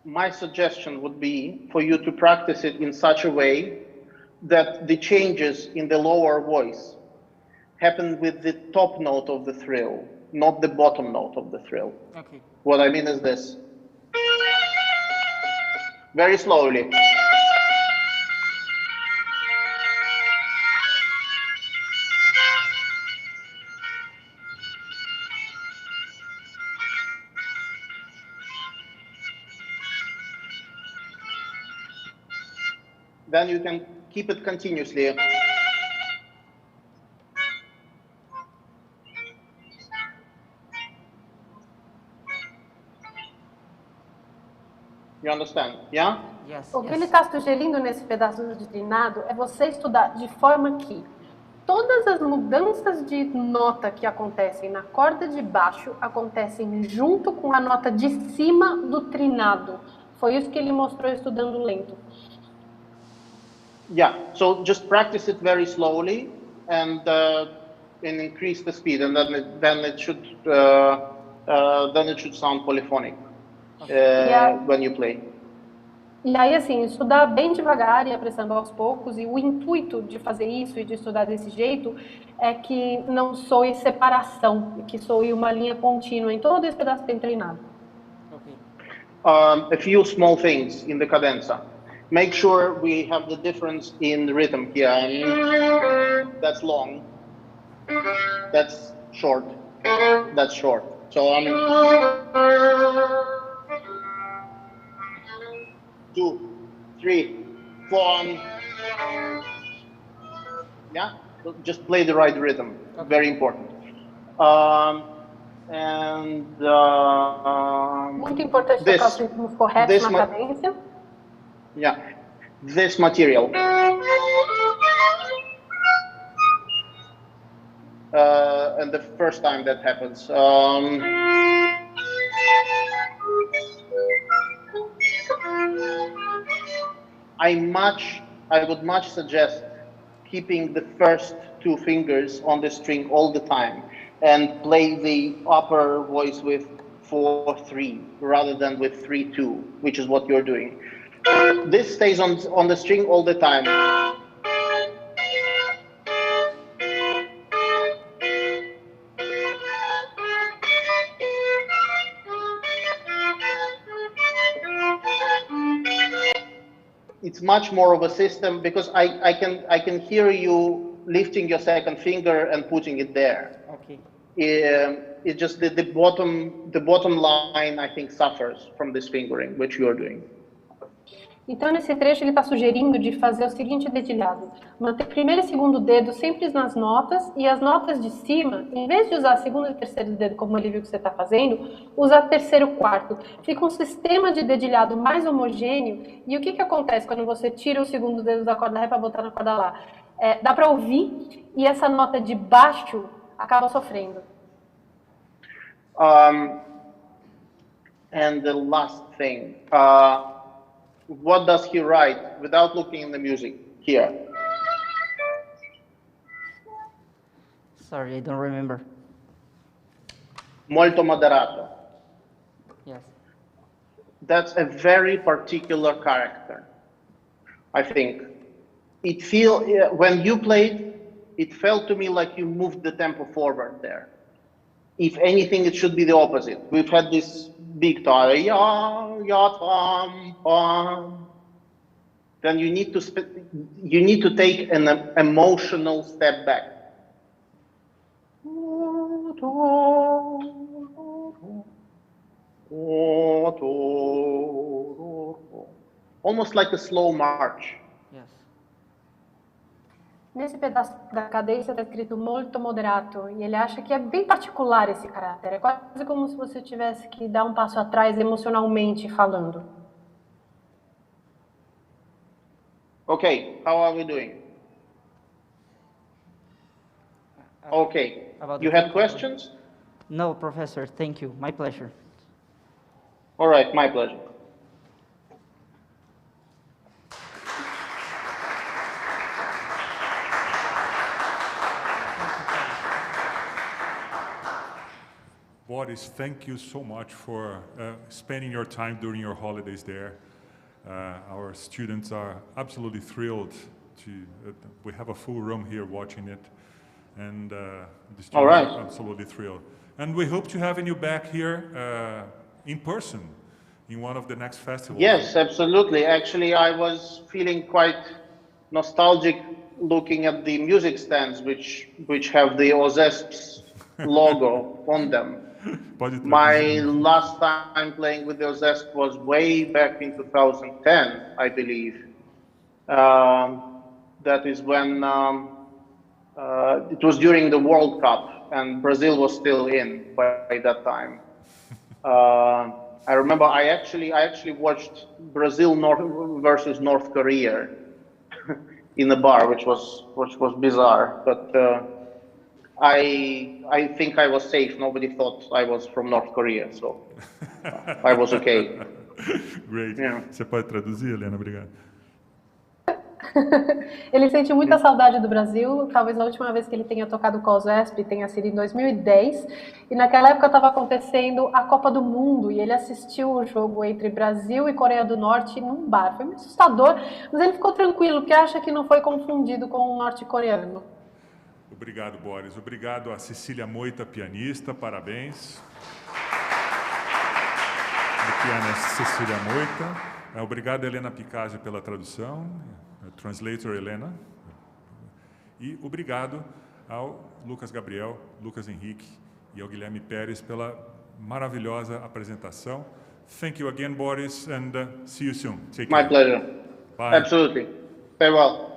S2: My suggestion would be for you to practice it in such a way that the changes in the lower voice happen with the top note of the thrill, not the bottom note of the thrill.
S5: Okay.
S2: What I mean is this. Very slowly. Then you can keep it continuously. You understand? Yeah?
S5: Yes.
S3: O que
S5: yes.
S3: ele está sugerindo nesse pedaço de trinado é você estudar de forma que todas as mudanças de nota que acontecem na corda de baixo acontecem junto com a nota de cima do trinado. Foi isso que ele mostrou estudando lento.
S2: Yeah. So just practice it very slowly and increase the speed, and then it should sound polyphonic when you play.
S3: E aí, assim, estudar bem devagar e apressando aos poucos, e o intuito de fazer isso e de estudar desse jeito é que não soe separação, que soe uma linha contínua em todo esse pedaço que tem treinado.
S5: Okay.
S2: A few small things in the cadenza. Make sure we have the difference in the rhythm here. That's long. That's short. That's short. So 2, 3, 4. Yeah, just play the right rhythm. Okay. Very important.
S3: Muito importante tocar os ritmos corretos na cadência.
S2: Yeah, this material. And the first time that happens. I would much suggest keeping the first 2 fingers on the string all the time and play the upper voice with 4-3 rather than with 3-2, which is what you're doing. This stays on the string all the time. It's much more of a system because I can hear you lifting your second finger and putting it there.
S5: Okay.
S2: It's just the bottom line, I think, suffers from this fingering, which you're doing.
S3: Então, nesse trecho, ele está sugerindo de fazer o seguinte dedilhado. Manter primeiro e segundo dedo sempre nas notas, e as notas de cima, em vez de usar segundo e terceiro dedo, como ele viu que você está fazendo, usa terceiro e quarto. Fica um sistema de dedilhado mais homogêneo, e o que acontece quando você tira o segundo dedo da corda ré para botar na corda lá? Dá para ouvir, e essa nota de baixo acaba sofrendo.
S2: And the last thing, what does he write without looking in the music here?
S5: Sorry, I don't remember.
S2: Molto moderato.
S5: Yes.
S2: That's a very particular character, I think. When you played, it felt to me like you moved the tempo forward there. If anything, it should be the opposite. We've had this big ta ya ya tam pam. Then you need to take an emotional step back. Almost like a slow march.
S5: Yes.
S3: Nesse pedaço da cadência está escrito molto moderato, e ele acha que é bem particular esse caráter. É quase como se você tivesse que dar um passo atrás emocionalmente falando.
S2: Okay, how are we doing? Okay, you had questions?
S5: No, Professor, thank you. My pleasure.
S2: All right, my pleasure.
S1: Boris, thank you so much for spending your time during your holidays there. Our students are absolutely thrilled we have a full room here watching it, and the students are absolutely thrilled. And we hope to having you back here in person in one of the next festivals.
S2: Yes, absolutely. Actually, I was feeling quite nostalgic looking at the music stands, which have the Osesp's logo on them. My last time playing with the Osesp was way back in 2010, I believe. That is when it was during the World Cup, and Brazil was still in by that time. I remember I actually watched Brazil versus North Korea in a bar, which was bizarre, but I think I was safe. Nobody thought I was from North Korea, so I was okay.
S1: Great.
S2: Yeah.
S1: Você pode traduzir, Helena? Obrigado.
S3: Ele sente muita saudade do Brasil. Talvez a última vez que ele tenha tocado com a Osesp tenha sido em 2010. E naquela época estava acontecendo a Copa do Mundo. E ele assistiu o jogo entre Brasil e Coreia do Norte num bar. Foi meio assustador, mas ele ficou tranquilo, porque acha que não foi confundido com um norte-coreano.
S1: Obrigado, Boris. Obrigado a Cecília Moita, pianista. Parabéns. O pianista Cecília Moita. Obrigado, Helena Picazzi, pela tradução. Translator Helena. E obrigado ao Lucas Gabriel, Lucas Henrique e ao Guilherme Pérez pela maravilhosa apresentação. Thank you again, Boris, and see you soon. Take care.
S2: My pleasure.
S1: Bye.
S2: Absolutely. Farewell.